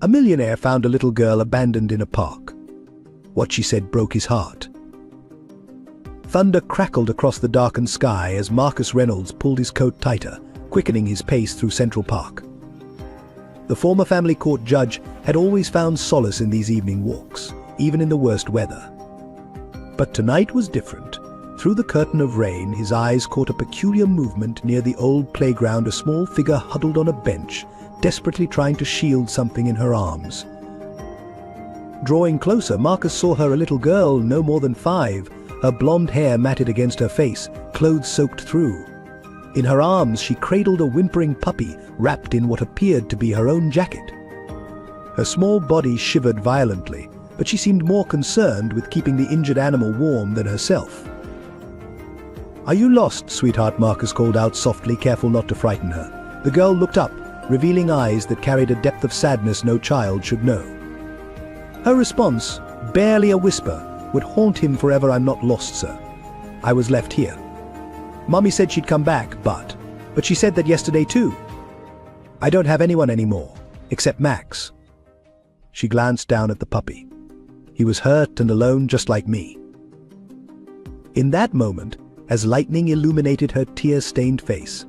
A millionaire found a little girl abandoned in a park. What she said broke his heart. Thunder crackled across the darkened sky as Marcus Reynolds pulled his coat tighter, quickening his pace through Central Park. The former family court judge had always found solace in these evening walks, even in the worst weather. But tonight was different. Through the curtain of rain, his eyes caught a peculiar movement near the old playground, a small figure huddled on a bench, desperately trying to shield something in her arms. Drawing closer, Marcus saw her, a little girl, no more than 5, her blonde hair matted against her face, clothes soaked through. In her arms, she cradled a whimpering puppy, wrapped in what appeared to be her own jacket. Her small body shivered violently, but she seemed more concerned with keeping the injured animal warm than herself. "Are you lost, sweetheart?" Marcus called out softly, careful not to frighten her. The girl looked up, revealing eyes that carried a depth of sadness no child should know. Her response, barely a whisper, would haunt him forever. "I'm not lost, sir. I was left here. Mommy said she'd come back, but she said that yesterday too. I don't have anyone anymore, except Max." She glanced down at the puppy. He was hurt and alone, just like me. In that moment, as lightning illuminated her tear-stained face,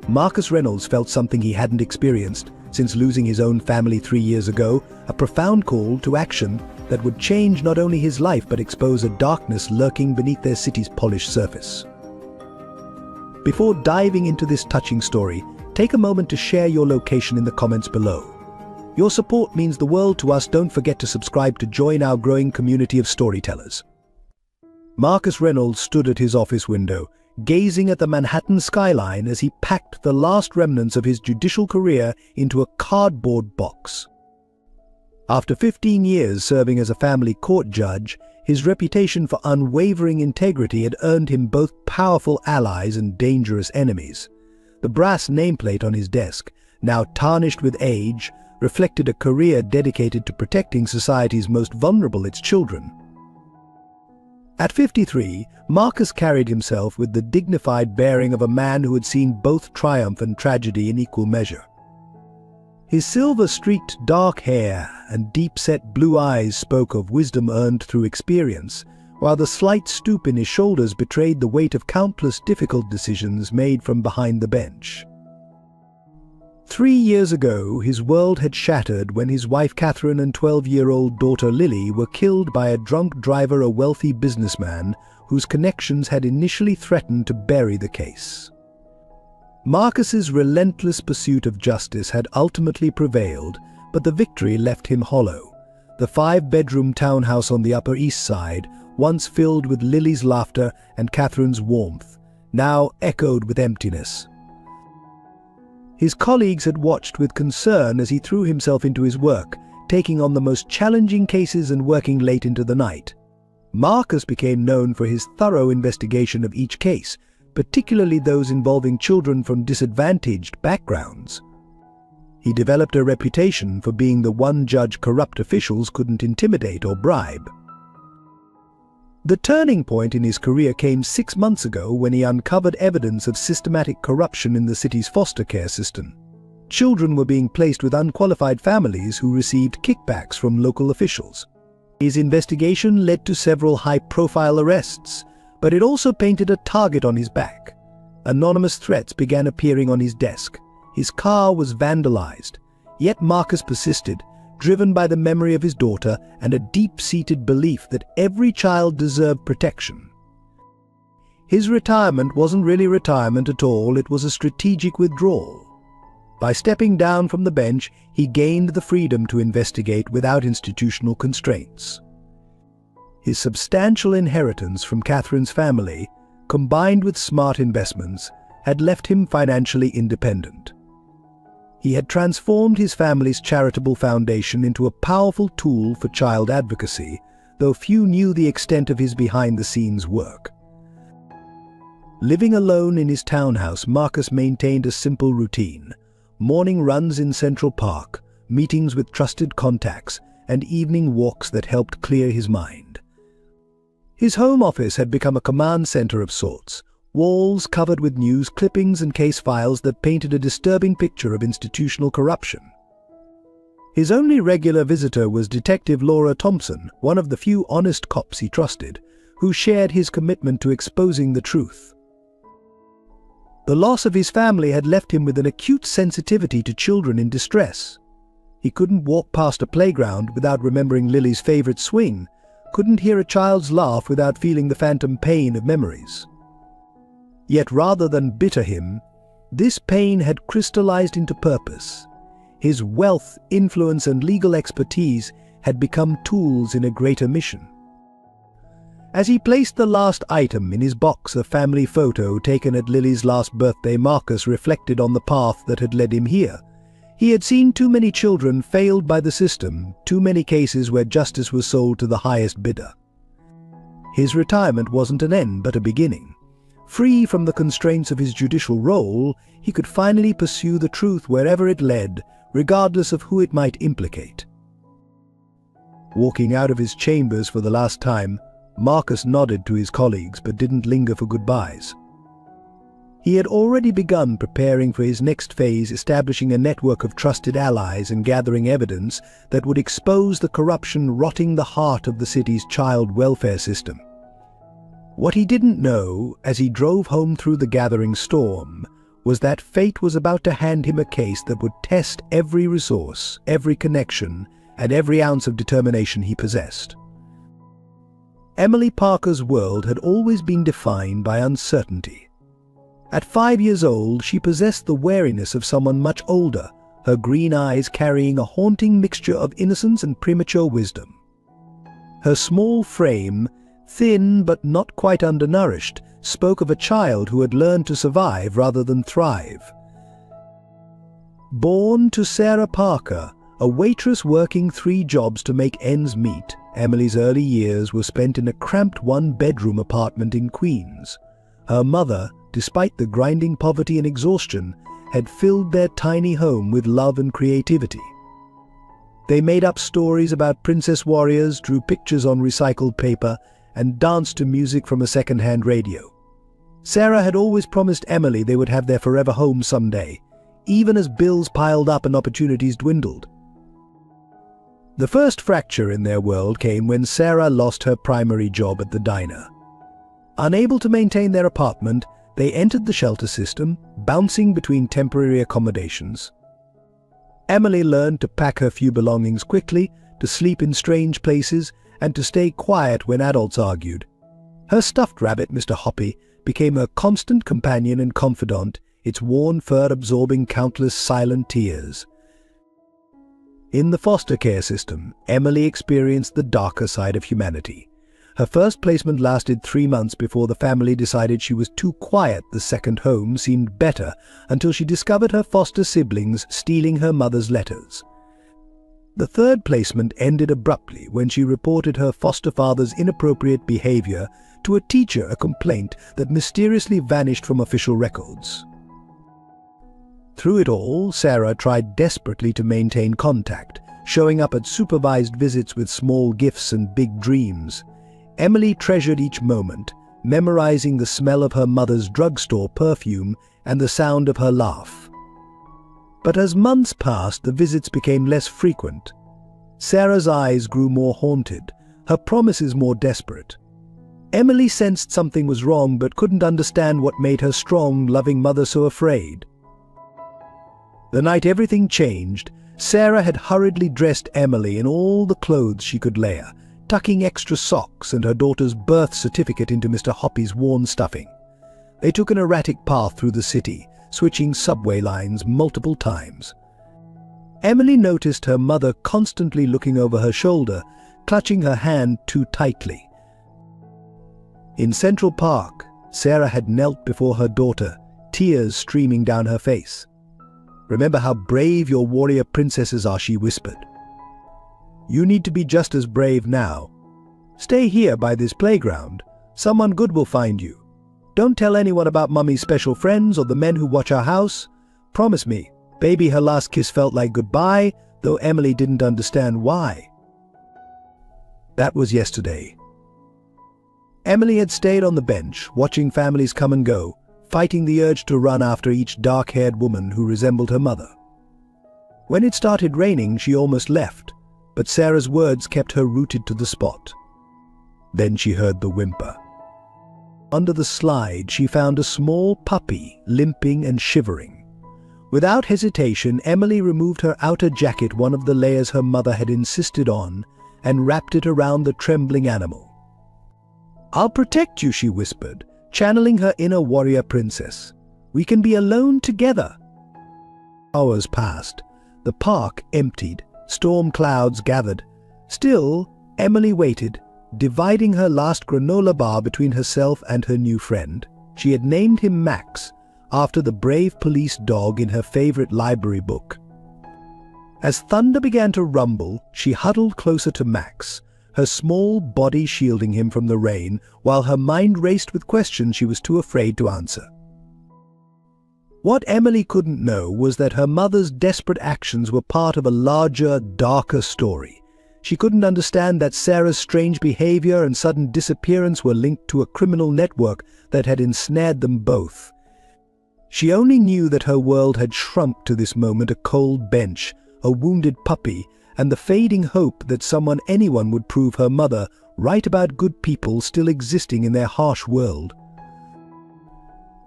Marcus Reynolds felt something he hadn't experienced since losing his own family 3 years ago, a profound call to action that would change not only his life but expose a darkness lurking beneath their city's polished surface. Before diving into this touching story, take a moment to share your location in the comments below. Your support means the world to us. Don't forget to subscribe to join our growing community of storytellers. Marcus Reynolds stood at his office window, gazing at the Manhattan skyline as he packed the last remnants of his judicial career into a cardboard box. After 15 years serving as a family court judge, his reputation for unwavering integrity had earned him both powerful allies and dangerous enemies. The brass nameplate on his desk, now tarnished with age, reflected a career dedicated to protecting society's most vulnerable, its children. At 53, Marcus carried himself with the dignified bearing of a man who had seen both triumph and tragedy in equal measure. His silver-streaked dark hair and deep-set blue eyes spoke of wisdom earned through experience, while the slight stoop in his shoulders betrayed the weight of countless difficult decisions made from behind the bench. 3 years ago, his world had shattered when his wife Catherine and 12-year-old daughter Lily were killed by a drunk driver, a wealthy businessman whose connections had initially threatened to bury the case. Marcus's relentless pursuit of justice had ultimately prevailed, but the victory left him hollow. The 5-bedroom townhouse on the Upper East Side, once filled with Lily's laughter and Catherine's warmth, now echoed with emptiness. His colleagues had watched with concern as he threw himself into his work, taking on the most challenging cases and working late into the night. Marcus became known for his thorough investigation of each case, particularly those involving children from disadvantaged backgrounds. He developed a reputation for being the one judge corrupt officials couldn't intimidate or bribe. The turning point in his career came 6 months ago when he uncovered evidence of systematic corruption in the city's foster care system. Children were being placed with unqualified families who received kickbacks from local officials. His investigation led to several high-profile arrests, but it also painted a target on his back. Anonymous threats began appearing on his desk. His car was vandalized. Yet Marcus persisted, driven by the memory of his daughter and a deep-seated belief that every child deserved protection. His retirement wasn't really retirement at all, it was a strategic withdrawal. By stepping down from the bench, he gained the freedom to investigate without institutional constraints. His substantial inheritance from Catherine's family, combined with smart investments, had left him financially independent. He had transformed his family's charitable foundation into a powerful tool for child advocacy, though few knew the extent of his behind-the-scenes work. Living alone in his townhouse, Marcus maintained a simple routine: morning runs in Central Park, meetings with trusted contacts, and evening walks that helped clear his mind. His home office had become a command center of sorts, walls covered with news clippings and case files that painted a disturbing picture of institutional corruption. His only regular visitor was Detective Laura Thompson, one of the few honest cops he trusted, who shared his commitment to exposing the truth. The loss of his family had left him with an acute sensitivity to children in distress. He couldn't walk past a playground without remembering Lily's favorite swing, couldn't hear a child's laugh without feeling the phantom pain of memories. Yet rather than bitter him, this pain had crystallized into purpose. His wealth, influence, and legal expertise had become tools in a greater mission. As he placed the last item in his box, a family photo taken at Lily's last birthday, Marcus reflected on the path that had led him here. He had seen too many children failed by the system, too many cases where justice was sold to the highest bidder. His retirement wasn't an end, but a beginning. Free from the constraints of his judicial role, he could finally pursue the truth wherever it led, regardless of who it might implicate. Walking out of his chambers for the last time, Marcus nodded to his colleagues but didn't linger for goodbyes. He had already begun preparing for his next phase, establishing a network of trusted allies and gathering evidence that would expose the corruption rotting the heart of the city's child welfare system. What he didn't know, as he drove home through the gathering storm, was that fate was about to hand him a case that would test every resource, every connection, and every ounce of determination he possessed. Emily Parker's world had always been defined by uncertainty. At 5 years old, she possessed the wariness of someone much older, her green eyes carrying a haunting mixture of innocence and premature wisdom. Her small frame, thin but not quite undernourished, spoke of a child who had learned to survive rather than thrive. Born to Sarah Parker, a waitress working 3 jobs to make ends meet, Emily's early years were spent in a cramped one-bedroom apartment in Queens. Her mother, despite the grinding poverty and exhaustion, had filled their tiny home with love and creativity. They made up stories about princess warriors, drew pictures on recycled paper, and danced to music from a second-hand radio. Sarah had always promised Emily they would have their forever home someday, even as bills piled up and opportunities dwindled. The first fracture in their world came when Sarah lost her primary job at the diner. Unable to maintain their apartment, they entered the shelter system, bouncing between temporary accommodations. Emily learned to pack her few belongings quickly, to sleep in strange places, and to stay quiet when adults argued. Her stuffed rabbit, Mr. Hoppy, became her constant companion and confidant, its worn fur absorbing countless silent tears. In the foster care system, Emily experienced the darker side of humanity. Her first placement lasted 3 months before the family decided she was too quiet. The second home seemed better until she discovered her foster siblings stealing her mother's letters. The third placement ended abruptly when she reported her foster father's inappropriate behavior to a teacher, a complaint that mysteriously vanished from official records. Through it all, Sarah tried desperately to maintain contact, showing up at supervised visits with small gifts and big dreams. Emily treasured each moment, memorizing the smell of her mother's drugstore perfume and the sound of her laugh. But as months passed, the visits became less frequent. Sarah's eyes grew more haunted, her promises more desperate. Emily sensed something was wrong but couldn't understand what made her strong, loving mother so afraid. The night everything changed, Sarah had hurriedly dressed Emily in all the clothes she could layer, tucking extra socks and her daughter's birth certificate into Mr. Hoppy's worn stuffing. They took an erratic path through the city, switching subway lines multiple times. Emily noticed her mother constantly looking over her shoulder, clutching her hand too tightly. In Central Park, Sarah had knelt before her daughter, tears streaming down her face. "Remember how brave your warrior princesses are," she whispered. "You need to be just as brave now. Stay here by this playground. Someone good will find you. Don't tell anyone about Mummy's special friends or the men who watch our house. Promise me." Baby, her last kiss felt like goodbye, though Emily didn't understand why. That was yesterday. Emily had stayed on the bench, watching families come and go, fighting the urge to run after each dark-haired woman who resembled her mother. When it started raining, she almost left, but Sarah's words kept her rooted to the spot. Then she heard the whimper. Under the slide, she found a small puppy, limping and shivering. Without hesitation, Emily removed her outer jacket, one of the layers her mother had insisted on, and wrapped it around the trembling animal. "I'll protect you," she whispered, channeling her inner warrior princess. "We can be alone together." Hours passed. The park emptied. Storm clouds gathered. Still, Emily waited, dividing her last granola bar between herself and her new friend. She had named him Max, after the brave police dog in her favorite library book. As thunder began to rumble, she huddled closer to Max, her small body shielding him from the rain, while her mind raced with questions she was too afraid to answer. What Emily couldn't know was that her mother's desperate actions were part of a larger, darker story. She couldn't understand that Sarah's strange behavior and sudden disappearance were linked to a criminal network that had ensnared them both. She only knew that her world had shrunk to this moment: a cold bench, a wounded puppy, and the fading hope that anyone would prove her mother right about good people still existing in their harsh world.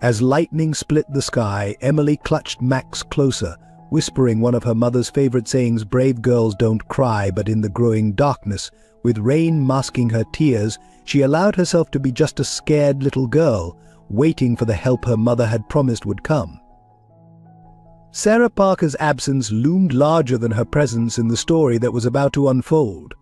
As lightning split the sky, Emily clutched Max closer, whispering one of her mother's favorite sayings: "Brave girls don't cry." But in the growing darkness, with rain masking her tears, she allowed herself to be just a scared little girl, waiting for the help her mother had promised would come. Sarah Parker's absence loomed larger than her presence in the story that was about to unfold.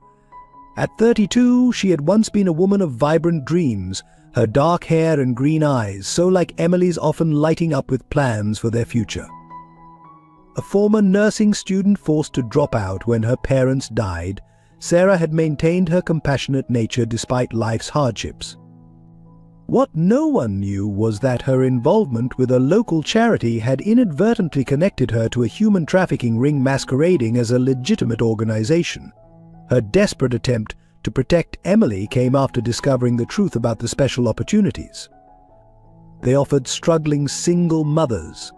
At 32, she had once been a woman of vibrant dreams, her dark hair and green eyes so like Emily's, often lighting up with plans for their future. A former nursing student forced to drop out when her parents died, Sarah had maintained her compassionate nature despite life's hardships. What no one knew was that her involvement with a local charity had inadvertently connected her to a human trafficking ring masquerading as a legitimate organization. Her desperate attempt to protect Emily came after discovering the truth about the special opportunities they offered struggling single mothers.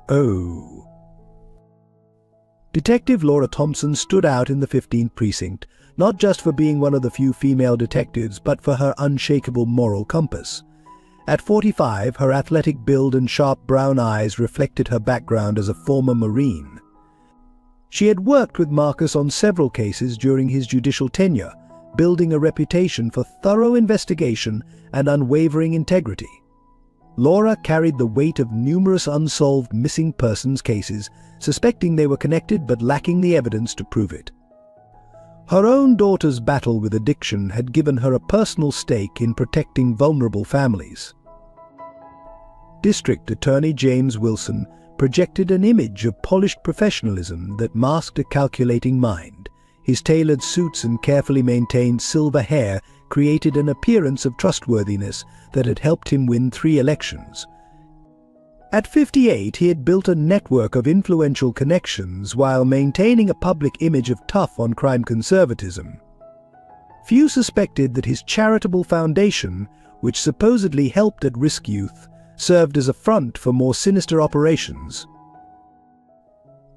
Oh. Detective Laura Thompson stood out in the 15th precinct, not just for being one of the few female detectives, but for her unshakable moral compass. At 45, her athletic build and sharp brown eyes reflected her background as a former Marine. She had worked with Marcus on several cases during his judicial tenure, building a reputation for thorough investigation and unwavering integrity. Laura carried the weight of numerous unsolved missing persons cases, suspecting they were connected but lacking the evidence to prove it. Her own daughter's battle with addiction had given her a personal stake in protecting vulnerable families. District Attorney James Wilson projected an image of polished professionalism that masked a calculating mind. His tailored suits and carefully maintained silver hair created an appearance of trustworthiness that had helped him win 3 elections. At 58, he had built a network of influential connections while maintaining a public image of tough-on-crime conservatism. Few suspected that his charitable foundation, which supposedly helped at-risk youth, served as a front for more sinister operations.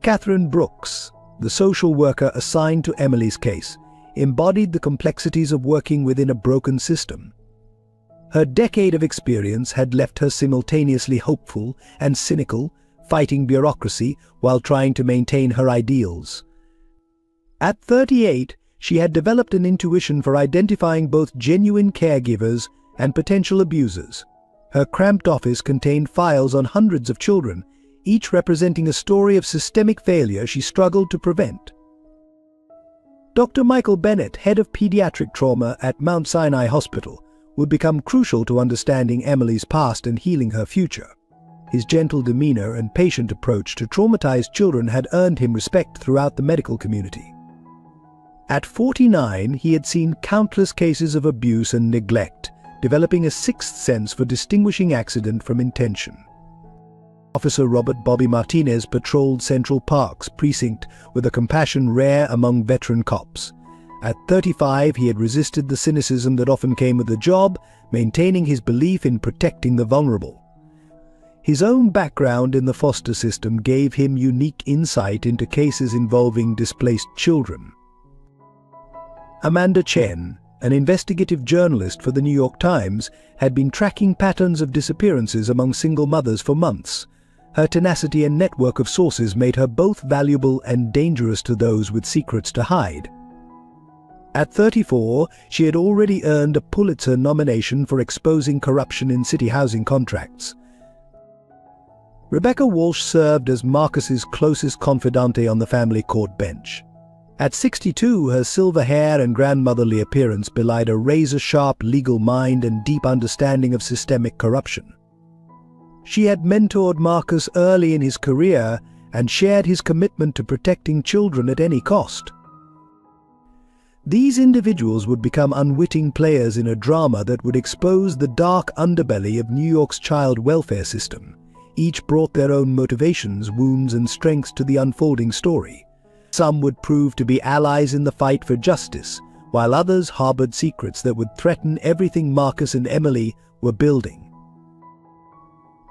Catherine Brooks, the social worker assigned to Emily's case, embodied the complexities of working within a broken system. Her decade of experience had left her simultaneously hopeful and cynical, fighting bureaucracy while trying to maintain her ideals. At 38, she had developed an intuition for identifying both genuine caregivers and potential abusers. Her cramped office contained files on hundreds of children, each representing a story of systemic failure she struggled to prevent. Dr. Michael Bennett, head of pediatric trauma at Mount Sinai Hospital, would become crucial to understanding Emily's past and healing her future. His gentle demeanor and patient approach to traumatized children had earned him respect throughout the medical community. At 49, he had seen countless cases of abuse and neglect, developing a sixth sense for distinguishing accident from intention. Officer Robert Bobby Martinez patrolled Central Park's precinct with a compassion rare among veteran cops. At 35, he had resisted the cynicism that often came with the job, maintaining his belief in protecting the vulnerable. His own background in the foster system gave him unique insight into cases involving displaced children. Amanda Chen, an investigative journalist for the New York Times, had been tracking patterns of disappearances among single mothers for months. Her tenacity and network of sources made her both valuable and dangerous to those with secrets to hide. At 34, she had already earned a Pulitzer nomination for exposing corruption in city housing contracts. Rebecca Walsh served as Marcus's closest confidante on the family court bench. At 62, her silver hair and grandmotherly appearance belied a razor-sharp legal mind and deep understanding of systemic corruption. She had mentored Marcus early in his career and shared his commitment to protecting children at any cost. These individuals would become unwitting players in a drama that would expose the dark underbelly of New York's child welfare system. Each brought their own motivations, wounds, and strengths to the unfolding story. Some would prove to be allies in the fight for justice, while others harbored secrets that would threaten everything Marcus and Emily were building.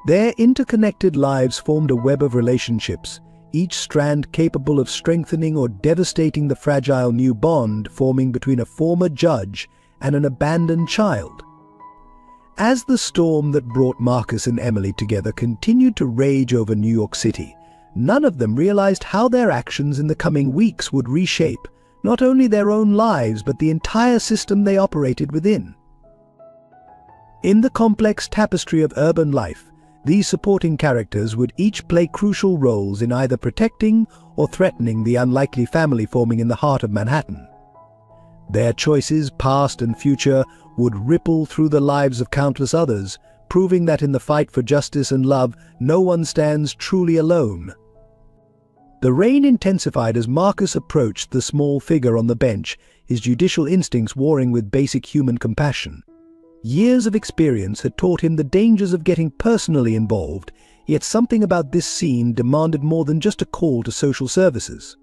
Their interconnected lives formed a web of relationships, each strand capable of strengthening or devastating the fragile new bond forming between a former judge and an abandoned child. As the storm that brought Marcus and Emily together continued to rage over New York City, none of them realized how their actions in the coming weeks would reshape not only their own lives but the entire system they operated within. In the complex tapestry of urban life, these supporting characters would each play crucial roles in either protecting or threatening the unlikely family forming in the heart of Manhattan. Their choices, past and future, would ripple through the lives of countless others, proving that in the fight for justice and love, no one stands truly alone. The rain intensified as Marcus approached the small figure on the bench, his judicial instincts warring with basic human compassion. Years of experience had taught him the dangers of getting personally involved, yet something about this scene demanded more than just a call to social services.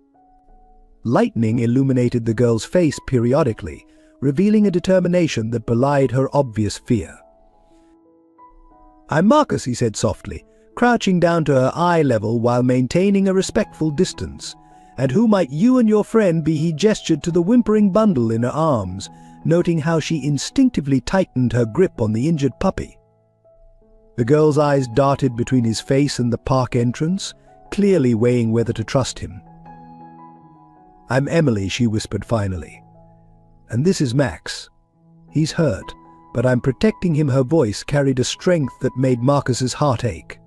Lightning illuminated the girl's face periodically, revealing a determination that belied her obvious fear. "I'm Marcus," he said softly, crouching down to her eye level while maintaining a respectful distance. "And who might you and your friend be?" He gestured to the whimpering bundle in her arms, noting how she instinctively tightened her grip on the injured puppy. The girl's eyes darted between his face and the park entrance, clearly weighing whether to trust him. "I'm Emily," she whispered finally. "And this is Max. He's hurt, but I'm protecting him." Her voice carried a strength that made Marcus's heart ache.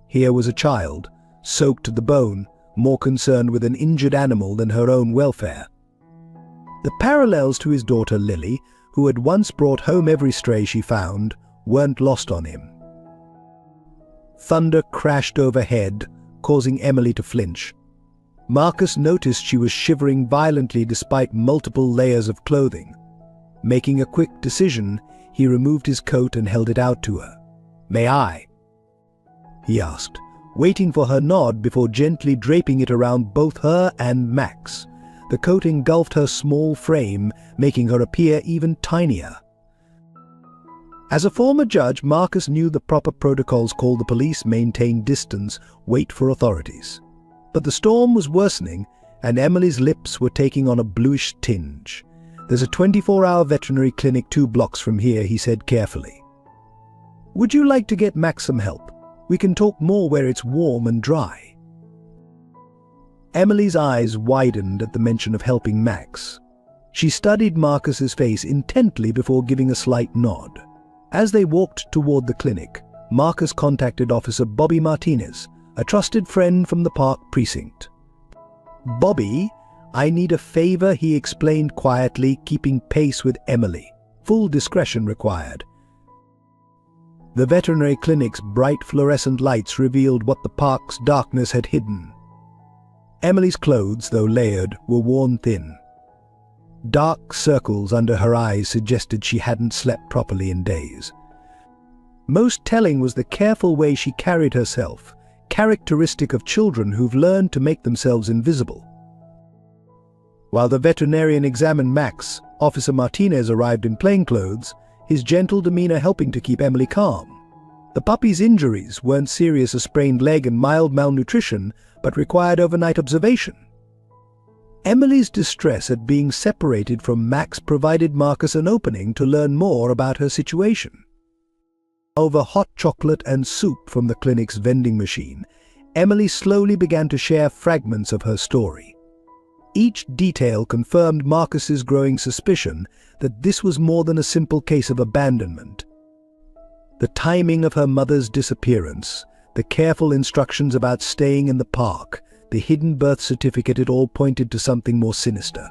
Here was a child, soaked to the bone, more concerned with an injured animal than her own welfare. The parallels to his daughter Lily, who had once brought home every stray she found, weren't lost on him. Thunder crashed overhead, causing Emily to flinch. Marcus noticed she was shivering violently despite multiple layers of clothing. Making a quick decision, he removed his coat and held it out to her. "May I?" he asked, waiting for her nod before gently draping it around both her and Max. The coat engulfed her small frame, making her appear even tinier. As a former judge, Marcus knew the proper protocols: call the police, maintain distance, wait for authorities. But the storm was worsening, and Emily's lips were taking on a bluish tinge. "There's a 24-hour veterinary clinic 2 blocks from here," he said carefully. "Would you like to get Max some help? We can talk more where it's warm and dry." Emily's eyes widened at the mention of helping Max. She studied Marcus's face intently before giving a slight nod. As they walked toward the clinic, Marcus contacted Officer Bobby Martinez, a trusted friend from the park precinct. "Bobby, I need a favor," he explained quietly, keeping pace with Emily. Full discretion required. The veterinary clinic's bright fluorescent lights revealed what the park's darkness had hidden. Emily's clothes, though layered, were worn thin. Dark circles under her eyes suggested she hadn't slept properly in days. Most telling was the careful way she carried herself, characteristic of children who've learned to make themselves invisible. While the veterinarian examined Max, Officer Martinez arrived in plainclothes, his gentle demeanor helping to keep Emily calm. The puppy's injuries weren't serious, a sprained leg and mild malnutrition, but required overnight observation. Emily's distress at being separated from Max provided Marcus an opening to learn more about her situation. Over hot chocolate and soup from the clinic's vending machine, Emily slowly began to share fragments of her story. Each detail confirmed Marcus's growing suspicion that this was more than a simple case of abandonment. The timing of her mother's disappearance, the careful instructions about staying in the park, the hidden birth certificate, it all pointed to something more sinister.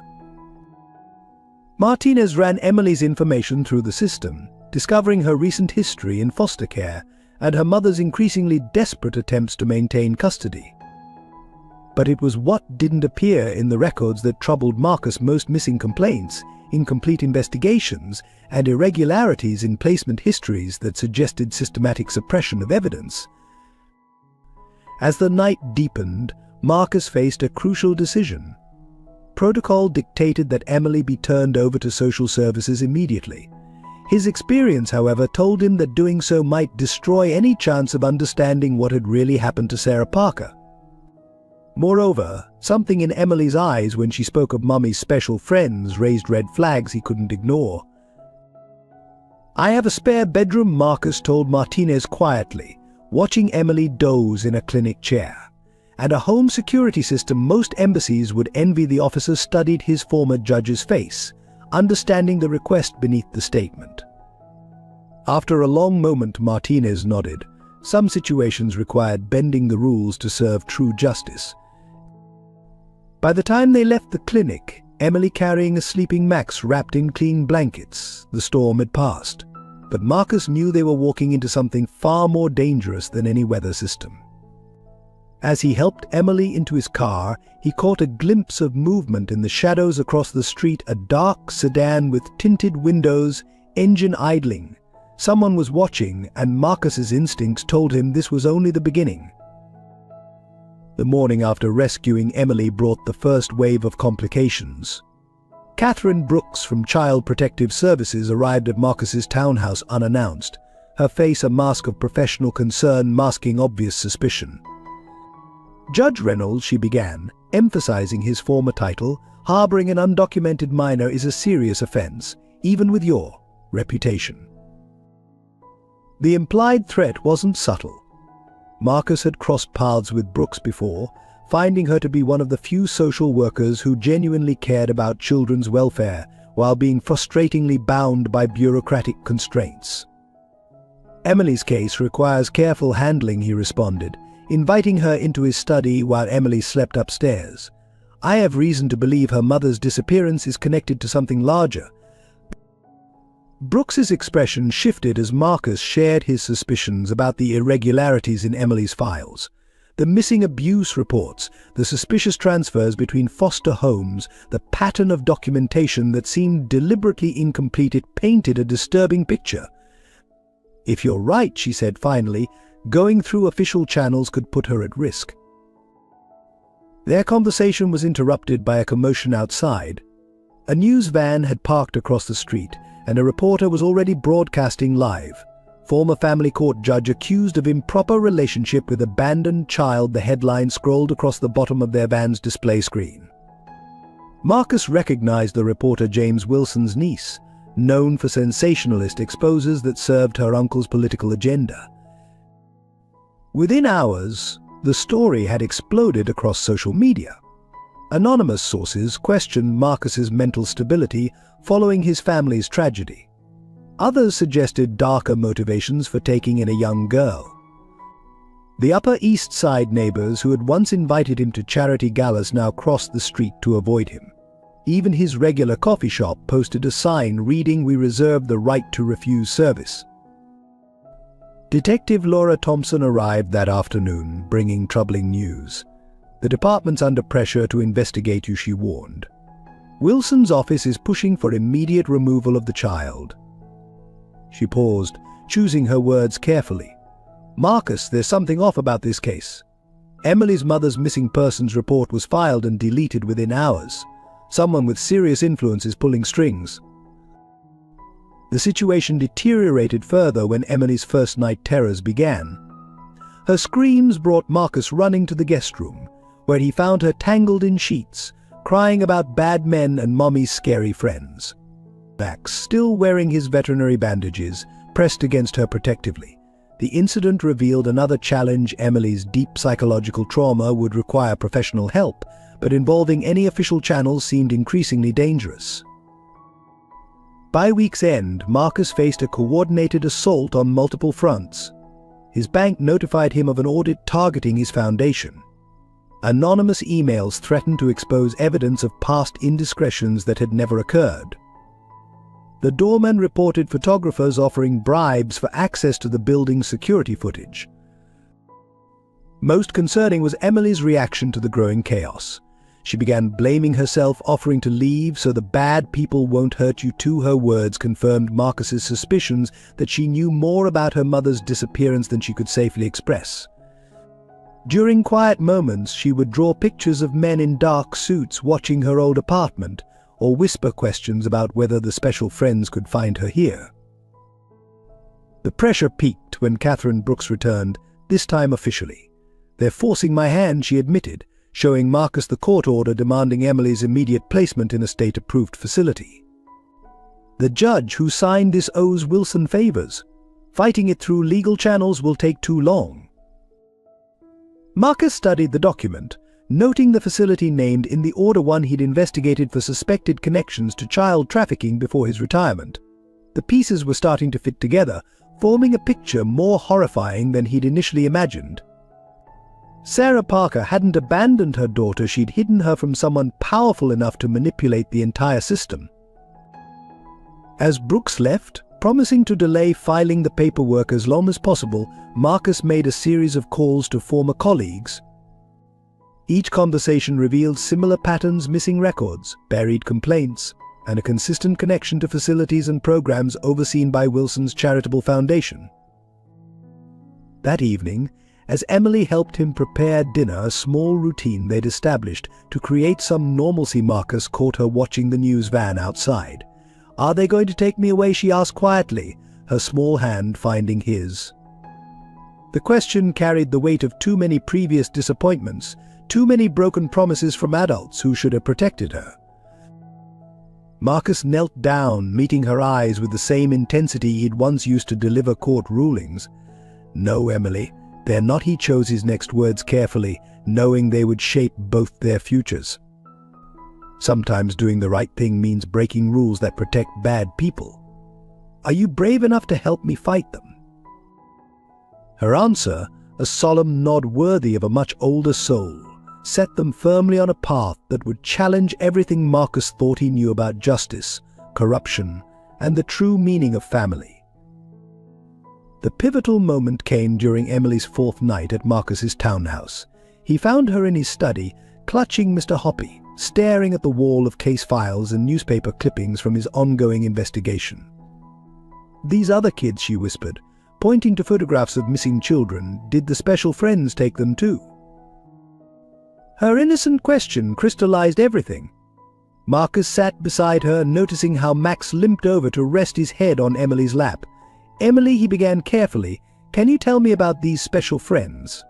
Martinez ran Emily's information through the system, discovering her recent history in foster care and her mother's increasingly desperate attempts to maintain custody. But it was what didn't appear in the records that troubled Marcus most: missing complaints, incomplete investigations, and irregularities in placement histories that suggested systematic suppression of evidence. As the night deepened, Marcus faced a crucial decision. Protocol dictated that Emily be turned over to social services immediately. His experience, however, told him that doing so might destroy any chance of understanding what had really happened to Sarah Parker. Moreover, something in Emily's eyes when she spoke of Mummy's special friends raised red flags he couldn't ignore. "I have a spare bedroom," Marcus told Martinez quietly, watching Emily doze in a clinic chair. "And a home security system most embassies would envy." The officer studied his former judge's face, understanding the request beneath the statement. After a long moment, Martinez nodded. Some situations required bending the rules to serve true justice. By the time they left the clinic, Emily carrying a sleeping Max wrapped in clean blankets, the storm had passed. But Marcus knew they were walking into something far more dangerous than any weather system. As he helped Emily into his car, he caught a glimpse of movement in the shadows across the street, a dark sedan with tinted windows, engine idling. Someone was watching, and Marcus's instincts told him this was only the beginning. The morning after rescuing Emily brought the first wave of complications. Catherine Brooks from Child Protective Services arrived at Marcus's townhouse unannounced, her face a mask of professional concern masking obvious suspicion. "Judge Reynolds," she began, emphasizing his former title, "harboring an undocumented minor is a serious offense, even with your reputation." The implied threat wasn't subtle. Marcus had crossed paths with Brooks before, finding her to be one of the few social workers who genuinely cared about children's welfare while being frustratingly bound by bureaucratic constraints. "Emily's case requires careful handling," he responded, inviting her into his study while Emily slept upstairs. "I have reason to believe her mother's disappearance is connected to something larger." Brooks's expression shifted as Marcus shared his suspicions about the irregularities in Emily's files. The missing abuse reports, the suspicious transfers between foster homes, the pattern of documentation that seemed deliberately incomplete, it painted a disturbing picture. "If you're right," she said finally, "going through official channels could put her at risk." Their conversation was interrupted by a commotion outside. A news van had parked across the street, and a reporter was already broadcasting live. "Former family court judge accused of improper relationship with abandoned child," the headline scrolled across the bottom of their van's display screen. Marcus recognized the reporter, James Wilson's niece, known for sensationalist exposes that served her uncle's political agenda. Within hours, the story had exploded across social media. Anonymous sources questioned Marcus's mental stability following his family's tragedy. Others suggested darker motivations for taking in a young girl. The Upper East Side neighbors who had once invited him to charity galas now crossed the street to avoid him. Even his regular coffee shop posted a sign reading, "We reserve the right to refuse service." Detective Laura Thompson arrived that afternoon, bringing troubling news. "The department's under pressure to investigate you," she warned. "Wilson's office is pushing for immediate removal of the child." She paused, choosing her words carefully. "Marcus, there's something off about this case. Emily's mother's missing persons report was filed and deleted within hours. Someone with serious influence is pulling strings." The situation deteriorated further when Emily's first night terrors began. Her screams brought Marcus running to the guest room, where he found her tangled in sheets, crying about bad men and Mommy's scary friends. Max, still wearing his veterinary bandages, pressed against her protectively. The incident revealed another challenge. Emily's deep psychological trauma would require professional help, but involving any official channels seemed increasingly dangerous. By week's end, Marcus faced a coordinated assault on multiple fronts. His bank notified him of an audit targeting his foundation. Anonymous emails threatened to expose evidence of past indiscretions that had never occurred. The doorman reported photographers offering bribes for access to the building's security footage. Most concerning was Emily's reaction to the growing chaos. She began blaming herself, offering to leave so the bad people won't hurt you too. Her words confirmed Marcus's suspicions that she knew more about her mother's disappearance than she could safely express. During quiet moments, she would draw pictures of men in dark suits watching her old apartment, or whisper questions about whether the special friends could find her here. The pressure peaked when Catherine Brooks returned, this time officially. "They're forcing my hand," she admitted, showing Marcus the court order demanding Emily's immediate placement in a state-approved facility. "The judge who signed this owes Wilson favors. Fighting it through legal channels will take too long." Marcus studied the document, noting the facility named in the order one he'd investigated for suspected connections to child trafficking before his retirement. The pieces were starting to fit together, forming a picture more horrifying than he'd initially imagined. Sarah Parker hadn't abandoned her daughter, she'd hidden her from someone powerful enough to manipulate the entire system. As Brooks left, promising to delay filing the paperwork as long as possible, Marcus made a series of calls to former colleagues. Each conversation revealed similar patterns: missing records, buried complaints, and a consistent connection to facilities and programs overseen by Wilson's charitable foundation. That evening, as Emily helped him prepare dinner, a small routine they'd established to create some normalcy, Marcus caught her watching the news van outside. "Are they going to take me away?" she asked quietly, her small hand finding his. The question carried the weight of too many previous disappointments, too many broken promises from adults who should have protected her. Marcus knelt down, meeting her eyes with the same intensity he'd once used to deliver court rulings. "No, Emily, they're not." He chose his next words carefully, knowing they would shape both their futures. "Sometimes doing the right thing means breaking rules that protect bad people. Are you brave enough to help me fight them?" Her answer, a solemn nod worthy of a much older soul, set them firmly on a path that would challenge everything Marcus thought he knew about justice, corruption, and the true meaning of family. The pivotal moment came during Emily's fourth night at Marcus's townhouse. He found her in his study, clutching Mr. Hoppy, staring at the wall of case files and newspaper clippings from his ongoing investigation. "These other kids," she whispered, pointing to photographs of missing children, "did the special friends take them too?" Her innocent question crystallized everything. Marcus sat beside her, noticing how Max limped over to rest his head on Emily's lap. "Emily," he began carefully, "can you tell me about these special friends?"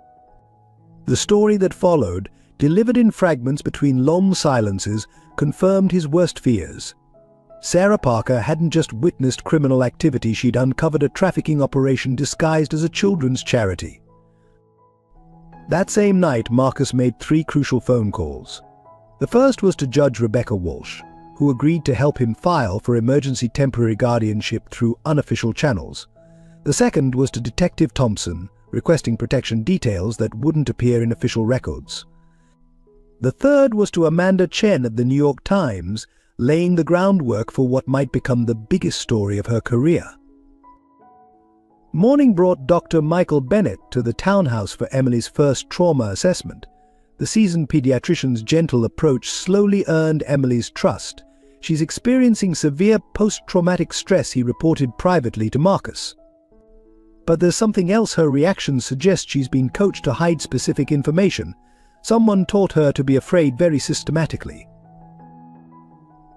The story that followed, delivered in fragments between long silences, confirmed his worst fears. Sarah Parker hadn't just witnessed criminal activity, she'd uncovered a trafficking operation disguised as a children's charity. That same night, Marcus made 3 crucial phone calls. The first was to Judge Rebecca Walsh, who agreed to help him file for emergency temporary guardianship through unofficial channels. The second was to Detective Thompson, requesting protection details that wouldn't appear in official records. The third was to Amanda Chen at the New York Times, laying the groundwork for what might become the biggest story of her career. Morning brought Dr. Michael Bennett to the townhouse for Emily's first trauma assessment. The seasoned pediatrician's gentle approach slowly earned Emily's trust. "She's experiencing severe post-traumatic stress," he reported privately to Marcus. "But there's something else. Her reactions suggest she's been coached to hide specific information. Someone taught her to be afraid very systematically."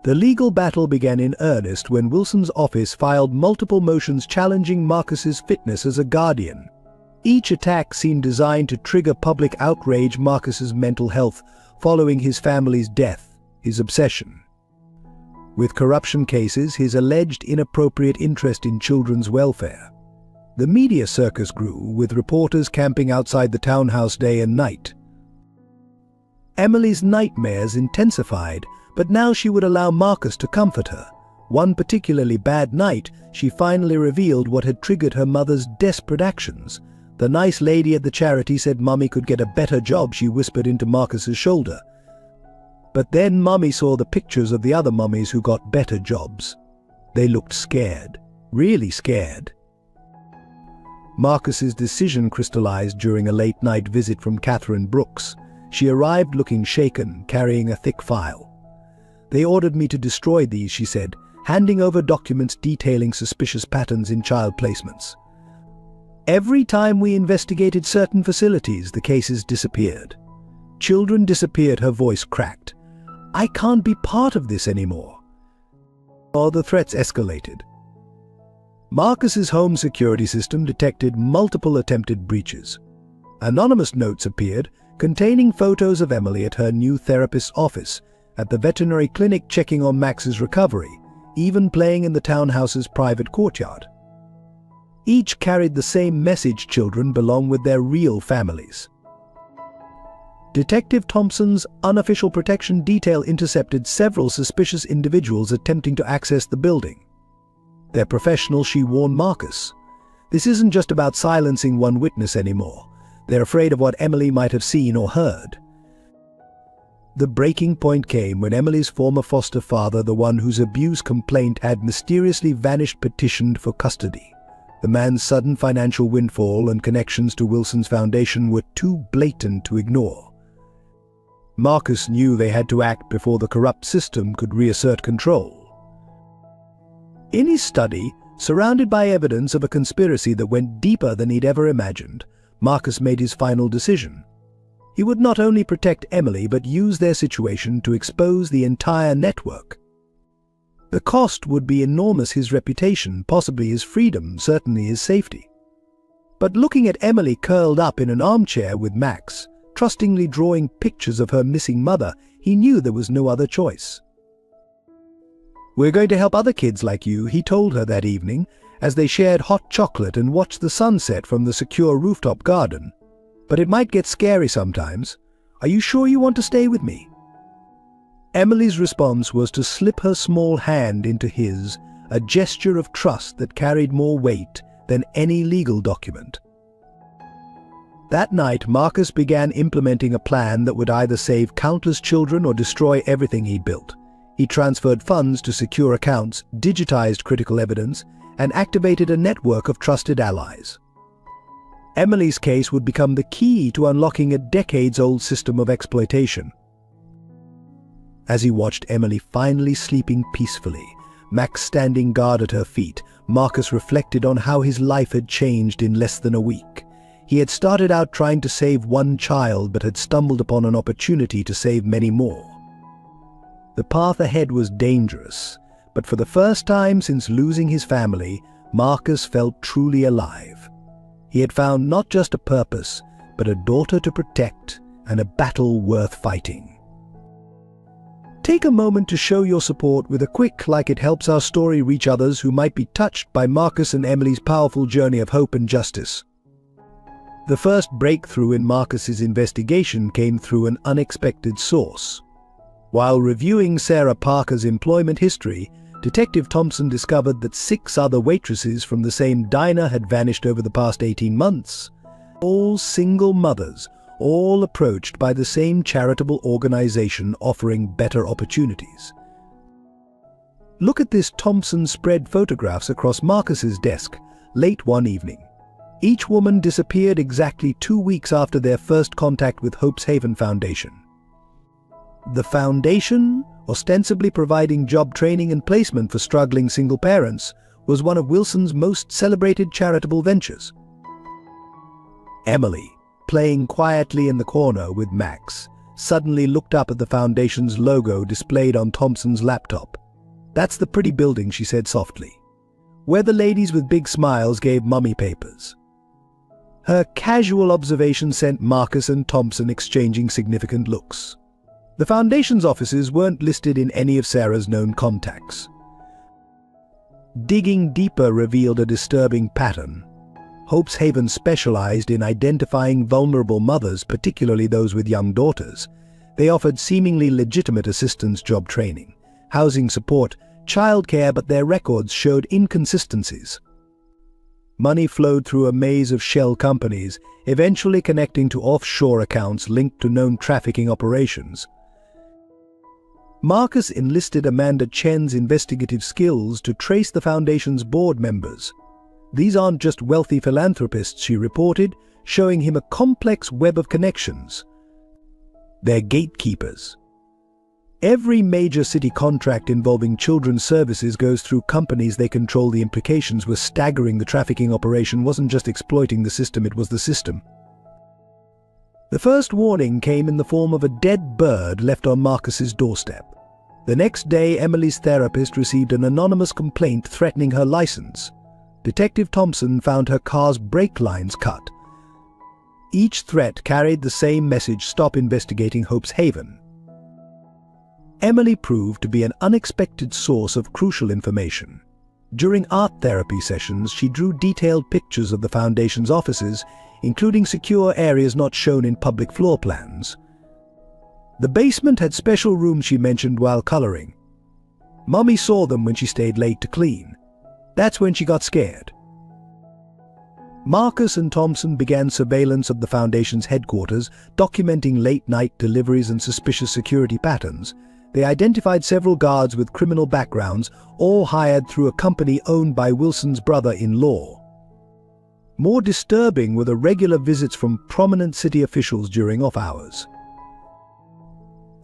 The legal battle began in earnest when Wilson's office filed multiple motions challenging Marcus's fitness as a guardian. Each attack seemed designed to trigger public outrage Marcus's mental health following his family's death, his obsession with corruption cases, his alleged inappropriate interest in children's welfare. The media circus grew, with reporters camping outside the townhouse day and night. Emily's nightmares intensified, but now she would allow Marcus to comfort her. One particularly bad night, she finally revealed what had triggered her mother's desperate actions. "The nice lady at the charity said Mummy could get a better job," she whispered into Marcus's shoulder. But then Mummy saw the pictures of the other mummies who got better jobs. They looked scared, really scared. Marcus's decision crystallized during a late-night visit from Catherine Brooks. She arrived looking shaken, carrying a thick file. "They ordered me to destroy these," she said, handing over documents detailing suspicious patterns in child placements. "Every time we investigated certain facilities, the cases disappeared. Children disappeared," her voice cracked. "I can't be part of this anymore." Or the threats escalated. Marcus's home security system detected multiple attempted breaches. Anonymous notes appeared, containing photos of Emily at her new therapist's office, at the veterinary clinic checking on Max's recovery, even playing in the townhouse's private courtyard. Each carried the same message: children belong with their real families. Detective Thompson's unofficial protection detail intercepted several suspicious individuals attempting to access the building. "They're professional," she warned Marcus. "This isn't just about silencing one witness anymore. They're afraid of what Emily might have seen or heard." The breaking point came when Emily's former foster father, the one whose abuse complaint had mysteriously vanished, petitioned for custody. The man's sudden financial windfall and connections to Wilson's foundation were too blatant to ignore. Marcus knew they had to act before the corrupt system could reassert control. In his study, surrounded by evidence of a conspiracy that went deeper than he'd ever imagined, Marcus made his final decision. He would not only protect Emily, but use their situation to expose the entire network. The cost would be enormous: his reputation, possibly his freedom, certainly his safety. But looking at Emily curled up in an armchair with Max, trustingly drawing pictures of her missing mother, he knew there was no other choice. "We're going to help other kids like you," he told her that evening, as they shared hot chocolate and watched the sunset from the secure rooftop garden. "But it might get scary sometimes. Are you sure you want to stay with me?" Emily's response was to slip her small hand into his, a gesture of trust that carried more weight than any legal document. That night, Marcus began implementing a plan that would either save countless children or destroy everything he built. He transferred funds to secure accounts, digitized critical evidence, and activated a network of trusted allies. Emily's case would become the key to unlocking a decades-old system of exploitation. As he watched Emily finally sleeping peacefully, Max standing guard at her feet, Marcus reflected on how his life had changed in less than a week. He had started out trying to save one child, but had stumbled upon an opportunity to save many more. The path ahead was dangerous, but for the first time since losing his family, Marcus felt truly alive. He had found not just a purpose, but a daughter to protect and a battle worth fighting. Take a moment to show your support with a quick like. It helps our story reach others who might be touched by Marcus and Emily's powerful journey of hope and justice. The first breakthrough in Marcus's investigation came through an unexpected source. While reviewing Sarah Parker's employment history, Detective Thompson discovered that 6 other waitresses from the same diner had vanished over the past 18 months. All single mothers, all approached by the same charitable organization offering better opportunities. Look at this. Thompson spread photographs across Marcus's desk late one evening. Each woman disappeared exactly 2 weeks after their first contact with Hope's Haven Foundation. The foundation, ostensibly providing job training and placement for struggling single parents, was one of Wilson's most celebrated charitable ventures. Emily, playing quietly in the corner with Max, suddenly looked up at the foundation's logo displayed on Thompson's laptop. "That's the pretty building," she said softly, "where the ladies with big smiles gave mummy papers." Her casual observation sent Marcus and Thompson exchanging significant looks. The Foundation's offices weren't listed in any of Sarah's known contacts. Digging deeper revealed a disturbing pattern. Hope's Haven specialized in identifying vulnerable mothers, particularly those with young daughters. They offered seemingly legitimate assistance job training, housing support, childcare, but their records showed inconsistencies. Money flowed through a maze of shell companies, eventually connecting to offshore accounts linked to known trafficking operations. Marcus enlisted Amanda Chen's investigative skills to trace the Foundation's board members. "These aren't just wealthy philanthropists," she reported, showing him a complex web of connections. "They're gatekeepers. Every major city contract involving children's services goes through companies they control." The implications were staggering. The trafficking operation wasn't just exploiting the system, it was the system. The first warning came in the form of a dead bird left on Marcus's doorstep. The next day, Emily's therapist received an anonymous complaint threatening her license. Detective Thompson found her car's brake lines cut. Each threat carried the same message: stop investigating Hope's Haven. Emily proved to be an unexpected source of crucial information. During art therapy sessions, she drew detailed pictures of the Foundation's offices, including secure areas not shown in public floor plans. The basement had special rooms, she mentioned while coloring. "Mummy saw them when she stayed late to clean. That's when she got scared." Marcus and Thompson began surveillance of the Foundation's headquarters, documenting late-night deliveries and suspicious security patterns. They identified several guards with criminal backgrounds, all hired through a company owned by Wilson's brother-in-law. More disturbing were the regular visits from prominent city officials during off-hours.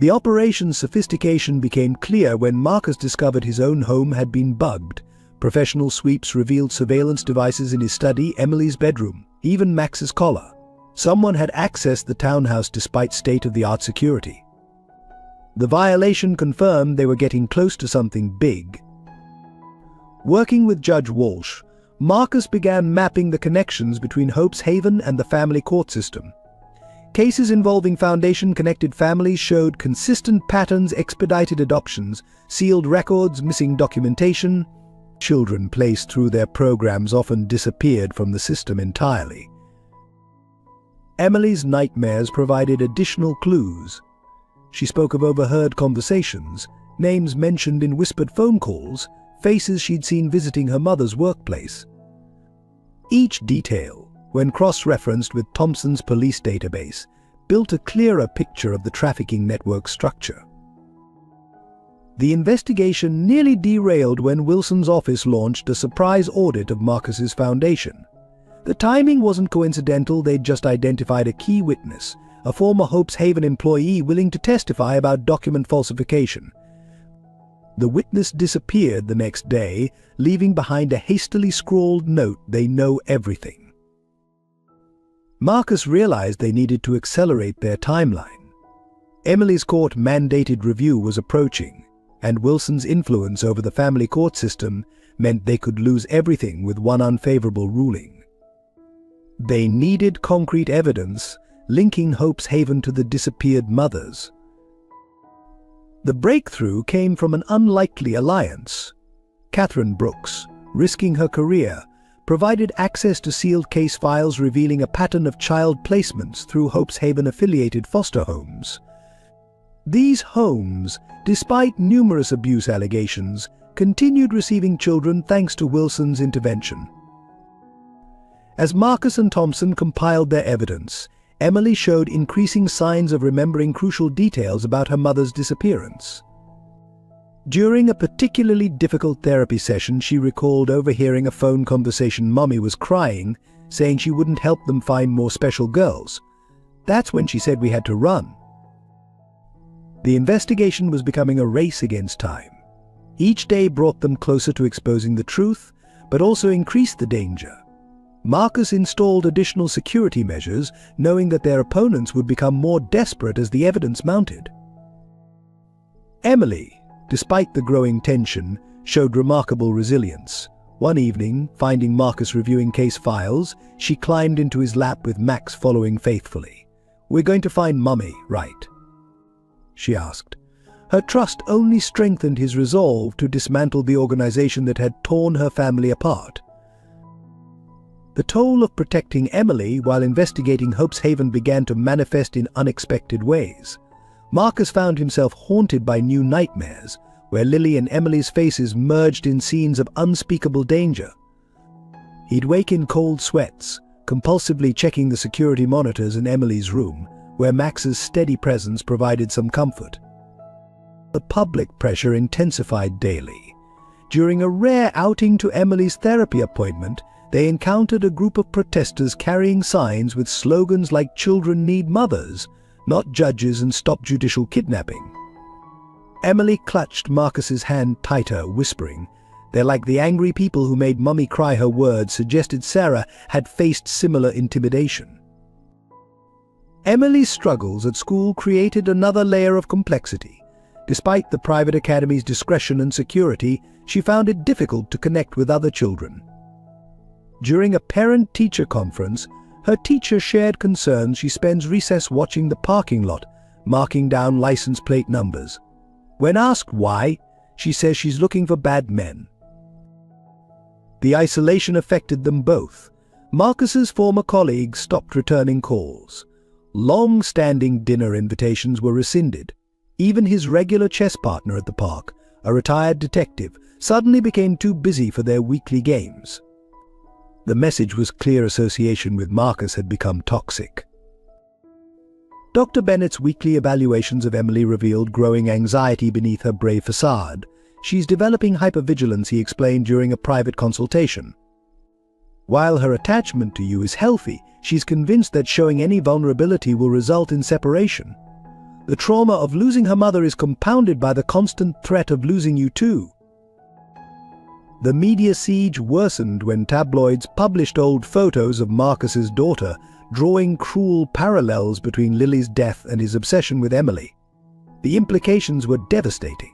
The operation's sophistication became clear when Marcus discovered his own home had been bugged. Professional sweeps revealed surveillance devices in his study, Emily's bedroom, even Max's collar. Someone had accessed the townhouse despite state-of-the-art security. The violation confirmed they were getting close to something big. Working with Judge Walsh, Marcus began mapping the connections between Hope's Haven and the family court system. Cases involving Foundation-connected families showed consistent patterns: expedited adoptions, sealed records, missing documentation. Children placed through their programs often disappeared from the system entirely. Emily's nightmares provided additional clues. She spoke of overheard conversations, names mentioned in whispered phone calls, faces she'd seen visiting her mother's workplace. Each detail, when cross-referenced with Thompson's police database, built a clearer picture of the trafficking network structure. The investigation nearly derailed when Wilson's office launched a surprise audit of Marcus's Foundation. The timing wasn't coincidental. They'd just identified a key witness, a former Hope's Haven employee willing to testify about document falsification. The witness disappeared the next day, leaving behind a hastily scrawled note: "They know everything." Marcus realized they needed to accelerate their timeline. Emily's court-mandated review was approaching, and Wilson's influence over the family court system meant they could lose everything with one unfavorable ruling. They needed concrete evidence linking Hope's Haven to the disappeared mothers. The breakthrough came from an unlikely alliance. Catherine Brooks, risking her career, provided access to sealed case files revealing a pattern of child placements through Hope's Haven-affiliated foster homes. These homes, despite numerous abuse allegations, continued receiving children thanks to Wilson's intervention. As Marcus and Thompson compiled their evidence, Emily showed increasing signs of remembering crucial details about her mother's disappearance. During a particularly difficult therapy session, she recalled overhearing a phone conversation. Mommy was crying, saying she wouldn't help them find more special girls. That's when she said we had to run. The investigation was becoming a race against time. Each day brought them closer to exposing the truth, but also increased the danger. Marcus installed additional security measures, knowing that their opponents would become more desperate as the evidence mounted. Emily, despite the growing tension, showed remarkable resilience. One evening, finding Marcus reviewing case files, she climbed into his lap with Max following faithfully. "We're going to find Mummy, right?" she asked. Her trust only strengthened his resolve to dismantle the organization that had torn her family apart. The toll of protecting Emily while investigating Hope's Haven began to manifest in unexpected ways. Marcus found himself haunted by new nightmares, where Lily and Emily's faces merged in scenes of unspeakable danger. He'd wake in cold sweats, compulsively checking the security monitors in Emily's room, where Max's steady presence provided some comfort. The public pressure intensified daily. During a rare outing to Emily's therapy appointment, they encountered a group of protesters carrying signs with slogans like "Children need mothers," "Not judges," and "Stop judicial kidnapping." Emily clutched Marcus's hand tighter, whispering, "They're like the angry people who made Mummy cry." Her words suggested Sarah had faced similar intimidation. Emily's struggles at school created another layer of complexity. Despite the private academy's discretion and security, she found it difficult to connect with other children. During a parent-teacher conference, her teacher shared concerns she spends recess watching the parking lot, marking down license plate numbers. When asked why, she says she's looking for bad men. The isolation affected them both. Marcus's former colleagues stopped returning calls. Long-standing dinner invitations were rescinded. Even his regular chess partner at the park, a retired detective, suddenly became too busy for their weekly games. The message was clear: association with Marcus had become toxic. Dr. Bennett's weekly evaluations of Emily revealed growing anxiety beneath her brave facade. "She's developing hypervigilance," he explained during a private consultation. "While her attachment to you is healthy, she's convinced that showing any vulnerability will result in separation. The trauma of losing her mother is compounded by the constant threat of losing you too." The media siege worsened when tabloids published old photos of Marcus's daughter, drawing cruel parallels between Lily's death and his obsession with Emily. The implications were devastating.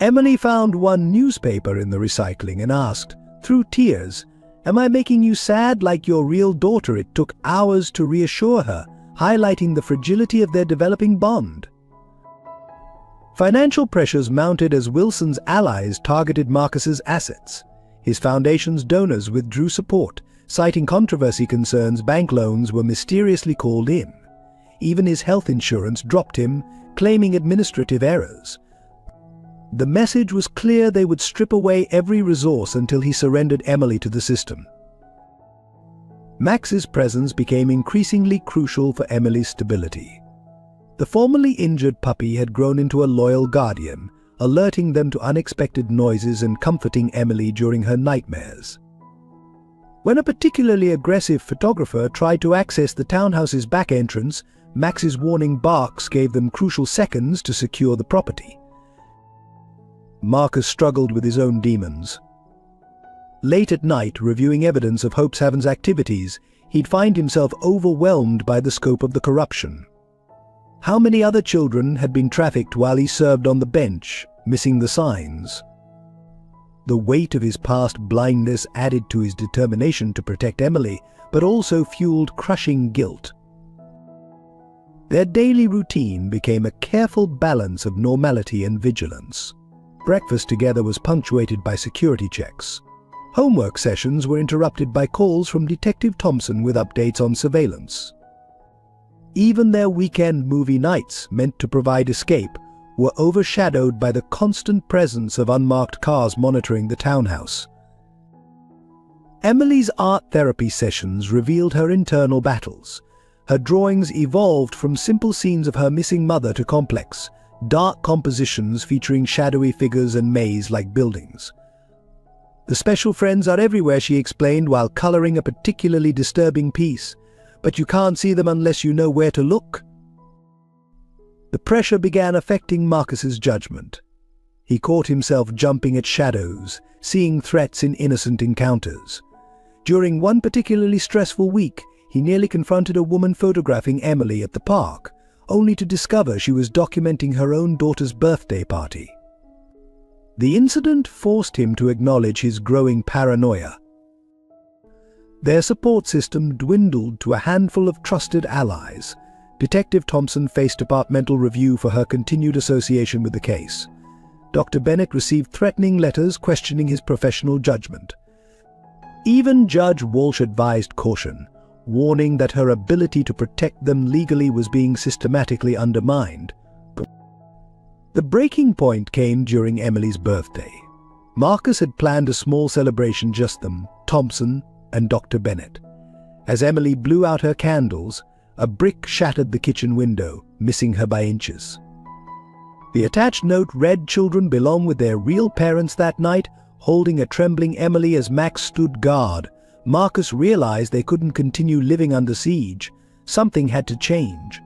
Emily found one newspaper in the recycling and asked, through tears, "Am I making you sad like your real daughter?" It took hours to reassure her, highlighting the fragility of their developing bond. Financial pressures mounted as Wilson's allies targeted Marcus's assets. His foundation's donors withdrew support, citing controversy concerns. Bank loans were mysteriously called in. Even his health insurance dropped him, claiming administrative errors. The message was clear: they would strip away every resource until he surrendered Emily to the system. Max's presence became increasingly crucial for Emily's stability. The formerly injured puppy had grown into a loyal guardian, alerting them to unexpected noises and comforting Emily during her nightmares. When a particularly aggressive photographer tried to access the townhouse's back entrance, Max's warning barks gave them crucial seconds to secure the property. Marcus struggled with his own demons. Late at night, reviewing evidence of Hope's Haven's activities, he'd find himself overwhelmed by the scope of the corruption. How many other children had been trafficked while he served on the bench, missing the signs? The weight of his past blindness added to his determination to protect Emily, but also fueled crushing guilt. Their daily routine became a careful balance of normality and vigilance. Breakfast together was punctuated by security checks. Homework sessions were interrupted by calls from Detective Thompson with updates on surveillance. Even their weekend movie nights, meant to provide escape, were overshadowed by the constant presence of unmarked cars monitoring the townhouse. Emily's art therapy sessions revealed her internal battles. Her drawings evolved from simple scenes of her missing mother to complex, dark compositions featuring shadowy figures and maze-like buildings. "The special friends are everywhere," she explained while coloring a particularly disturbing piece, "but you can't see them unless you know where to look." The pressure began affecting Marcus's judgment. He caught himself jumping at shadows, seeing threats in innocent encounters. During one particularly stressful week, he nearly confronted a woman photographing Emily at the park, only to discover she was documenting her own daughter's birthday party. The incident forced him to acknowledge his growing paranoia. Their support system dwindled to a handful of trusted allies. Detective Thompson faced departmental review for her continued association with the case. Dr. Bennett received threatening letters questioning his professional judgment. Even Judge Walsh advised caution, warning that her ability to protect them legally was being systematically undermined. The breaking point came during Emily's birthday. Marcus had planned a small celebration, just them, Thompson and Dr. Bennett. As Emily blew out her candles, a brick shattered the kitchen window, missing her by inches. The attached note read children belong with their real parents that night, holding a trembling Emily as Max stood guard. Marcus realized they couldn't continue living under siege. Something had to change.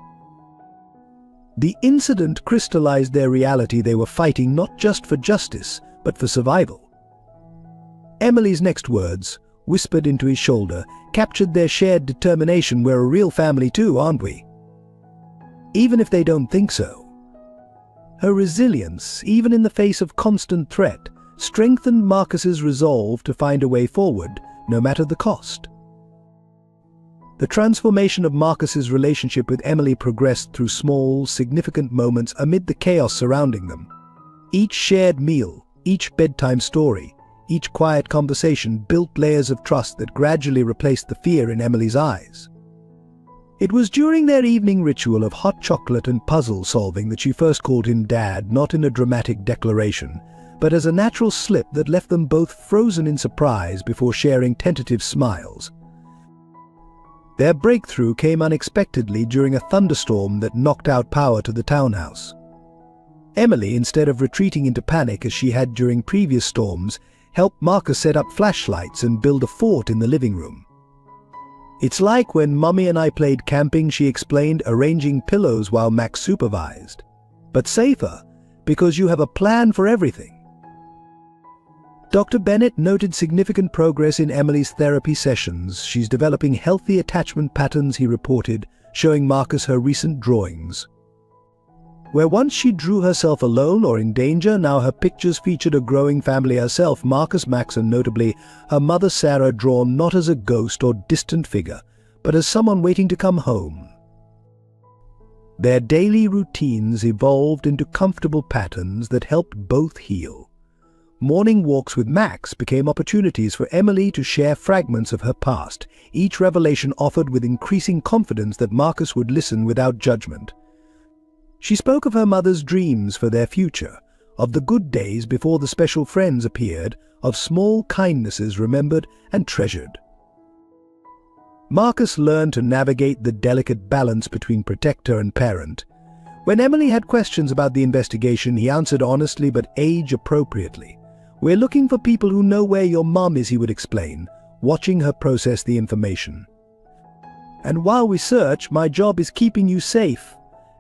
The incident crystallized their reality. They were fighting not just for justice, but for survival. Emily's next words, whispered into his shoulder, captured their shared determination. We're a real family too, aren't we? Even if they don't think so. Her resilience, even in the face of constant threat, strengthened Marcus's resolve to find a way forward, no matter the cost. The transformation of Marcus's relationship with Emily progressed through small, significant moments amid the chaos surrounding them. Each shared meal, each bedtime story, each quiet conversation built layers of trust that gradually replaced the fear in Emily's eyes. It was during their evening ritual of hot chocolate and puzzle solving that she first called him Dad, not in a dramatic declaration, but as a natural slip that left them both frozen in surprise before sharing tentative smiles. Their breakthrough came unexpectedly during a thunderstorm that knocked out power to the townhouse. Emily, instead of retreating into panic as she had during previous storms, helped Marcus set up flashlights and build a fort in the living room. It's like when Mummy and I played camping, she explained, arranging pillows while Max supervised. But safer, because you have a plan for everything. Dr. Bennett noted significant progress in Emily's therapy sessions. She's developing healthy attachment patterns, he reported, showing Marcus her recent drawings. Where once she drew herself alone or in danger, now her pictures featured a growing family herself, Marcus, Max, and notably her mother Sarah, drawn not as a ghost or distant figure, but as someone waiting to come home. Their daily routines evolved into comfortable patterns that helped both heal. Morning walks with Max became opportunities for Emily to share fragments of her past, each revelation offered with increasing confidence that Marcus would listen without judgment. She spoke of her mother's dreams for their future, of the good days before the special friends appeared, of small kindnesses remembered and treasured. Marcus learned to navigate the delicate balance between protector and parent. When Emily had questions about the investigation, he answered honestly but age-appropriately. "We're looking for people who know where your mom is," he would explain, watching her process the information. "And while we search, my job is keeping you safe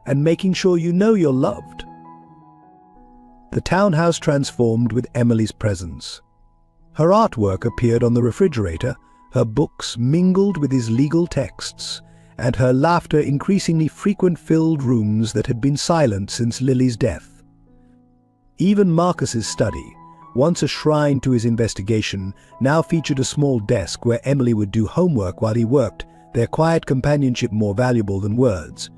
and making sure you know you're loved." The townhouse transformed with Emily's presence. Her artwork appeared on the refrigerator, her books mingled with his legal texts, and her laughter increasingly frequent filled rooms that had been silent since Lily's death. Even Marcus's study, once a shrine to his investigation, now featured a small desk where Emily would do homework while he worked, their quiet companionship more valuable than words.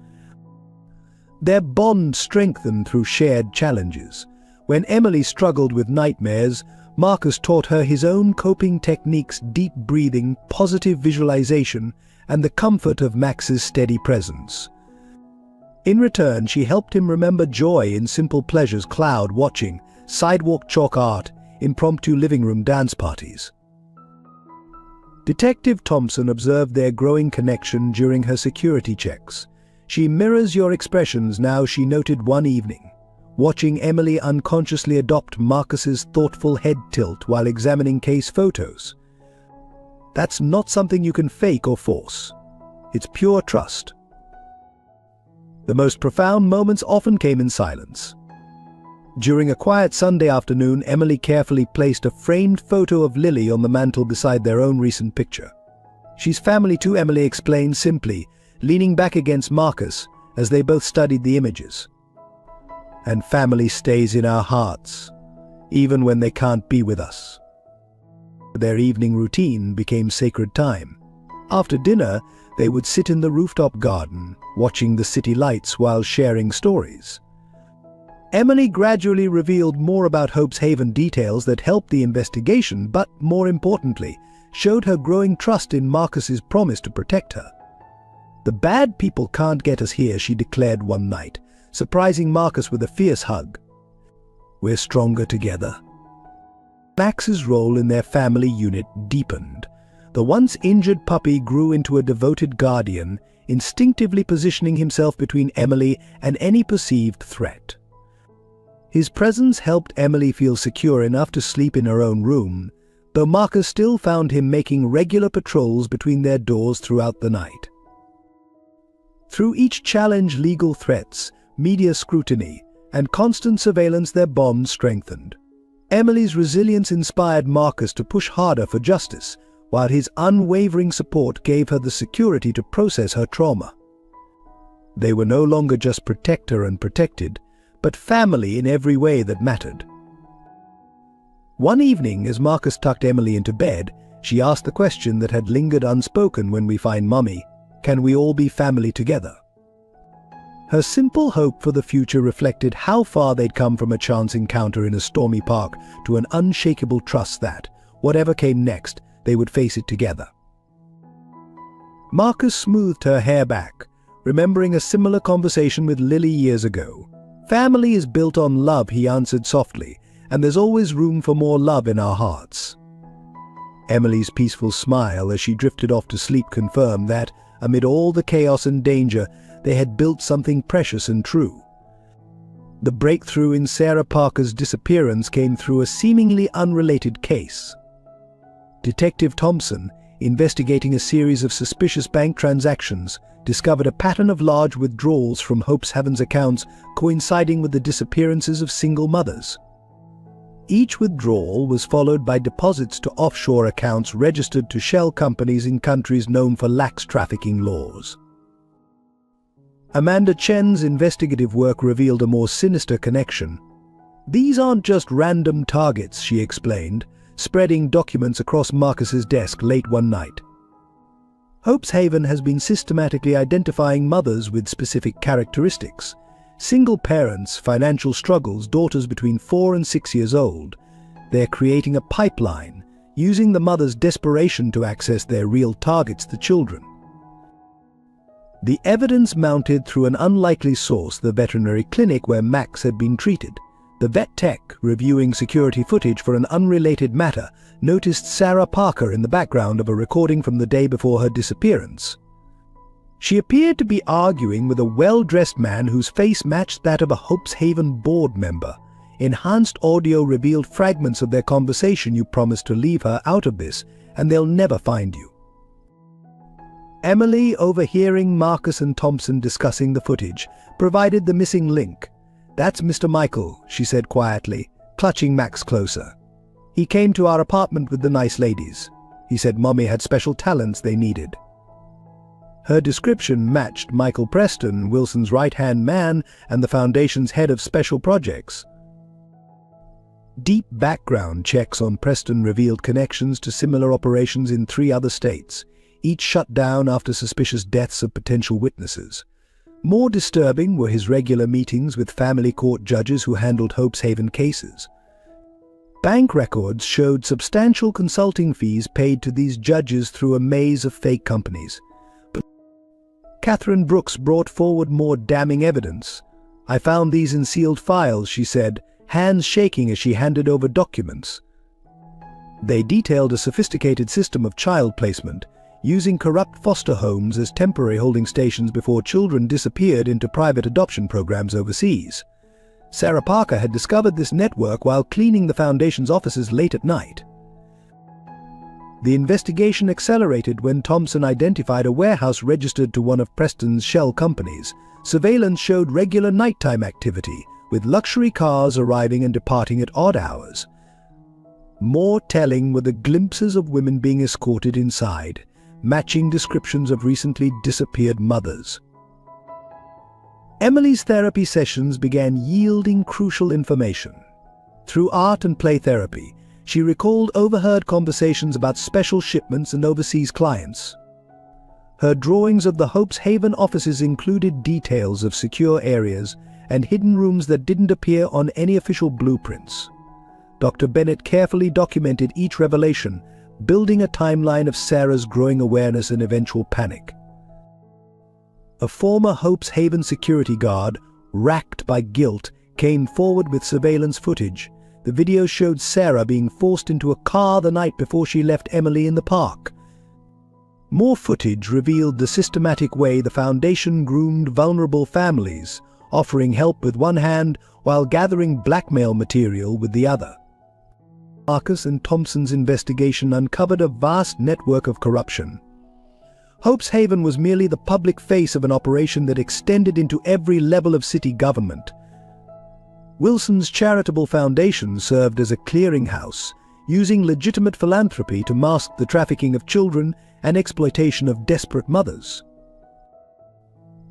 Their bond strengthened through shared challenges. When Emily struggled with nightmares, Marcus taught her his own coping techniques: deep breathing, positive visualization, and the comfort of Max's steady presence. In return, she helped him remember joy in simple pleasures: cloud watching, sidewalk chalk art, impromptu living room dance parties. Detective Thompson observed their growing connection during her security checks. "She mirrors your expressions now," she noted one evening, watching Emily unconsciously adopt Marcus's thoughtful head tilt while examining case photos. "That's not something you can fake or force. It's pure trust." The most profound moments often came in silence. During a quiet Sunday afternoon, Emily carefully placed a framed photo of Lily on the mantel beside their own recent picture. "She's family too," Emily explained simply, leaning back against Marcus as they both studied the images. "And family stays in our hearts." even when they can't be with us. Their evening routine became sacred time. After dinner, they would sit in the rooftop garden, watching the city lights while sharing stories. Emily gradually revealed more about Hope's Haven details that helped the investigation, but more importantly, showed her growing trust in Marcus's promise to protect her. "The bad people can't get us here," she declared one night, surprising Marcus with a fierce hug. "We're stronger together." Max's role in their family unit deepened. The once injured puppy grew into a devoted guardian, instinctively positioning himself between Emily and any perceived threat. His presence helped Emily feel secure enough to sleep in her own room, though Marcus still found him making regular patrols between their doors throughout the night. Through each challenge, legal threats, media scrutiny, and constant surveillance, their bond strengthened. Emily's resilience inspired Marcus to push harder for justice, while his unwavering support gave her the security to process her trauma. They were no longer just protector and protected, but family in every way that mattered. One evening, as Marcus tucked Emily into bed, she asked the question that had lingered unspoken: "When we find Mummy, can we all be family together?" Her simple hope for the future reflected how far they'd come from a chance encounter in a stormy park to an unshakable trust that, whatever came next, they would face it together. Marcus smoothed her hair back, remembering a similar conversation with Lily years ago. "Family is built on love," he answered softly, "and there's always room for more love in our hearts." Emily's peaceful smile as she drifted off to sleep confirmed that, amid all the chaos and danger, they had built something precious and true. The breakthrough in Sarah Parker's disappearance came through a seemingly unrelated case. Detective Thompson, investigating a series of suspicious bank transactions, discovered a pattern of large withdrawals from Hope's Haven's accounts coinciding with the disappearances of single mothers. Each withdrawal was followed by deposits to offshore accounts registered to shell companies in countries known for lax trafficking laws. Amanda Chen's investigative work revealed a more sinister connection. "These aren't just random targets," she explained, spreading documents across Marcus's desk late one night. "Hope's Haven has been systematically identifying mothers with specific characteristics. Single parents, financial struggles, daughters between 4 and 6 years old. They're creating a pipeline, using the mother's desperation to access their real targets, the children." The evidence mounted through an unlikely source, the veterinary clinic where Max had been treated. The vet tech, reviewing security footage for an unrelated matter, noticed Sarah Parker in the background of a recording from the day before her disappearance. She appeared to be arguing with a well-dressed man whose face matched that of a Hope's Haven board member. Enhanced audio revealed fragments of their conversation. "You promised to leave her out of this, and they'll never find you." Emily, overhearing Marcus and Thompson discussing the footage, provided the missing link. "That's Mr. Michael," she said quietly, clutching Max closer. "He came to our apartment with the nice ladies. He said Mommy had special talents they needed." Her description matched Michael Preston, Wilson's right-hand man and the Foundation's head of special projects. Deep background checks on Preston revealed connections to similar operations in 3 other states, each shut down after suspicious deaths of potential witnesses. More disturbing were his regular meetings with family court judges who handled Hope's Haven cases. Bank records showed substantial consulting fees paid to these judges through a maze of fake companies. But Catherine Brooks brought forward more damning evidence. "I found these in sealed files," she said, hands shaking as she handed over documents. They detailed a sophisticated system of child placement, using corrupt foster homes as temporary holding stations before children disappeared into private adoption programs overseas. Sarah Parker had discovered this network while cleaning the Foundation's offices late at night. The investigation accelerated when Thompson identified a warehouse registered to one of Preston's shell companies. Surveillance showed regular nighttime activity, with luxury cars arriving and departing at odd hours. More telling were the glimpses of women being escorted inside, matching descriptions of recently disappeared mothers. Emily's therapy sessions began yielding crucial information. Through art and play therapy, she recalled overheard conversations about special shipments and overseas clients. Her drawings of the Hope's Haven offices included details of secure areas and hidden rooms that didn't appear on any official blueprints. Dr. Bennett carefully documented each revelation, building a timeline of Sarah's growing awareness and eventual panic. A former Hope's Haven security guard, racked by guilt, came forward with surveillance footage. The video showed Sarah being forced into a car the night before she left Emily in the park. More footage revealed the systematic way the Foundation groomed vulnerable families, offering help with one hand while gathering blackmail material with the other. Marcus and Thompson's investigation uncovered a vast network of corruption. Hope's Haven was merely the public face of an operation that extended into every level of city government. Wilson's charitable foundation served as a clearinghouse, using legitimate philanthropy to mask the trafficking of children and exploitation of desperate mothers.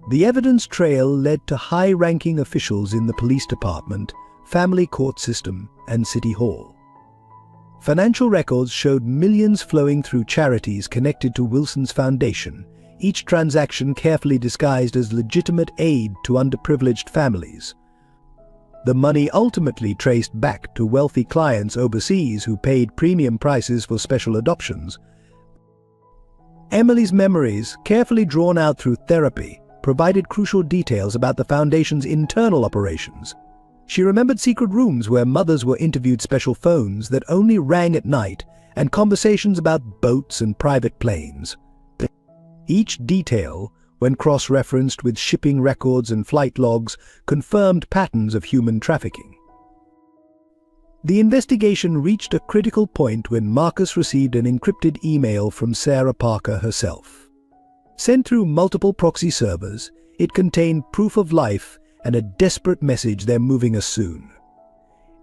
The evidence trail led to high-ranking officials in the police department, family court system, and city hall. Financial records showed millions flowing through charities connected to Wilson's foundation, each transaction carefully disguised as legitimate aid to underprivileged families. The money ultimately traced back to wealthy clients overseas who paid premium prices for special adoptions. Emily's memories, carefully drawn out through therapy, provided crucial details about the Foundation's internal operations. She remembered secret rooms where mothers were interviewed, special phones that only rang at night, and conversations about boats and private planes. Each detail, when cross-referenced with shipping records and flight logs, confirmed patterns of human trafficking. The investigation reached a critical point when Marcus received an encrypted email from Sarah Parker herself. Sent through multiple proxy servers, it contained proof of life and a desperate message: "They're moving us soon.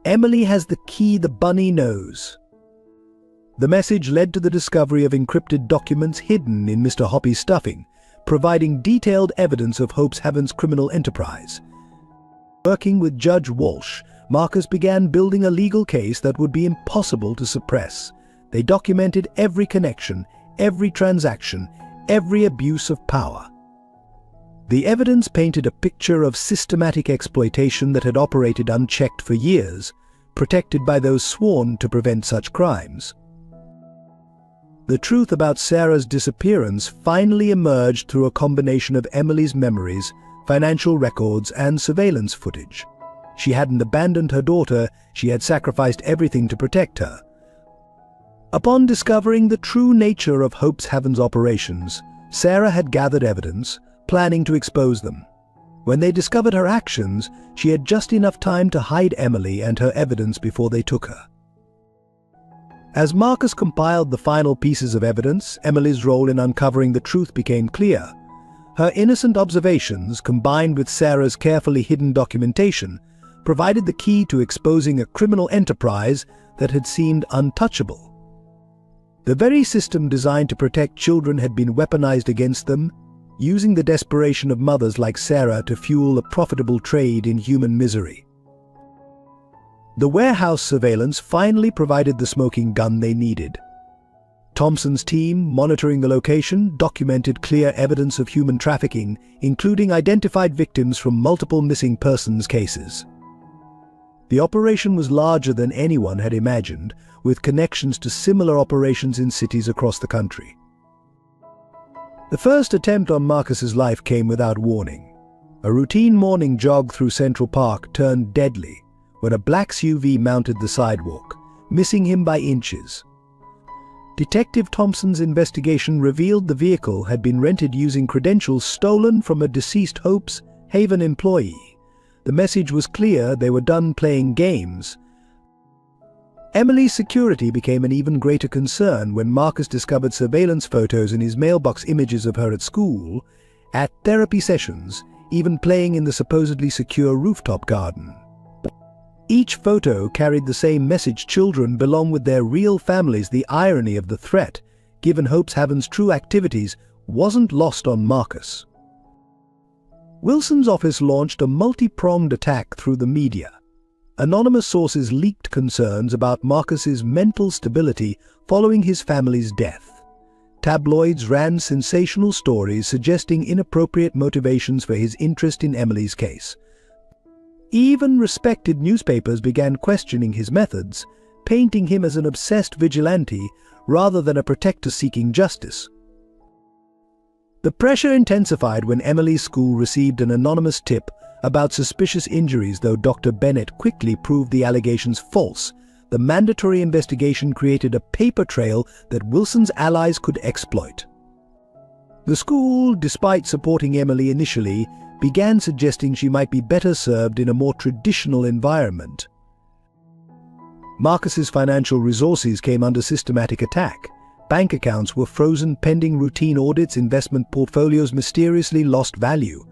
Emily has the key the bunny knows." The message led to the discovery of encrypted documents hidden in Mr. Hoppy's stuffing, providing detailed evidence of Hope's Haven's criminal enterprise. Working with Judge Walsh, Marcus began building a legal case that would be impossible to suppress. They documented every connection, every transaction, every abuse of power. The evidence painted a picture of systematic exploitation that had operated unchecked for years, protected by those sworn to prevent such crimes. The truth about Sarah's disappearance finally emerged through a combination of Emily's memories, financial records, and surveillance footage. She hadn't abandoned her daughter, she had sacrificed everything to protect her. Upon discovering the true nature of Hope's Haven's operations, Sarah had gathered evidence, planning to expose them. When they discovered her actions, she had just enough time to hide Emily and her evidence before they took her. As Marcus compiled the final pieces of evidence, Emily's role in uncovering the truth became clear. Her innocent observations, combined with Sarah's carefully hidden documentation, provided the key to exposing a criminal enterprise that had seemed untouchable. The very system designed to protect children had been weaponized against them, using the desperation of mothers like Sarah to fuel a profitable trade in human misery. The warehouse surveillance finally provided the smoking gun they needed. Thompson's team, monitoring the location, documented clear evidence of human trafficking, including identified victims from multiple missing persons cases. The operation was larger than anyone had imagined, with connections to similar operations in cities across the country. The first attempt on Marcus's life came without warning. A routine morning jog through Central Park turned deadly when a black SUV mounted the sidewalk, missing him by inches. Detective Thompson's investigation revealed the vehicle had been rented using credentials stolen from a deceased Hope's Haven employee. The message was clear: they were done playing games. Emily's security became an even greater concern when Marcus discovered surveillance photos in his mailbox, images of her at school, at therapy sessions, even playing in the supposedly secure rooftop garden. Each photo carried the same message: children belong with their real families. The irony of the threat, given Hope's Haven's true activities, wasn't lost on Marcus. Wilson's office launched a multi-pronged attack through the media. Anonymous sources leaked concerns about Marcus's mental stability following his family's death. Tabloids ran sensational stories suggesting inappropriate motivations for his interest in Emily's case. Even respected newspapers began questioning his methods, painting him as an obsessed vigilante rather than a protector seeking justice. The pressure intensified when Emily's school received an anonymous tip about suspicious injuries. Though Dr. Bennett quickly proved the allegations false, the mandatory investigation created a paper trail that Wilson's allies could exploit. The school, despite supporting Emily initially, began suggesting she might be better served in a more traditional environment. Marcus's financial resources came under systematic attack. Bank accounts were frozen pending routine audits, investment portfolios mysteriously lost value.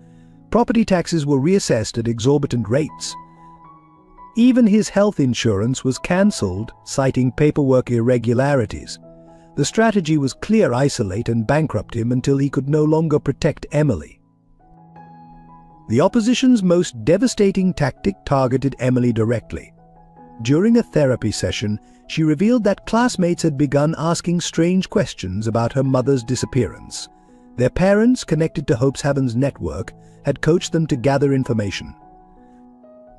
Property taxes were reassessed at exorbitant rates. Even his health insurance was cancelled, citing paperwork irregularities. The strategy was clear: isolate and bankrupt him until he could no longer protect Emily. The opposition's most devastating tactic targeted Emily directly. During a therapy session, she revealed that classmates had begun asking strange questions about her mother's disappearance. Their parents, connected to Hope's Haven's network, had coached them to gather information.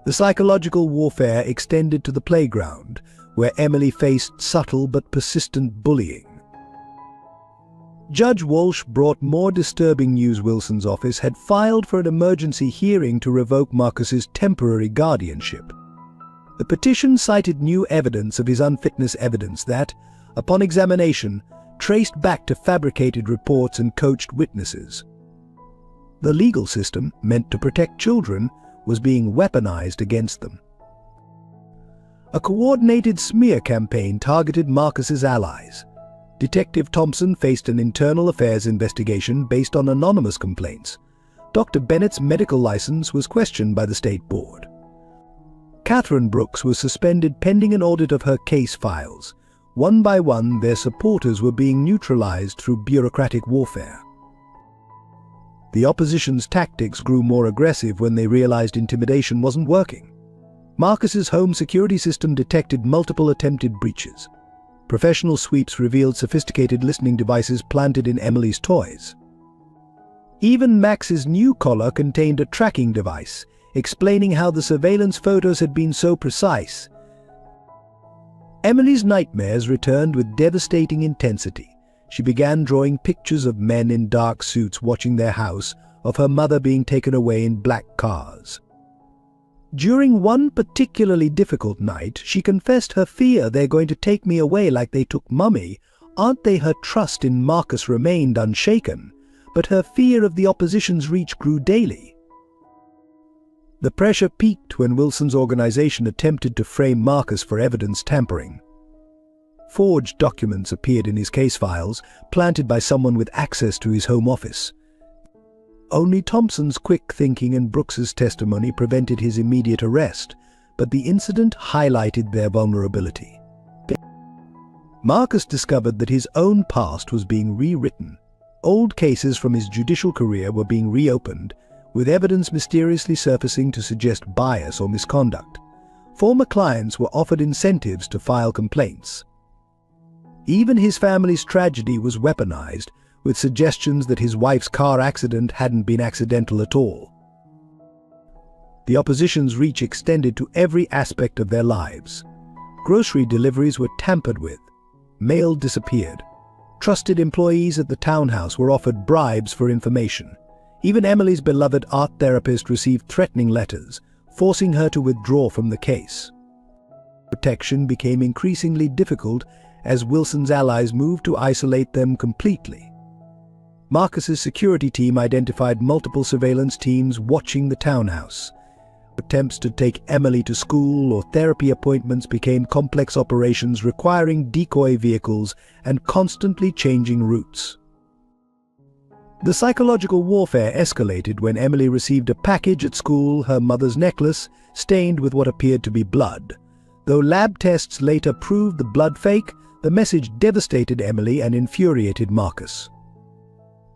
The psychological warfare extended to the playground, where Emily faced subtle but persistent bullying. Judge Walsh brought more disturbing news. Wilson's office had filed for an emergency hearing to revoke Marcus's temporary guardianship. The petition cited new evidence of his unfitness, evidence that, upon examination, traced back to fabricated reports and coached witnesses. The legal system, meant to protect children, was being weaponized against them. A coordinated smear campaign targeted Marcus's allies. Detective Thompson faced an internal affairs investigation based on anonymous complaints. Dr. Bennett's medical license was questioned by the state board. Catherine Brooks was suspended pending an audit of her case files. One by one, their supporters were being neutralized through bureaucratic warfare. The opposition's tactics grew more aggressive when they realized intimidation wasn't working. Marcus's home security system detected multiple attempted breaches. Professional sweeps revealed sophisticated listening devices planted in Emily's toys. Even Max's new collar contained a tracking device, explaining how the surveillance photos had been so precise. Emily's nightmares returned with devastating intensity. She began drawing pictures of men in dark suits watching their house, of her mother being taken away in black cars. During one particularly difficult night, she confessed her fear: "They're going to take me away like they took Mummy, aren't they?" Her trust in Marcus remained unshaken, but her fear of the opposition's reach grew daily. The pressure peaked when Wilson's organization attempted to frame Marcus for evidence tampering. Forged documents appeared in his case files, planted by someone with access to his home office. Only Thompson's quick thinking and Brooks's testimony prevented his immediate arrest, but the incident highlighted their vulnerability. Marcus discovered that his own past was being rewritten. Old cases from his judicial career were being reopened, with evidence mysteriously surfacing to suggest bias or misconduct. Former clients were offered incentives to file complaints. Even his family's tragedy was weaponized, with suggestions that his wife's car accident hadn't been accidental at all. The opposition's reach extended to every aspect of their lives. Grocery deliveries were tampered with. Mail disappeared. Trusted employees at the townhouse were offered bribes for information. Even Emily's beloved art therapist received threatening letters, forcing her to withdraw from the case. Protection became increasingly difficult as Wilson's allies moved to isolate them completely. Marcus's security team identified multiple surveillance teams watching the townhouse. Attempts to take Emily to school or therapy appointments became complex operations requiring decoy vehicles and constantly changing routes. The psychological warfare escalated when Emily received a package at school, her mother's necklace, stained with what appeared to be blood. Though lab tests later proved the blood fake, the message devastated Emily and infuriated Marcus.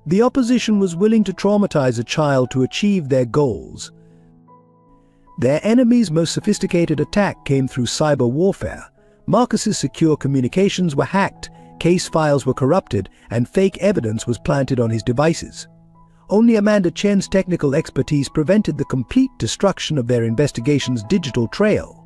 The opposition was willing to traumatize a child to achieve their goals. Their enemy's most sophisticated attack came through cyber warfare. Marcus's secure communications were hacked, case files were corrupted, and fake evidence was planted on his devices. Only Amanda Chen's technical expertise prevented the complete destruction of their investigation's digital trail.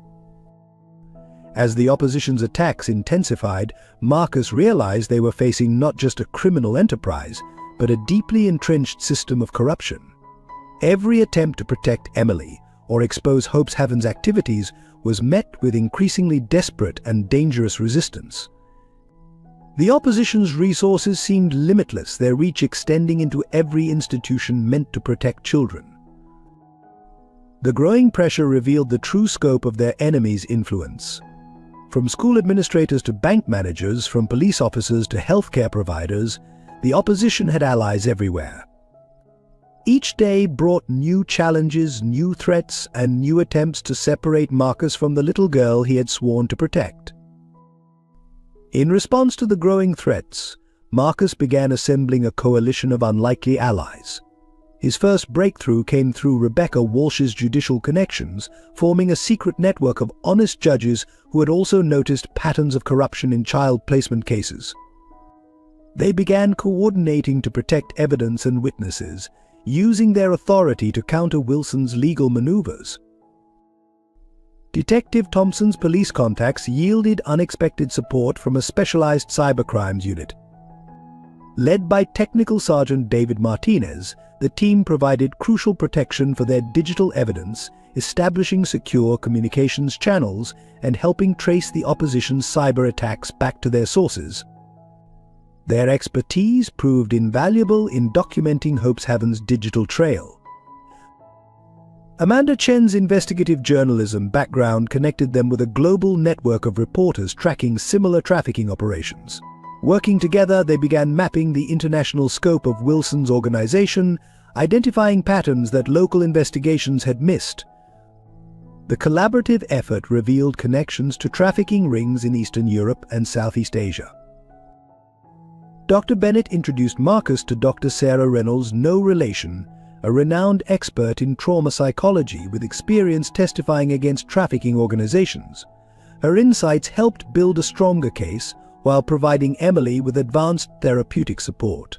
As the opposition's attacks intensified, Marcus realized they were facing not just a criminal enterprise, but a deeply entrenched system of corruption. Every attempt to protect Emily or expose Hopehaven's activities was met with increasingly desperate and dangerous resistance. The opposition's resources seemed limitless, their reach extending into every institution meant to protect children. The growing pressure revealed the true scope of their enemy's influence. From school administrators to bank managers, from police officers to healthcare providers, the opposition had allies everywhere. Each day brought new challenges, new threats, and new attempts to separate Marcus from the little girl he had sworn to protect. In response to the growing threats, Marcus began assembling a coalition of unlikely allies. His first breakthrough came through Rebecca Walsh's judicial connections, forming a secret network of honest judges who had also noticed patterns of corruption in child placement cases. They began coordinating to protect evidence and witnesses, using their authority to counter Wilson's legal maneuvers. Detective Thompson's police contacts yielded unexpected support from a specialized cybercrimes unit. Led by Technical Sergeant David Martinez, the team provided crucial protection for their digital evidence, establishing secure communications channels and helping trace the opposition's cyber attacks back to their sources. Their expertise proved invaluable in documenting Hopehaven's digital trail. Amanda Chen's investigative journalism background connected them with a global network of reporters tracking similar trafficking operations. Working together, they began mapping the international scope of Wilson's organization, identifying patterns that local investigations had missed. The collaborative effort revealed connections to trafficking rings in Eastern Europe and Southeast Asia. Dr. Bennett introduced Marcus to Dr. Sarah Reynolds, no relation, a renowned expert in trauma psychology with experience testifying against trafficking organizations. Her insights helped build a stronger case while providing Emily with advanced therapeutic support.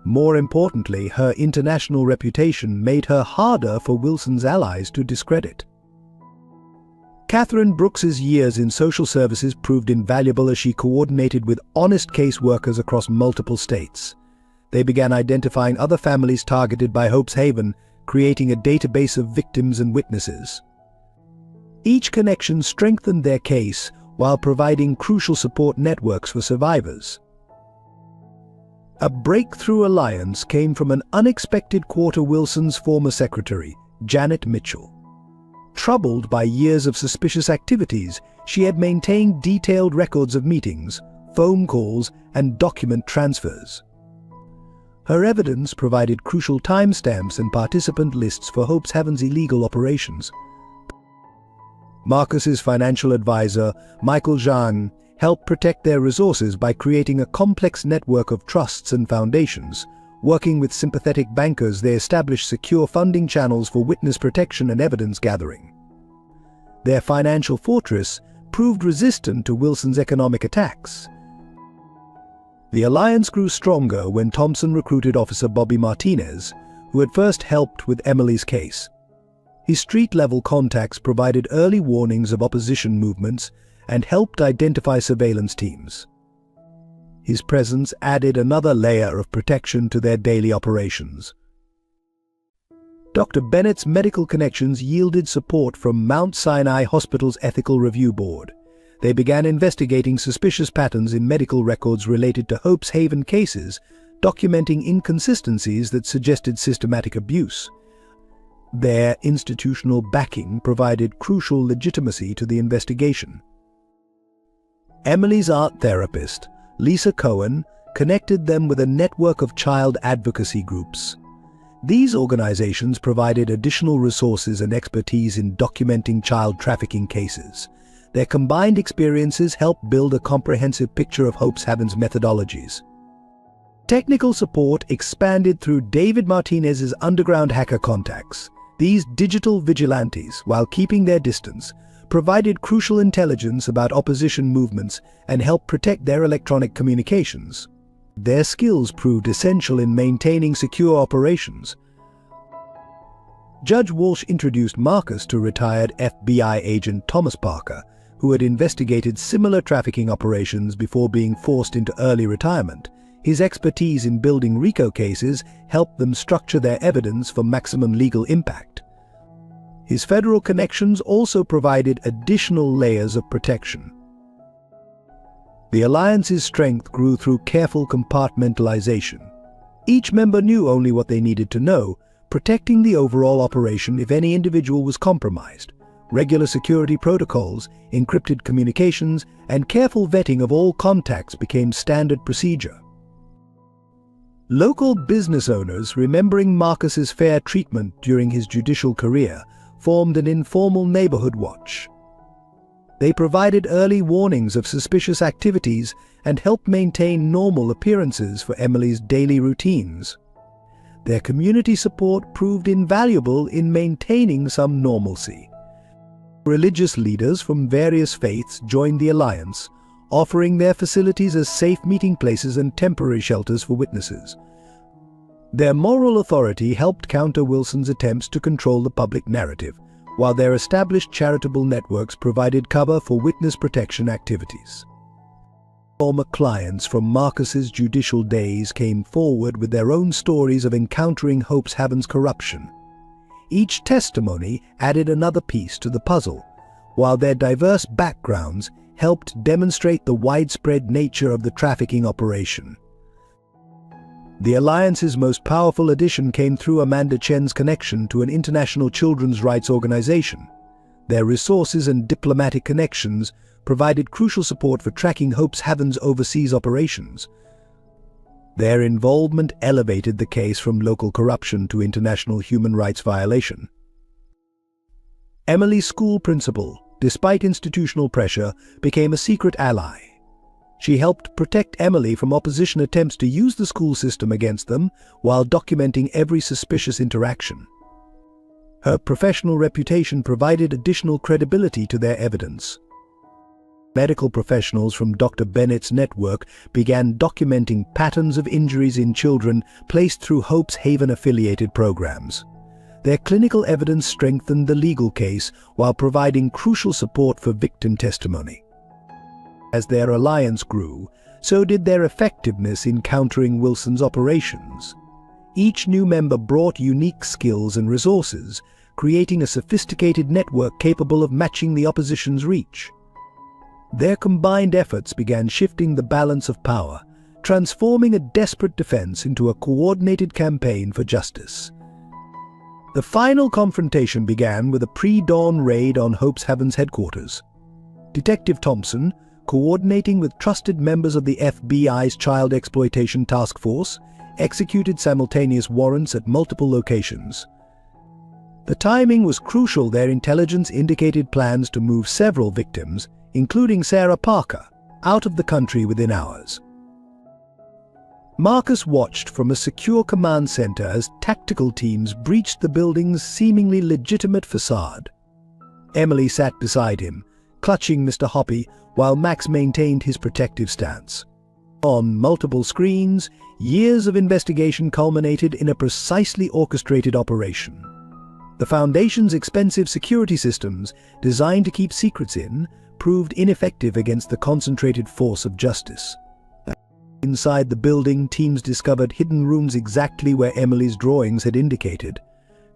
More importantly, her international reputation made her harder for Wilson's allies to discredit. Catherine Brooks's years in social services proved invaluable as she coordinated with honest caseworkers across multiple states. They began identifying other families targeted by Hopehaven, creating a database of victims and witnesses. Each connection strengthened their case while providing crucial support networks for survivors. A breakthrough alliance came from an unexpected quarter Wilson's former secretary, Janet Mitchell. Troubled by years of suspicious activities, she had maintained detailed records of meetings, phone calls, and document transfers. Her evidence provided crucial timestamps and participant lists for Hopehaven's illegal operations. Marcus's financial advisor, Michael Zhang, helped protect their resources by creating a complex network of trusts and foundations. Working with sympathetic bankers, they established secure funding channels for witness protection and evidence gathering. Their financial fortress proved resistant to Wilson's economic attacks. The alliance grew stronger when Thompson recruited Officer Bobby Martinez, who had first helped with Emily's case. His street-level contacts provided early warnings of opposition movements and helped identify surveillance teams. His presence added another layer of protection to their daily operations. Dr. Bennett's medical connections yielded support from Mount Sinai Hospital's Ethical Review Board. They began investigating suspicious patterns in medical records related to Hopehaven cases, documenting inconsistencies that suggested systematic abuse. Their institutional backing provided crucial legitimacy to the investigation. Emily's art therapist, Lisa Cohen, connected them with a network of child advocacy groups. These organizations provided additional resources and expertise in documenting child trafficking cases. Their combined experiences helped build a comprehensive picture of Hopehaven's methodologies. Technical support expanded through David Martinez's underground hacker contacts. These digital vigilantes, while keeping their distance, provided crucial intelligence about opposition movements and helped protect their electronic communications. Their skills proved essential in maintaining secure operations. Judge Walsh introduced Marcus to retired FBI agent Thomas Parker, who had investigated similar trafficking operations before being forced into early retirement. His expertise in building RICO cases helped them structure their evidence for maximum legal impact. His federal connections also provided additional layers of protection. The alliance's strength grew through careful compartmentalization. Each member knew only what they needed to know, protecting the overall operation if any individual was compromised. Regular security protocols, encrypted communications, and careful vetting of all contacts became standard procedure. Local business owners, remembering Marcus's fair treatment during his judicial career, formed an informal neighborhood watch. They provided early warnings of suspicious activities and helped maintain normal appearances for Emily's daily routines. Their community support proved invaluable in maintaining some normalcy. Religious leaders from various faiths joined the alliance, offering their facilities as safe meeting places and temporary shelters for witnesses. Their moral authority helped counter Wilson's attempts to control the public narrative, while their established charitable networks provided cover for witness protection activities. Former clients from Marcus's judicial days came forward with their own stories of encountering Hope's Haven's corruption. Each testimony added another piece to the puzzle, while their diverse backgrounds helped demonstrate the widespread nature of the trafficking operation. The alliance's most powerful addition came through Amanda Chen's connection to an international children's rights organization. Their resources and diplomatic connections provided crucial support for tracking Hope's Haven's overseas operations. Their involvement elevated the case from local corruption to international human rights violation. Emily's school principal, despite institutional pressure, became a secret ally. She helped protect Emily from opposition attempts to use the school system against them while documenting every suspicious interaction. Her professional reputation provided additional credibility to their evidence. Medical professionals from Dr. Bennett's network began documenting patterns of injuries in children placed through Hope's Haven-affiliated programs. Their clinical evidence strengthened the legal case while providing crucial support for victim testimony. As their alliance grew, so did their effectiveness in countering Wilson's operations. Each new member brought unique skills and resources, creating a sophisticated network capable of matching the opposition's reach. Their combined efforts began shifting the balance of power, transforming a desperate defense into a coordinated campaign for justice. The final confrontation began with a pre-dawn raid on Hope's Haven's headquarters. Detective Thompson, coordinating with trusted members of the FBI's Child Exploitation Task Force, executed simultaneous warrants at multiple locations. The timing was crucial. Their intelligence indicated plans to move several victims, including Sarah Parker, out of the country within hours. Marcus watched from a secure command center as tactical teams breached the building's seemingly legitimate facade. Emily sat beside him, clutching Mr. Hoppy, while Max maintained his protective stance. On multiple screens, years of investigation culminated in a precisely orchestrated operation. The Foundation's expensive security systems, designed to keep secrets in, proved ineffective against the concentrated force of justice. Inside the building, teams discovered hidden rooms exactly where Emily's drawings had indicated.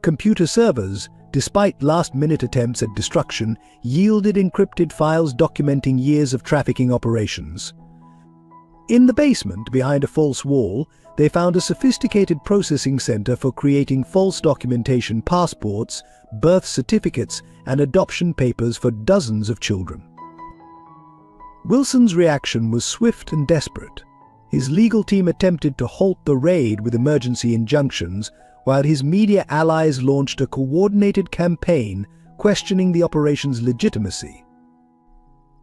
Computer servers, despite last-minute attempts at destruction, yielded encrypted files documenting years of trafficking operations. In the basement, behind a false wall, they found a sophisticated processing center for creating false documentation, passports, birth certificates, and adoption papers for dozens of children. Wilson's reaction was swift and desperate. His legal team attempted to halt the raid with emergency injunctions, while his media allies launched a coordinated campaign questioning the operation's legitimacy.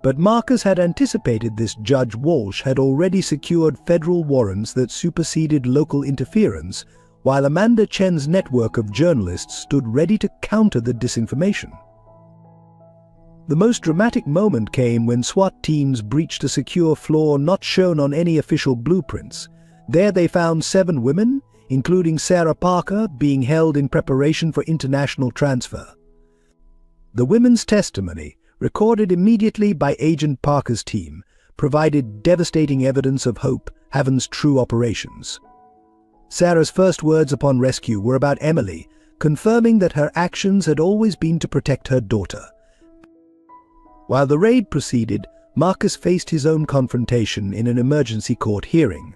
But Marcus had anticipated this. Judge Walsh had already secured federal warrants that superseded local interference, while Amanda Chen's network of journalists stood ready to counter the disinformation. The most dramatic moment came when SWAT teams breached a secure floor not shown on any official blueprints. There they found 7 women, including Sarah Parker, being held in preparation for international transfer. The women's testimony, recorded immediately by Agent Parker's team, provided devastating evidence of Hope Haven's true operations. Sarah's first words upon rescue were about Emily, confirming that her actions had always been to protect her daughter. While the raid proceeded, Marcus faced his own confrontation in an emergency court hearing.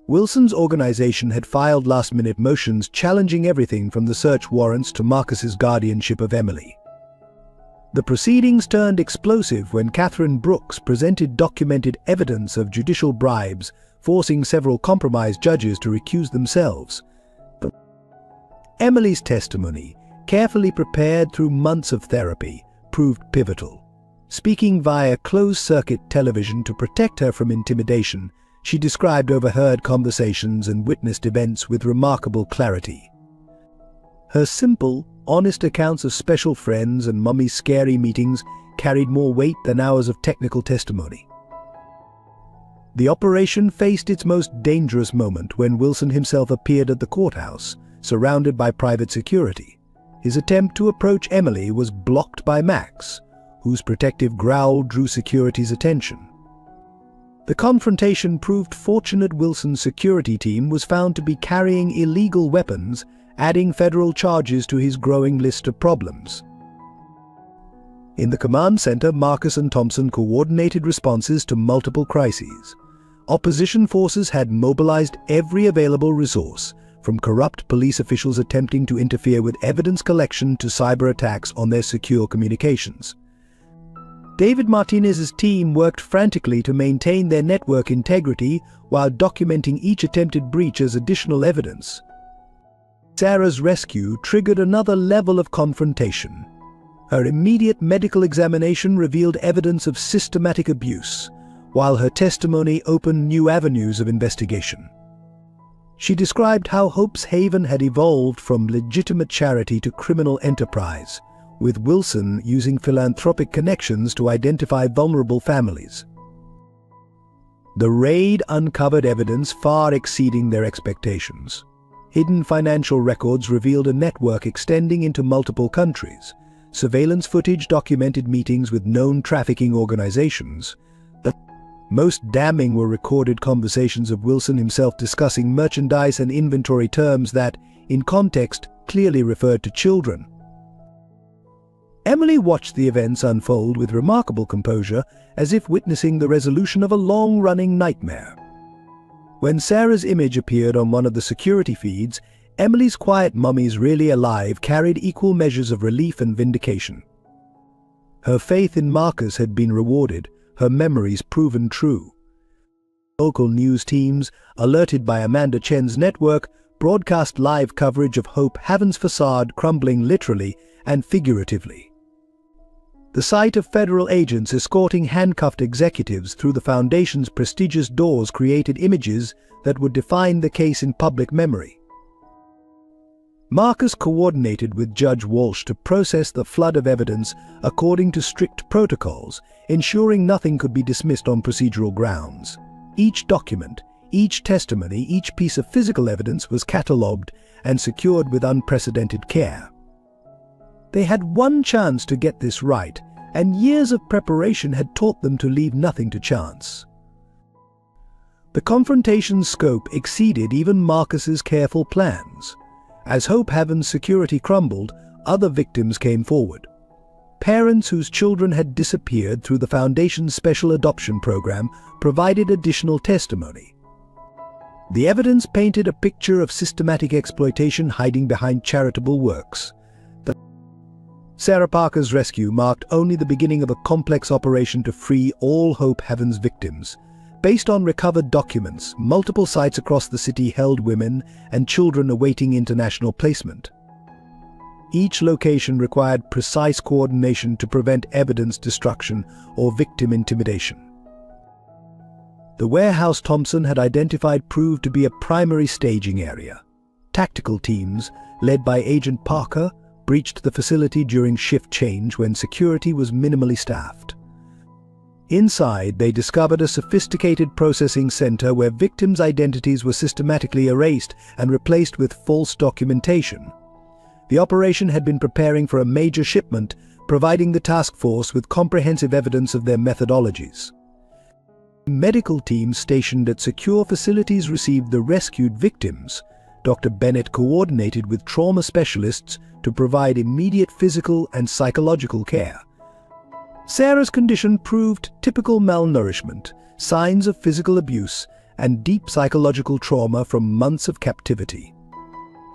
Wilson's organization had filed last-minute motions challenging everything from the search warrants to Marcus's guardianship of Emily. The proceedings turned explosive when Catherine Brooks presented documented evidence of judicial bribes, forcing several compromised judges to recuse themselves. But Emily's testimony, carefully prepared through months of therapy, proved pivotal. Speaking via closed-circuit television to protect her from intimidation, she described overheard conversations and witnessed events with remarkable clarity. Her simple, honest accounts of special friends and Mummy's scary meetings carried more weight than hours of technical testimony. The operation faced its most dangerous moment when Wilson himself appeared at the courthouse, surrounded by private security. His attempt to approach Emily was blocked by Max, whose protective growl drew security's attention. The confrontation proved fortunate. Wilson's security team was found to be carrying illegal weapons, adding federal charges to his growing list of problems. In the command center, Marcus and Thompson coordinated responses to multiple crises. Opposition forces had mobilized every available resource, from corrupt police officials attempting to interfere with evidence collection to cyber attacks on their secure communications. David Martinez's team worked frantically to maintain their network integrity while documenting each attempted breach as additional evidence. Sarah's rescue triggered another level of confrontation. Her immediate medical examination revealed evidence of systematic abuse, while her testimony opened new avenues of investigation. She described how Hope's Haven had evolved from legitimate charity to criminal enterprise, with Wilson using philanthropic connections to identify vulnerable families. The raid uncovered evidence far exceeding their expectations. Hidden financial records revealed a network extending into multiple countries. Surveillance footage documented meetings with known trafficking organizations. The most damning were recorded conversations of Wilson himself discussing merchandise and inventory terms that, in context, clearly referred to children. Emily watched the events unfold with remarkable composure, as if witnessing the resolution of a long-running nightmare. When Sarah's image appeared on one of the security feeds, Emily's quiet "Mummy's really alive" carried equal measures of relief and vindication. Her faith in Marcus had been rewarded, her memories proven true. Local news teams, alerted by Amanda Chen's network, broadcast live coverage of Hope Haven's facade crumbling literally and figuratively. The sight of federal agents escorting handcuffed executives through the Foundation's prestigious doors created images that would define the case in public memory. Marcus coordinated with Judge Walsh to process the flood of evidence according to strict protocols, ensuring nothing could be dismissed on procedural grounds. Each document, each testimony, each piece of physical evidence was catalogued and secured with unprecedented care. They had one chance to get this right, and years of preparation had taught them to leave nothing to chance. The confrontation's scope exceeded even Marcus's careful plans. As Hope Haven's security crumbled, other victims came forward. Parents whose children had disappeared through the Foundation's special adoption program provided additional testimony. The evidence painted a picture of systematic exploitation hiding behind charitable works. Sarah Parker's rescue marked only the beginning of a complex operation to free all Hope Haven's victims. Based on recovered documents, multiple sites across the city held women and children awaiting international placement. Each location required precise coordination to prevent evidence destruction or victim intimidation. The warehouse Thompson had identified proved to be a primary staging area. tactical teams, led by Agent Parker, breached the facility during shift change when security was minimally staffed. Inside, they discovered a sophisticated processing center where victims' identities were systematically erased and replaced with false documentation. The operation had been preparing for a major shipment, providing the task force with comprehensive evidence of their methodologies. Medical teams stationed at secure facilities received the rescued victims. Dr. Bennett coordinated with trauma specialists to provide immediate physical and psychological care. Sarah's condition proved typical malnourishment, signs of physical abuse, and deep psychological trauma from months of captivity.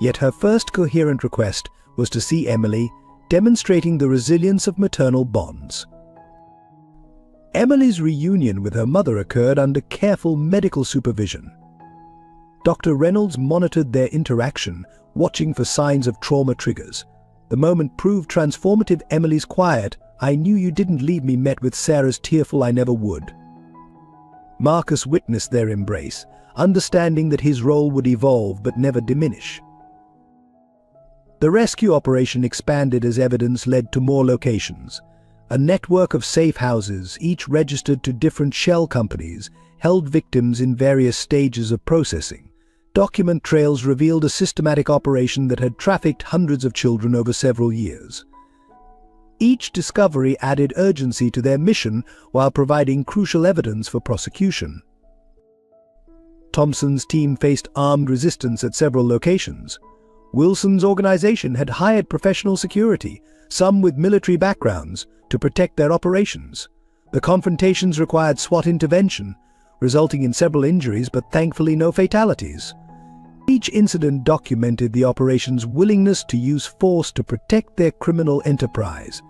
Yet her first coherent request was to see Emily, demonstrating the resilience of maternal bonds. Emily's reunion with her mother occurred under careful medical supervision. Dr. Reynolds monitored their interaction, watching for signs of trauma triggers. The moment proved transformative. Emily's quiet, "I knew you didn't leave me," met with Sarah's tearful, "I never would." Marcus witnessed their embrace, understanding that his role would evolve but never diminish. The rescue operation expanded as evidence led to more locations. A network of safe houses, each registered to different shell companies, held victims in various stages of processing. Document trails revealed a systematic operation that had trafficked hundreds of children over several years. Each discovery added urgency to their mission while providing crucial evidence for prosecution. Thompson's team faced armed resistance at several locations. Wilson's organization had hired professional security, some with military backgrounds, to protect their operations. The confrontations required SWAT intervention, resulting in several injuries but thankfully no fatalities. Each incident documented the operation's willingness to use force to protect their criminal enterprise.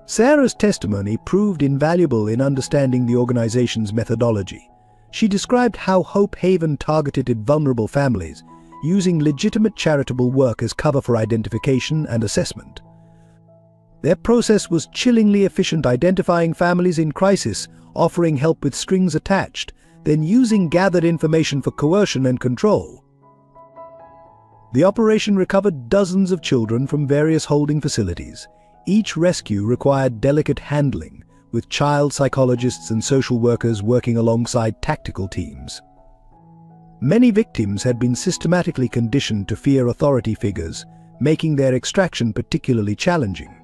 Sarah's testimony proved invaluable in understanding the organization's methodology. She described how Hope Haven targeted vulnerable families, using legitimate charitable work as cover for identification and assessment. Their process was chillingly efficient, identifying families in crisis, offering help with strings attached, then using gathered information for coercion and control. The operation recovered dozens of children from various holding facilities. Each rescue required delicate handling, with child psychologists and social workers working alongside tactical teams. Many victims had been systematically conditioned to fear authority figures, making their extraction particularly challenging.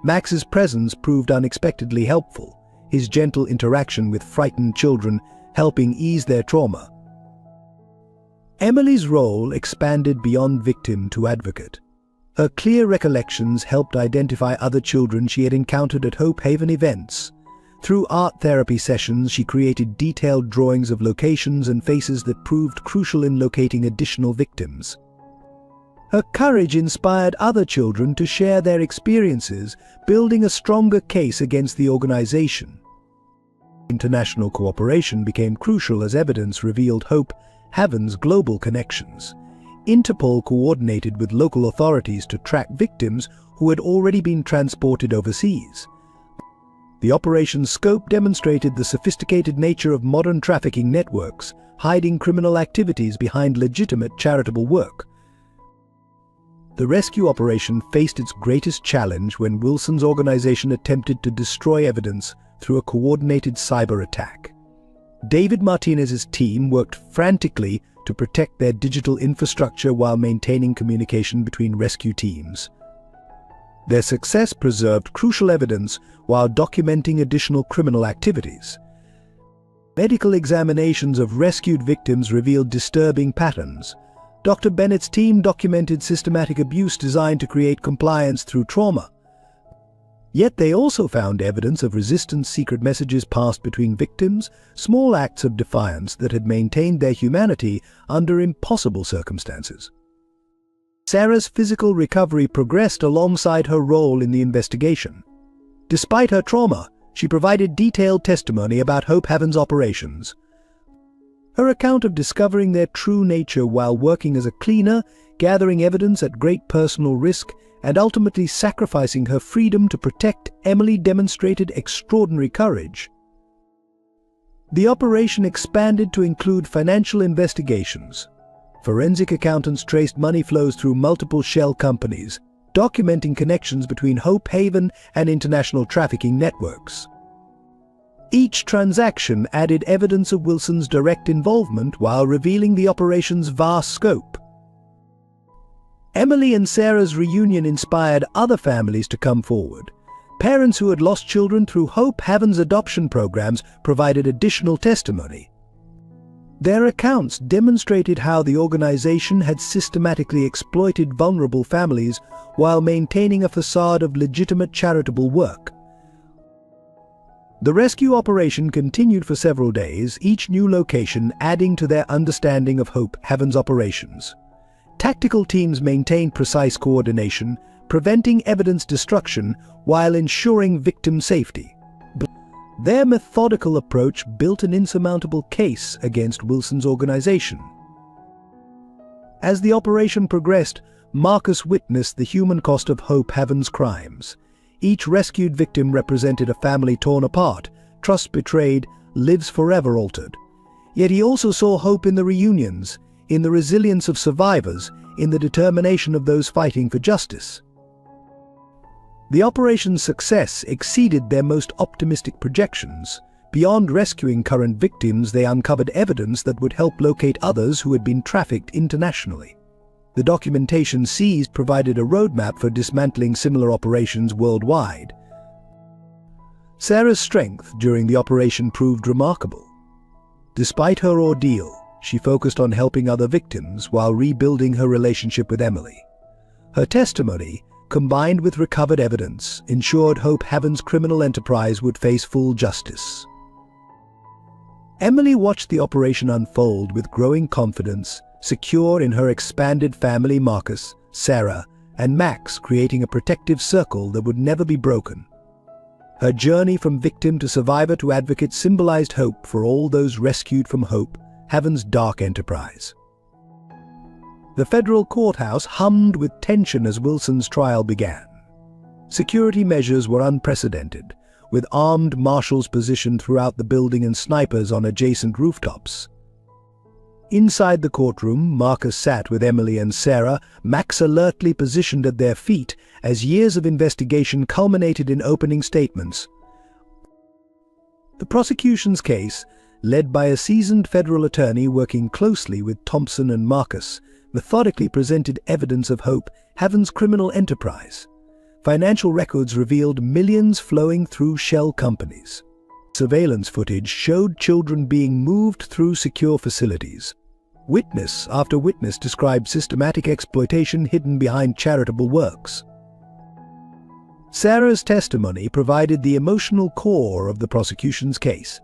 Max's presence proved unexpectedly helpful, his gentle interaction with frightened children helping ease their trauma. Emily's role expanded beyond victim to advocate. Her clear recollections helped identify other children she had encountered at Hope Haven events. Through art therapy sessions, she created detailed drawings of locations and faces that proved crucial in locating additional victims. Her courage inspired other children to share their experiences, building a stronger case against the organization. International cooperation became crucial as evidence revealed Hope Haven's global connections. Interpol coordinated with local authorities to track victims who had already been transported overseas. The operation's scope demonstrated the sophisticated nature of modern trafficking networks, hiding criminal activities behind legitimate charitable work. The rescue operation faced its greatest challenge when Wilson's organization attempted to destroy evidence through a coordinated cyber attack. David Martinez's team worked frantically to protect their digital infrastructure while maintaining communication between rescue teams. Their success preserved crucial evidence while documenting additional criminal activities. Medical examinations of rescued victims revealed disturbing patterns. Dr. Bennett's team documented systematic abuse designed to create compliance through trauma. Yet they also found evidence of resistance, secret messages passed between victims, small acts of defiance that had maintained their humanity under impossible circumstances. Sarah's physical recovery progressed alongside her role in the investigation. Despite her trauma, she provided detailed testimony about Hope Haven's operations. Her account of discovering their true nature while working as a cleaner, gathering evidence at great personal risk, and ultimately sacrificing her freedom to protect Emily demonstrated extraordinary courage. The operation expanded to include financial investigations. Forensic accountants traced money flows through multiple shell companies, documenting connections between Hope Haven and international trafficking networks. Each transaction added evidence of Wilson's direct involvement while revealing the operation's vast scope. Emily and Sarah's reunion inspired other families to come forward. Parents who had lost children through Hope Haven's adoption programs provided additional testimony. Their accounts demonstrated how the organization had systematically exploited vulnerable families while maintaining a facade of legitimate charitable work. The rescue operation continued for several days, each new location adding to their understanding of Hope Haven's operations. Tactical teams maintained precise coordination, preventing evidence destruction while ensuring victim safety. Their methodical approach built an insurmountable case against Wilson's organization. As the operation progressed, Marcus witnessed the human cost of Hope Haven's crimes. Each rescued victim represented a family torn apart, trust betrayed, lives forever altered. Yet he also saw hope in the reunions, in the resilience of survivors, in the determination of those fighting for justice. The operation's success exceeded their most optimistic projections. Beyond rescuing current victims, they uncovered evidence that would help locate others who had been trafficked internationally. The documentation seized provided a roadmap for dismantling similar operations worldwide. Sarah's strength during the operation proved remarkable. Despite her ordeal, she focused on helping other victims while rebuilding her relationship with Emily. Her testimony, combined with recovered evidence, ensured Hope Haven's criminal enterprise would face full justice. Emily watched the operation unfold with growing confidence, secure in her expanded family: Marcus, Sarah, and Max, creating a protective circle that would never be broken. Her journey from victim to survivor to advocate symbolized hope for all those rescued from Hope Haven's dark enterprise. The federal courthouse hummed with tension as Wilson's trial began. Security measures were unprecedented, with armed marshals positioned throughout the building and snipers on adjacent rooftops. Inside the courtroom, Marcus sat with Emily and Sarah, Max alertly positioned at their feet as years of investigation culminated in opening statements. The prosecution's case, led by a seasoned federal attorney working closely with Thompson and Marcus, methodically presented evidence of Hope Haven's criminal enterprise. Financial records revealed millions flowing through shell companies. Surveillance footage showed children being moved through secure facilities. Witness after witness described systematic exploitation hidden behind charitable works. Sarah's testimony provided the emotional core of the prosecution's case.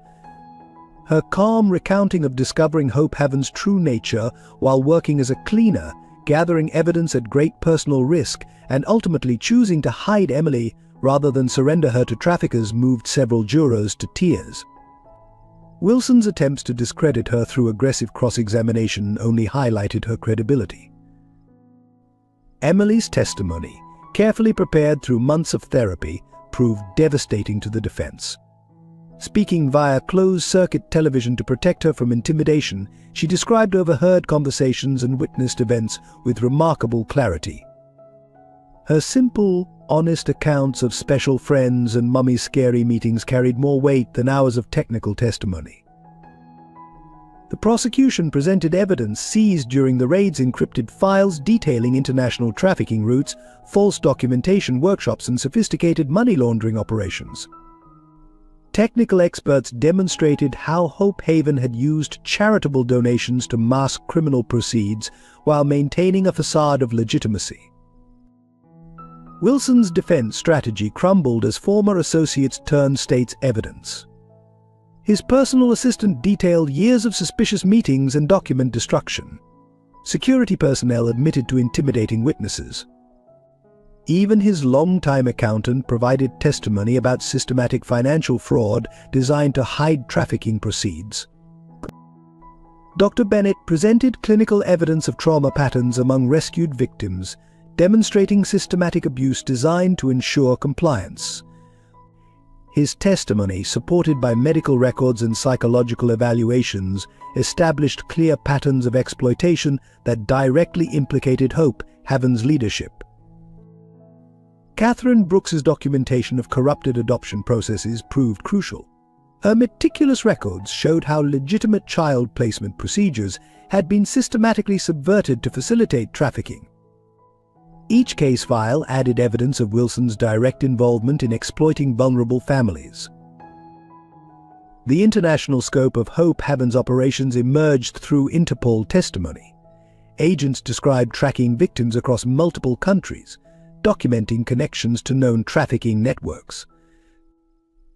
Her calm recounting of discovering Hope Haven's true nature while working as a cleaner, gathering evidence at great personal risk, and ultimately choosing to hide Emily rather than surrender her to traffickers moved several jurors to tears. Wilson's attempts to discredit her through aggressive cross-examination only highlighted her credibility. Emily's testimony, carefully prepared through months of therapy, proved devastating to the defense. Speaking via closed-circuit television to protect her from intimidation, she described overheard conversations and witnessed events with remarkable clarity. Her simple, honest accounts of special friends and mummy's scary meetings carried more weight than hours of technical testimony. The prosecution presented evidence seized during the raid's encrypted files detailing international trafficking routes, false documentation workshops, and sophisticated money laundering operations. Technical experts demonstrated how Hope Haven had used charitable donations to mask criminal proceeds while maintaining a facade of legitimacy. Wilson's defense strategy crumbled as former associates turned state's evidence. His personal assistant detailed years of suspicious meetings and document destruction. Security personnel admitted to intimidating witnesses. Even his longtime accountant provided testimony about systematic financial fraud designed to hide trafficking proceeds. Dr. Bennett presented clinical evidence of trauma patterns among rescued victims, demonstrating systematic abuse designed to ensure compliance. His testimony, supported by medical records and psychological evaluations, established clear patterns of exploitation that directly implicated Hope Haven's leadership. Catherine Brooks's documentation of corrupted adoption processes proved crucial. Her meticulous records showed how legitimate child placement procedures had been systematically subverted to facilitate trafficking. Each case file added evidence of Wilson's direct involvement in exploiting vulnerable families. The international scope of Hope Haven's operations emerged through Interpol testimony. Agents described tracking victims across multiple countries, documenting connections to known trafficking networks.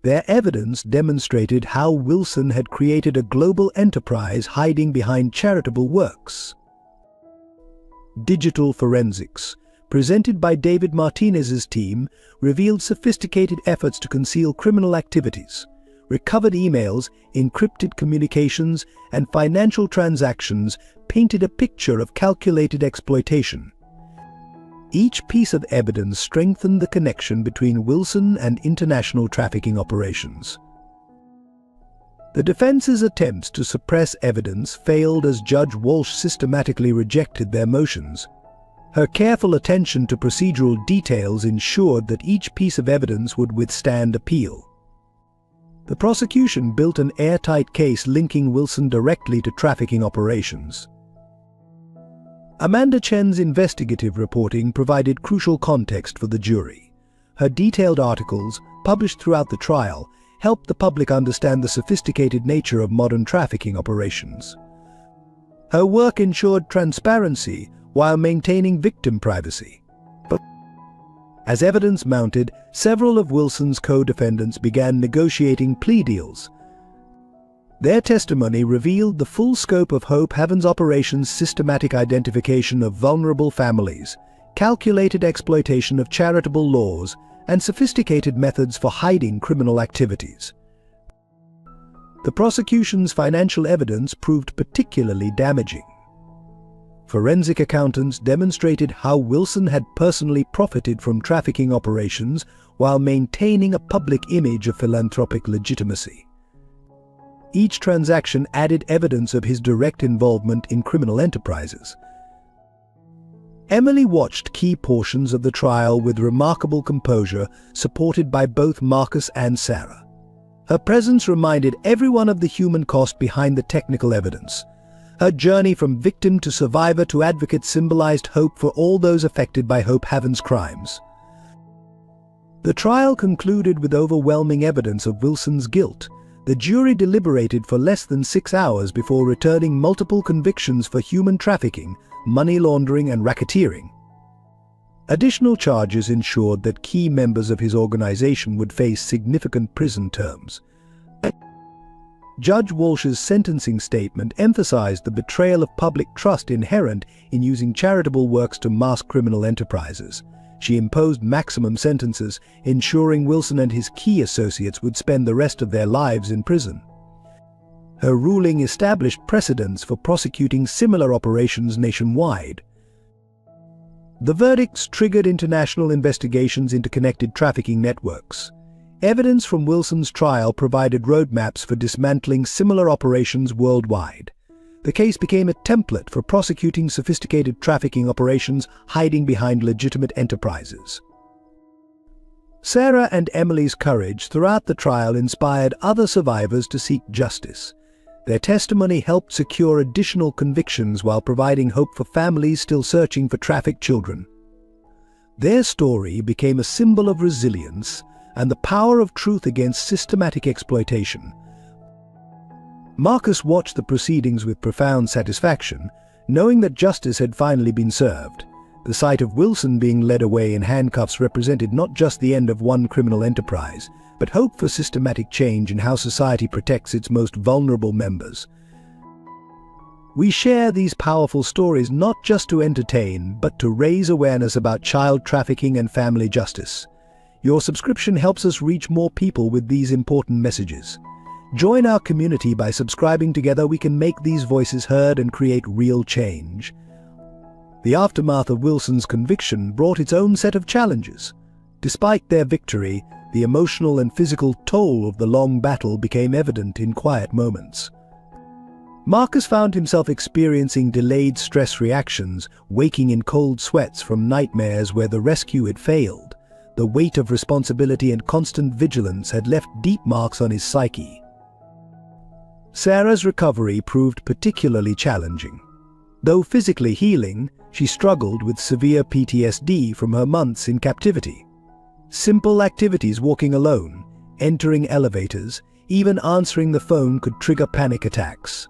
Their evidence demonstrated how Wilson had created a global enterprise hiding behind charitable works. Digital forensics, presented by David Martinez's team, revealed sophisticated efforts to conceal criminal activities. Recovered emails, encrypted communications, and financial transactions painted a picture of calculated exploitation. Each piece of evidence strengthened the connection between Wilson and international trafficking operations. The defense's attempts to suppress evidence failed as Judge Walsh systematically rejected their motions. Her careful attention to procedural details ensured that each piece of evidence would withstand appeal. The prosecution built an airtight case linking Wilson directly to trafficking operations. Amanda Chen's investigative reporting provided crucial context for the jury. Her detailed articles, published throughout the trial, helped the public understand the sophisticated nature of modern trafficking operations. Her work ensured transparency while maintaining victim privacy. But as evidence mounted, several of Wilson's co-defendants began negotiating plea deals. Their testimony revealed the full scope of Hope Haven's operations: systematic identification of vulnerable families, calculated exploitation of charitable laws, and sophisticated methods for hiding criminal activities. The prosecution's financial evidence proved particularly damaging. Forensic accountants demonstrated how Wilson had personally profited from trafficking operations while maintaining a public image of philanthropic legitimacy. Each transaction added evidence of his direct involvement in criminal enterprises. Emily watched key portions of the trial with remarkable composure, supported by both Marcus and Sarah. Her presence reminded everyone of the human cost behind the technical evidence. Her journey from victim to survivor to advocate symbolized hope for all those affected by Hope Haven's crimes. The trial concluded with overwhelming evidence of Wilson's guilt. The jury deliberated for less than 6 hours before returning multiple convictions for human trafficking, money laundering, and racketeering. Additional charges ensured that key members of his organization would face significant prison terms. Judge Walsh's sentencing statement emphasized the betrayal of public trust inherent in using charitable works to mask criminal enterprises. She imposed maximum sentences, ensuring Wilson and his key associates would spend the rest of their lives in prison. Her ruling established precedents for prosecuting similar operations nationwide. The verdicts triggered international investigations into connected trafficking networks. Evidence from Wilson's trial provided roadmaps for dismantling similar operations worldwide. The case became a template for prosecuting sophisticated trafficking operations hiding behind legitimate enterprises. Sarah and Emily's courage throughout the trial inspired other survivors to seek justice. Their testimony helped secure additional convictions while providing hope for families still searching for trafficked children. Their story became a symbol of resilience and the power of truth against systematic exploitation. Marcus watched the proceedings with profound satisfaction, knowing that justice had finally been served. The sight of Wilson being led away in handcuffs represented not just the end of one criminal enterprise, but hope for systematic change in how society protects its most vulnerable members. We share these powerful stories not just to entertain, but to raise awareness about child trafficking and family justice. Your subscription helps us reach more people with these important messages. Join our community by subscribing. Together we can make these voices heard and create real change. The aftermath of Wilson's conviction brought its own set of challenges. Despite their victory, the emotional and physical toll of the long battle became evident in quiet moments. Marcus found himself experiencing delayed stress reactions, waking in cold sweats from nightmares where the rescue had failed. The weight of responsibility and constant vigilance had left deep marks on his psyche. Sarah's recovery proved particularly challenging. Though physically healing, she struggled with severe PTSD from her months in captivity. Simple activities, walking alone, entering elevators, even answering the phone, could trigger panic attacks.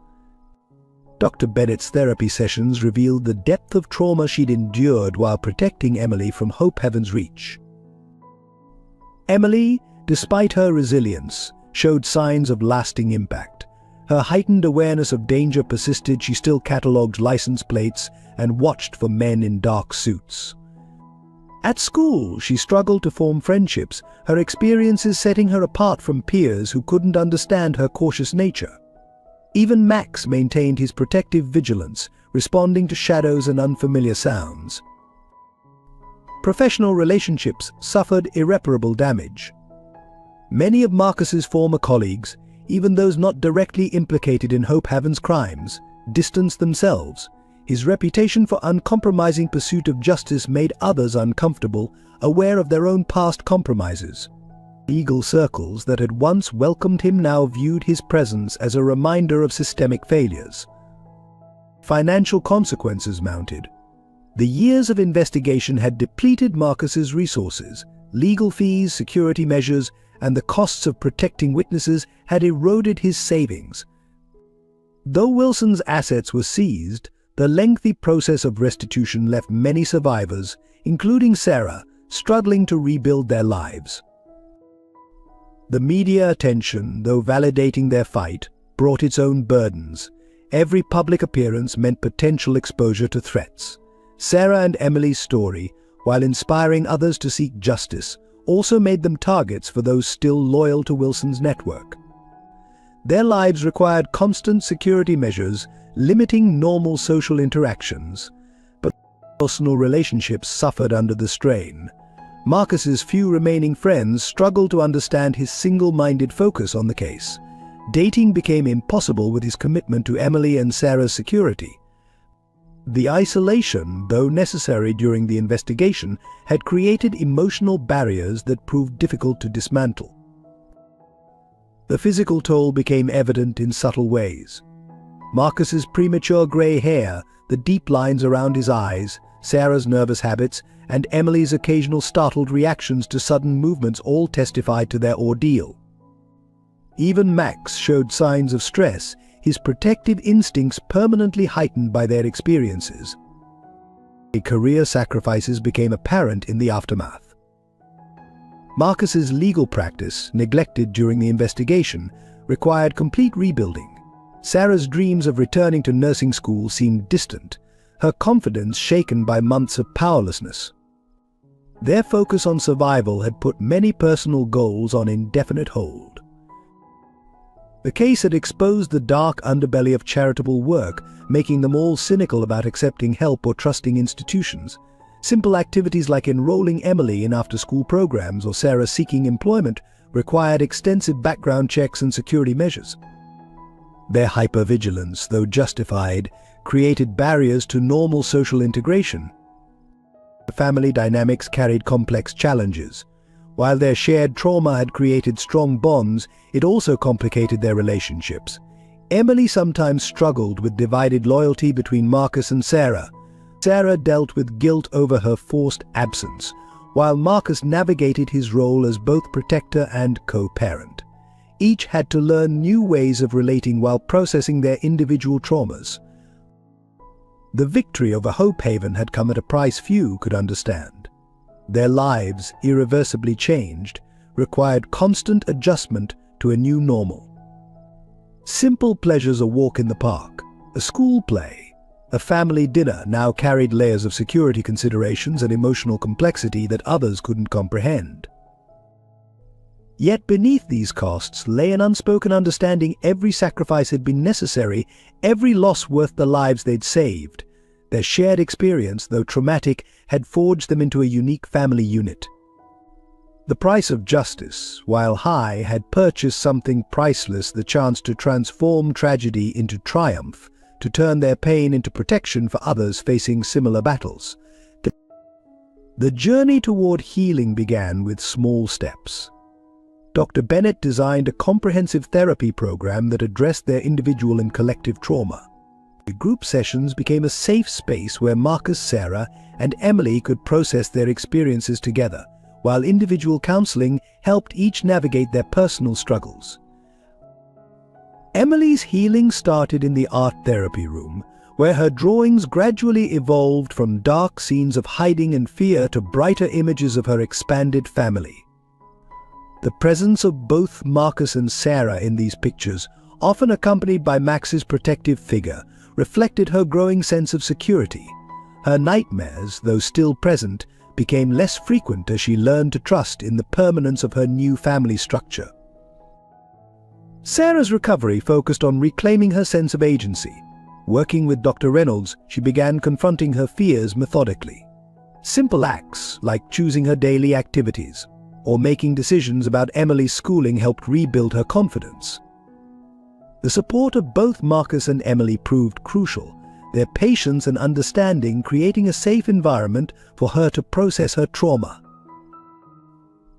Dr. Bennett's therapy sessions revealed the depth of trauma she'd endured while protecting Emily from Hope Heaven's reach. Emily, despite her resilience, showed signs of lasting impact. Her heightened awareness of danger persisted. She still catalogued license plates and watched for men in dark suits. At school, she struggled to form friendships, her experiences setting her apart from peers who couldn't understand her cautious nature. Even Max maintained his protective vigilance, responding to shadows and unfamiliar sounds. Professional relationships suffered irreparable damage. Many of Marcus's former colleagues, even those not directly implicated in Hope Haven's crimes, distanced themselves. His reputation for uncompromising pursuit of justice made others uncomfortable, aware of their own past compromises. Legal circles that had once welcomed him now viewed his presence as a reminder of systemic failures. Financial consequences mounted. The years of investigation had depleted Marcus's resources. Legal fees, security measures, and the costs of protecting witnesses had eroded his savings. Though Wilson's assets were seized, the lengthy process of restitution left many survivors, including Sarah, struggling to rebuild their lives. The media attention, though validating their fight, brought its own burdens. Every public appearance meant potential exposure to threats. Sarah and Emily's story, while inspiring others to seek justice, also made them targets for those still loyal to Wilson's network. Their lives required constant security measures, limiting normal social interactions, but personal relationships suffered under the strain. Marcus's few remaining friends struggled to understand his single-minded focus on the case. Dating became impossible with his commitment to Emily and Sarah's security. The isolation, though necessary during the investigation, had created emotional barriers that proved difficult to dismantle. The physical toll became evident in subtle ways. Marcus's premature grey hair, the deep lines around his eyes, Sarah's nervous habits, and Emily's occasional startled reactions to sudden movements all testified to their ordeal. Even Max showed signs of stress, his protective instincts permanently heightened by their experiences. Career sacrifices became apparent in the aftermath. Marcus's legal practice, neglected during the investigation, required complete rebuilding. Sarah's dreams of returning to nursing school seemed distant, her confidence shaken by months of powerlessness. Their focus on survival had put many personal goals on indefinite hold. The case had exposed the dark underbelly of charitable work, making them all cynical about accepting help or trusting institutions. Simple activities like enrolling Emily in after-school programs or Sarah seeking employment required extensive background checks and security measures. Their hypervigilance, though justified, created barriers to normal social integration. Family dynamics carried complex challenges. While their shared trauma had created strong bonds, it also complicated their relationships. Emily sometimes struggled with divided loyalty between Marcus and Sarah. Sarah dealt with guilt over her forced absence, while Marcus navigated his role as both protector and co-parent. Each had to learn new ways of relating while processing their individual traumas. The victory over Hope Haven had come at a price few could understand. Their lives, irreversibly changed, required constant adjustment to a new normal. Simple pleasures, a walk in the park, a school play, a family dinner, now carried layers of security considerations and emotional complexity that others couldn't comprehend. Yet beneath these costs lay an unspoken understanding every sacrifice had been necessary, every loss worth the lives they'd saved. Their shared experience, though traumatic, had forged them into a unique family unit. The price of justice, while high, had purchased something priceless: the chance to transform tragedy into triumph, to turn their pain into protection for others facing similar battles. The journey toward healing began with small steps. Dr. Bennett designed a comprehensive therapy program that addressed their individual and collective trauma. The group sessions became a safe space where Marcus, Sarah, and Emily could process their experiences together, while individual counseling helped each navigate their personal struggles. Emily's healing started in the art therapy room, where her drawings gradually evolved from dark scenes of hiding and fear to brighter images of her expanded family. The presence of both Marcus and Sarah in these pictures, often accompanied by Max's protective figure, reflected her growing sense of security. Her nightmares, though still present, became less frequent as she learned to trust in the permanence of her new family structure. Sarah's recovery focused on reclaiming her sense of agency. Working with Dr. Reynolds, she began confronting her fears methodically. Simple acts like choosing her daily activities or making decisions about Emily's schooling helped rebuild her confidence. The support of both Marcus and Emily proved crucial, their patience and understanding creating a safe environment for her to process her trauma.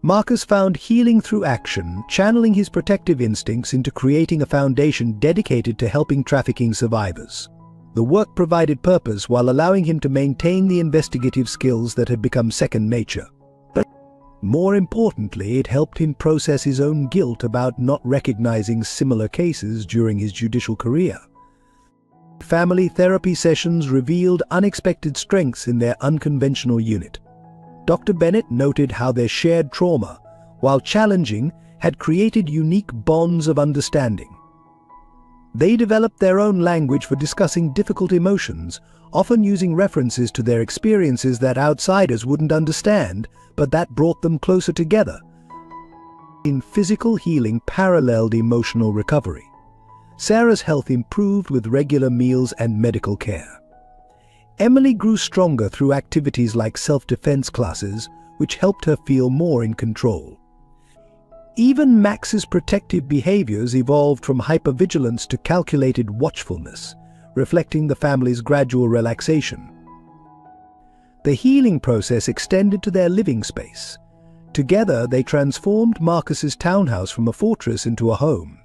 Marcus found healing through action, channeling his protective instincts into creating a foundation dedicated to helping trafficking survivors. The work provided purpose while allowing him to maintain the investigative skills that had become second nature. But more importantly, it helped him process his own guilt about not recognizing similar cases during his judicial career. Family therapy sessions revealed unexpected strengths in their unconventional unit. Dr. Bennett noted how their shared trauma, while challenging, had created unique bonds of understanding. They developed their own language for discussing difficult emotions, often using references to their experiences that outsiders wouldn't understand, but that brought them closer together. Physical healing paralleled emotional recovery. Sarah's health improved with regular meals and medical care. Emily grew stronger through activities like self-defense classes, which helped her feel more in control. Even Max's protective behaviors evolved from hypervigilance to calculated watchfulness, reflecting the family's gradual relaxation. The healing process extended to their living space. Together, they transformed Marcus's townhouse from a fortress into a home.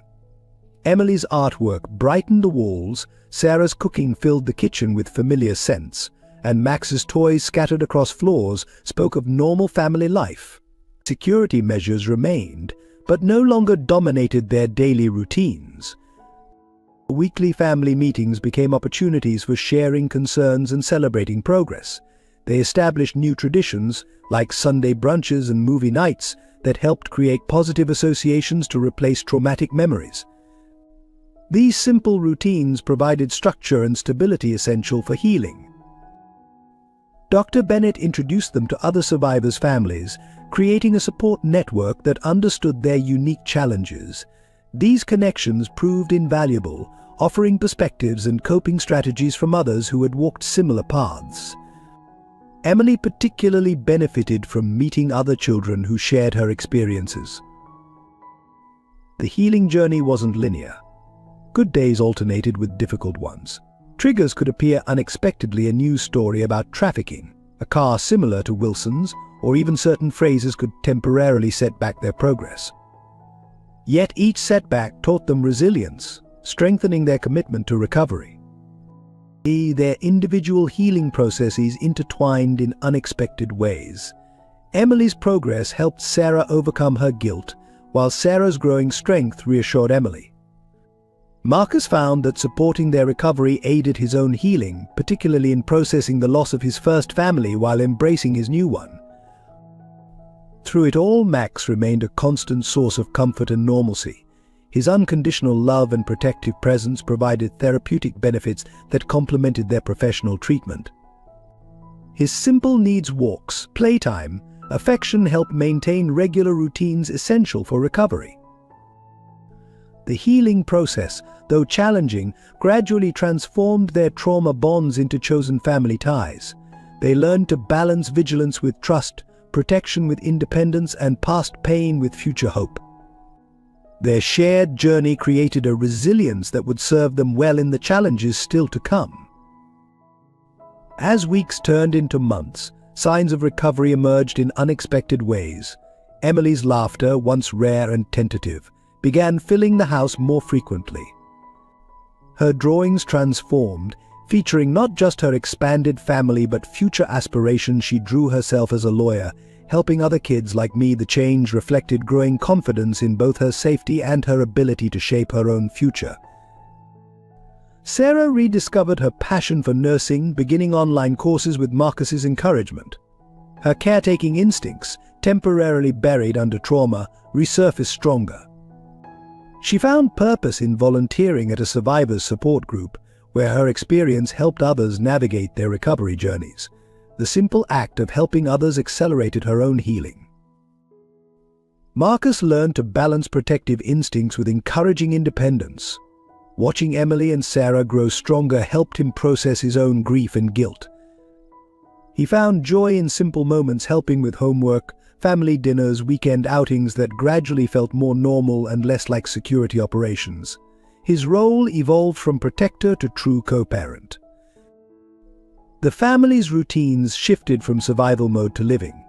Emily's artwork brightened the walls, Sarah's cooking filled the kitchen with familiar scents, and Max's toys scattered across floors spoke of normal family life. Security measures remained, but no longer dominated their daily routines. Weekly family meetings became opportunities for sharing concerns and celebrating progress. They established new traditions, like Sunday brunches and movie nights, that helped create positive associations to replace traumatic memories. These simple routines provided structure and stability essential for healing. Dr. Bennett introduced them to other survivors' families, creating a support network that understood their unique challenges. These connections proved invaluable, offering perspectives and coping strategies from others who had walked similar paths. Emily particularly benefited from meeting other children who shared her experiences. The healing journey wasn't linear. Good days alternated with difficult ones. Triggers could appear unexpectedly: a news story about trafficking, a car similar to Wilson's, or even certain phrases could temporarily set back their progress. Yet each setback taught them resilience, strengthening their commitment to recovery. Their individual healing processes intertwined in unexpected ways. Emily's progress helped Sarah overcome her guilt, while Sarah's growing strength reassured Emily. Marcus found that supporting their recovery aided his own healing, particularly in processing the loss of his first family while embracing his new one. Through it all, Max remained a constant source of comfort and normalcy. His unconditional love and protective presence provided therapeutic benefits that complemented their professional treatment. His simple needs walks, playtime, affection helped maintain regular routines essential for recovery. The healing process, though challenging, gradually transformed their trauma bonds into chosen family ties. They learned to balance vigilance with trust, protection with independence and past pain with future hope. Their shared journey created a resilience that would serve them well in the challenges still to come. As weeks turned into months, signs of recovery emerged in unexpected ways. Emily's laughter, once rare and tentative, began filling the house more frequently. Her drawings transformed, featuring not just her expanded family but future aspirations. She drew herself as a lawyer, helping other kids like me. The change reflected growing confidence in both her safety and her ability to shape her own future. Sarah rediscovered her passion for nursing, beginning online courses with Marcus's encouragement. Her caretaking instincts, temporarily buried under trauma, resurfaced stronger. She found purpose in volunteering at a survivors support group, where her experience helped others navigate their recovery journeys. The simple act of helping others accelerated her own healing. Marcus learned to balance protective instincts with encouraging independence. Watching Emily and Sarah grow stronger helped him process his own grief and guilt. He found joy in simple moments, helping with homework, family dinners, weekend outings that gradually felt more normal and less like security operations. His role evolved from protector to true co-parent. The family's routines shifted from survival mode to living.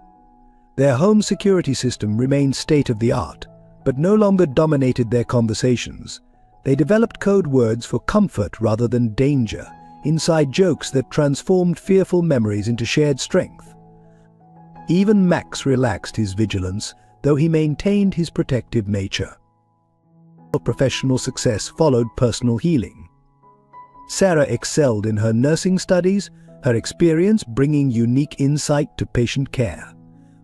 Their home security system remained state-of-the-art, but no longer dominated their conversations. They developed code words for comfort rather than danger, inside jokes that transformed fearful memories into shared strength. Even Max relaxed his vigilance, though he maintained his protective nature. Professional success followed personal healing. Sarah excelled in her nursing studies, her experience bringing unique insight to patient care.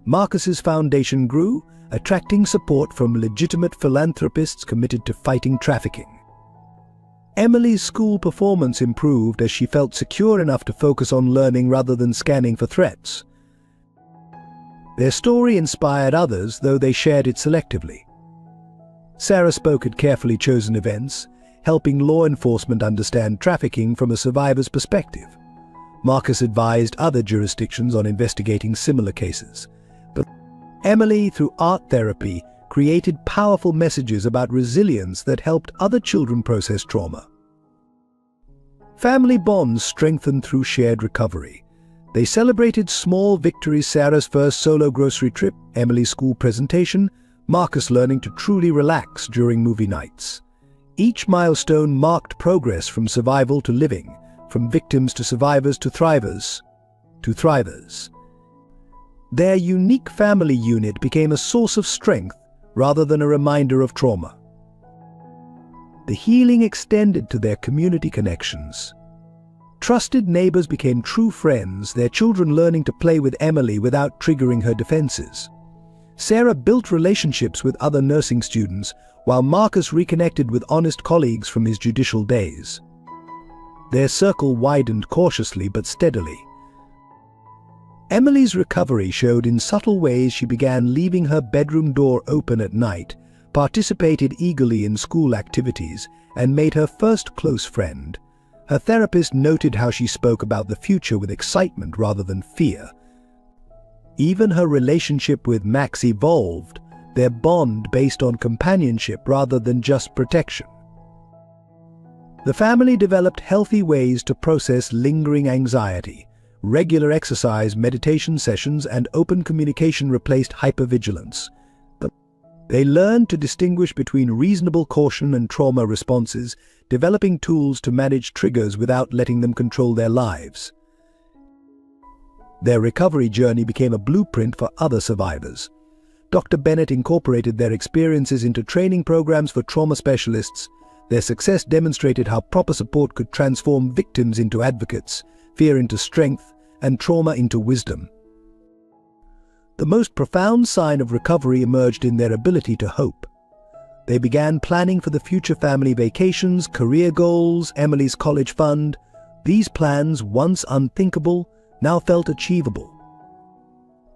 Marcus's foundation grew, attracting support from legitimate philanthropists committed to fighting trafficking. Emily's school performance improved as she felt secure enough to focus on learning rather than scanning for threats. Their story inspired others, though they shared it selectively. Sarah spoke at carefully chosen events, helping law enforcement understand trafficking from a survivor's perspective. Marcus advised other jurisdictions on investigating similar cases. But Emily, through art therapy, created powerful messages about resilience that helped other children process trauma. Family bonds strengthened through shared recovery. They celebrated small victories: Sarah's first solo grocery trip, Emily's school presentation, Marcus learning to truly relax during movie nights. Each milestone marked progress from survival to living, from victims to survivors to thrivers. Their unique family unit became a source of strength rather than a reminder of trauma. The healing extended to their community connections. Trusted neighbors became true friends, their children learning to play with Emily without triggering her defenses. Sarah built relationships with other nursing students, while Marcus reconnected with honest colleagues from his judicial days. Their circle widened cautiously but steadily. Emily's recovery showed in subtle ways. She began leaving her bedroom door open at night, participated eagerly in school activities, and made her first close friend. Her therapist noted how she spoke about the future with excitement rather than fear. Even her relationship with Max evolved, their bond based on companionship rather than just protection. The family developed healthy ways to process lingering anxiety. Regular exercise, meditation sessions, and open communication replaced hypervigilance. They learned to distinguish between reasonable caution and trauma responses, developing tools to manage triggers without letting them control their lives. Their recovery journey became a blueprint for other survivors. Dr. Bennett incorporated their experiences into training programs for trauma specialists. Their success demonstrated how proper support could transform victims into advocates, fear into strength, and trauma into wisdom. The most profound sign of recovery emerged in their ability to hope. They began planning for the future: family vacations, career goals, Emily's college fund. These plans, once unthinkable, now felt achievable.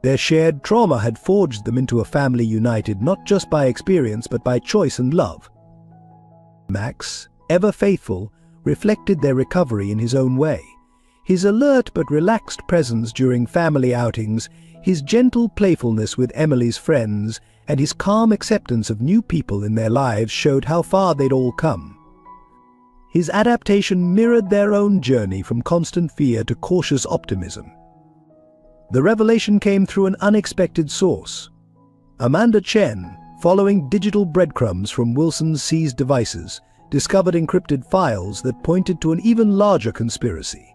Their shared trauma had forged them into a family united not just by experience but by choice and love. Max, ever faithful, reflected their recovery in his own way. His alert but relaxed presence during family outings, his gentle playfulness with Emily's friends, and his calm acceptance of new people in their lives showed how far they'd all come. His adaptation mirrored their own journey from constant fear to cautious optimism. The revelation came through an unexpected source. Amanda Chen, following digital breadcrumbs from Wilson's seized devices, discovered encrypted files that pointed to an even larger conspiracy.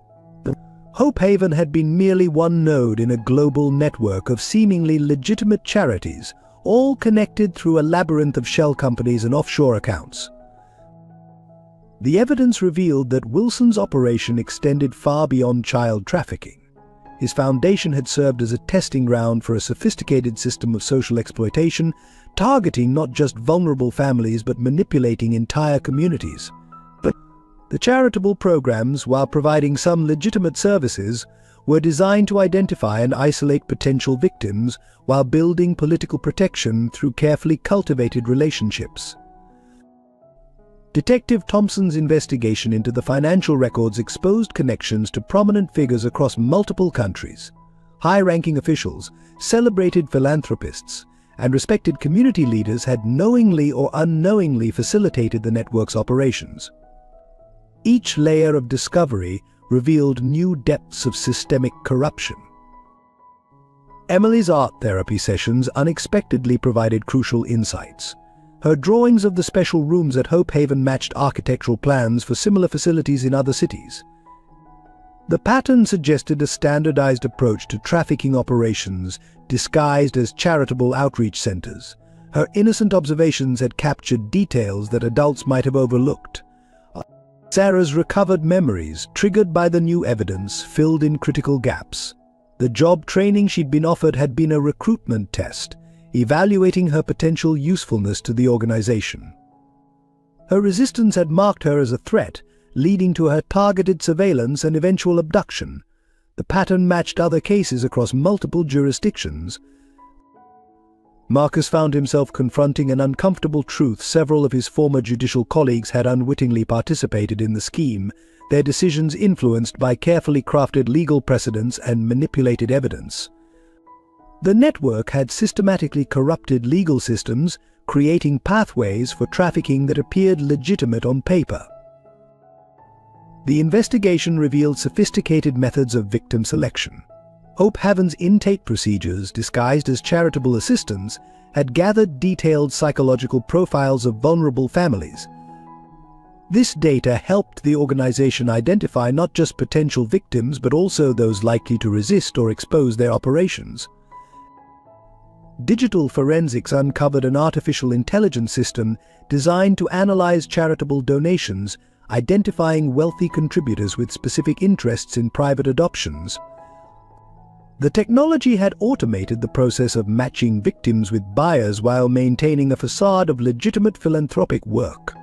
Hope Haven had been merely one node in a global network of seemingly legitimate charities, all connected through a labyrinth of shell companies and offshore accounts. The evidence revealed that Wilson's operation extended far beyond child trafficking. His foundation had served as a testing ground for a sophisticated system of social exploitation, targeting not just vulnerable families but manipulating entire communities. The charitable programs, while providing some legitimate services, were designed to identify and isolate potential victims while building political protection through carefully cultivated relationships. Detective Thompson's investigation into the financial records exposed connections to prominent figures across multiple countries. High-ranking officials, celebrated philanthropists, and respected community leaders had knowingly or unknowingly facilitated the network's operations. Each layer of discovery revealed new depths of systemic corruption. Emily's art therapy sessions unexpectedly provided crucial insights. Her drawings of the special rooms at Hope Haven matched architectural plans for similar facilities in other cities. The pattern suggested a standardized approach to trafficking operations disguised as charitable outreach centers. Her innocent observations had captured details that adults might have overlooked. Sarah's recovered memories, triggered by the new evidence, filled in critical gaps. The job training she'd been offered had been a recruitment test, evaluating her potential usefulness to the organization. Her resistance had marked her as a threat, leading to her targeted surveillance and eventual abduction. The pattern matched other cases across multiple jurisdictions. Marcus found himself confronting an uncomfortable truth. Several of his former judicial colleagues had unwittingly participated in the scheme, their decisions influenced by carefully crafted legal precedents and manipulated evidence. The network had systematically corrupted legal systems, creating pathways for trafficking that appeared legitimate on paper. The investigation revealed sophisticated methods of victim selection. Hope Haven's intake procedures, disguised as charitable assistance, had gathered detailed psychological profiles of vulnerable families. This data helped the organization identify not just potential victims but also those likely to resist or expose their operations. Digital forensics uncovered an artificial intelligence system designed to analyze charitable donations, identifying wealthy contributors with specific interests in private adoptions. The technology had automated the process of matching victims with buyers while maintaining a facade of legitimate philanthropic work.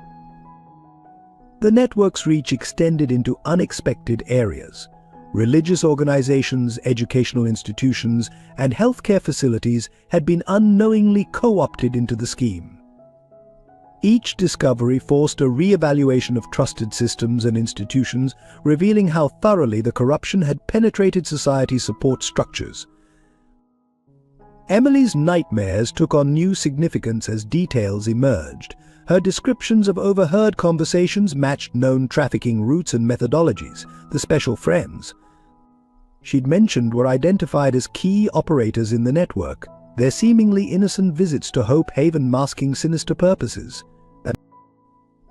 The network's reach extended into unexpected areas. Religious organizations, educational institutions, and healthcare facilities had been unknowingly co-opted into the scheme. Each discovery forced a re-evaluation of trusted systems and institutions, revealing how thoroughly the corruption had penetrated society's support structures. Emily's nightmares took on new significance as details emerged. Her descriptions of overheard conversations matched known trafficking routes and methodologies. The special friends she'd mentioned were identified as key operators in the network, their seemingly innocent visits to Hope Haven masking sinister purposes.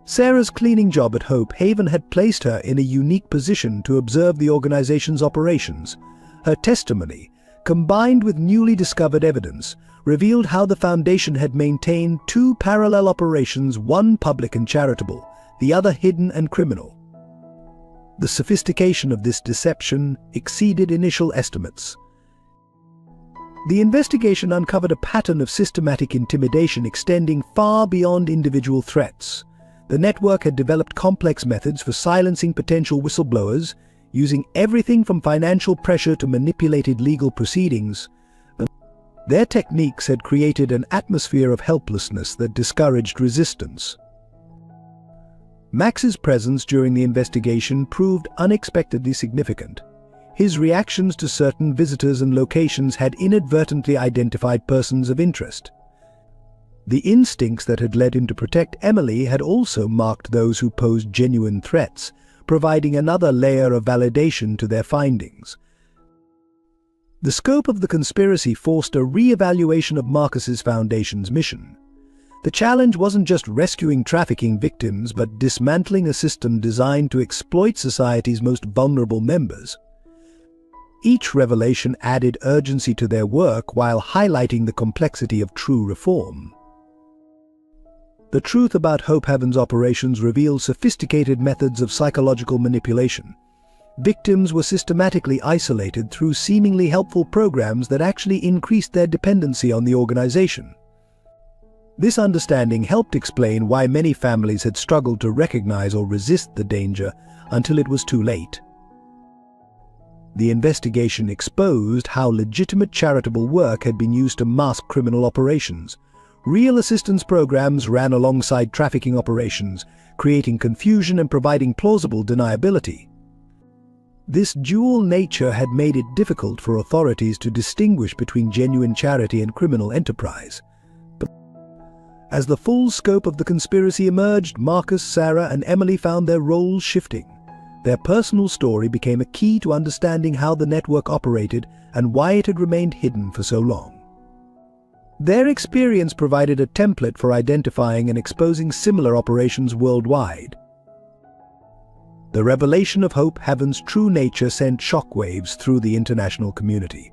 Sarah's cleaning job at Hope Haven had placed her in a unique position to observe the organization's operations. Her testimony, combined with newly discovered evidence, revealed how the foundation had maintained two parallel operations, one public and charitable, the other hidden and criminal. The sophistication of this deception exceeded initial estimates. The investigation uncovered a pattern of systematic intimidation extending far beyond individual threats. The network had developed complex methods for silencing potential whistleblowers, using everything from financial pressure to manipulated legal proceedings. Their techniques had created an atmosphere of helplessness that discouraged resistance. Max's presence during the investigation proved unexpectedly significant. His reactions to certain visitors and locations had inadvertently identified persons of interest. The instincts that had led him to protect Emily had also marked those who posed genuine threats, providing another layer of validation to their findings. The scope of the conspiracy forced a re-evaluation of Marcus's foundation's mission. The challenge wasn't just rescuing trafficking victims, but dismantling a system designed to exploit society's most vulnerable members. Each revelation added urgency to their work while highlighting the complexity of true reform. The truth about Hope Haven's operations revealed sophisticated methods of psychological manipulation. Victims were systematically isolated through seemingly helpful programs that actually increased their dependency on the organization. This understanding helped explain why many families had struggled to recognize or resist the danger until it was too late. The investigation exposed how legitimate charitable work had been used to mask criminal operations. Real assistance programs ran alongside trafficking operations, creating confusion and providing plausible deniability. This dual nature had made it difficult for authorities to distinguish between genuine charity and criminal enterprise. But as the full scope of the conspiracy emerged, Marcus, Sarah, and Emily found their roles shifting. Their personal story became a key to understanding how the network operated and why it had remained hidden for so long. Their experience provided a template for identifying and exposing similar operations worldwide. The revelation of Hope Haven's true nature sent shockwaves through the international community.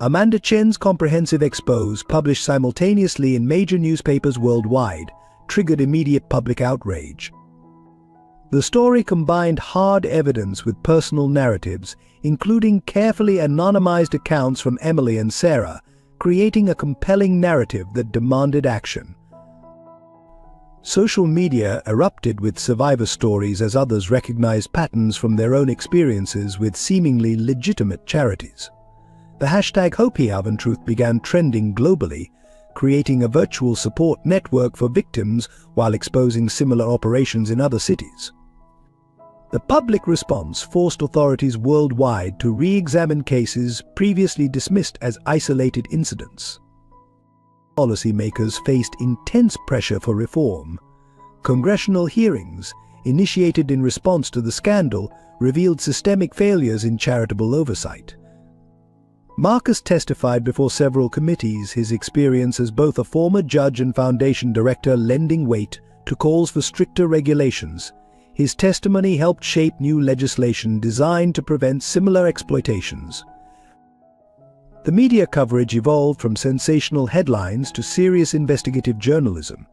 Amanda Chen's comprehensive expose, published simultaneously in major newspapers worldwide, triggered immediate public outrage. The story combined hard evidence with personal narratives, including carefully anonymized accounts from Emily and Sarah, creating a compelling narrative that demanded action. Social media erupted with survivor stories as others recognized patterns from their own experiences with seemingly legitimate charities. The hashtag #HopeHavenTruth began trending globally, creating a virtual support network for victims while exposing similar operations in other cities. The public response forced authorities worldwide to re-examine cases previously dismissed as isolated incidents. Policymakers faced intense pressure for reform. Congressional hearings, initiated in response to the scandal, revealed systemic failures in charitable oversight. Marcus testified before several committees, his experience as both a former judge and foundation director lending weight to calls for stricter regulations. His testimony helped shape new legislation designed to prevent similar exploitations. The media coverage evolved from sensational headlines to serious investigative journalism.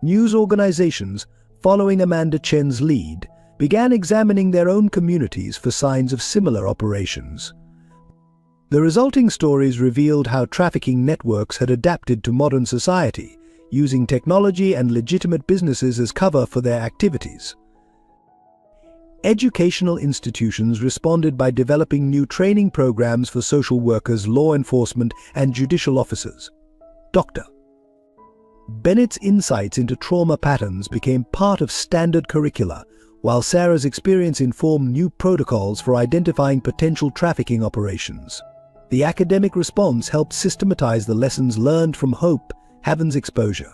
News organizations, following Amanda Chen's lead, began examining their own communities for signs of similar operations. The resulting stories revealed how trafficking networks had adapted to modern society, using technology and legitimate businesses as cover for their activities. Educational institutions responded by developing new training programs for social workers, law enforcement, and judicial officers. Dr. Bennett's insights into trauma patterns became part of standard curricula, while Sarah's experience informed new protocols for identifying potential trafficking operations. The academic response helped systematize the lessons learned from Hope Haven's exposure.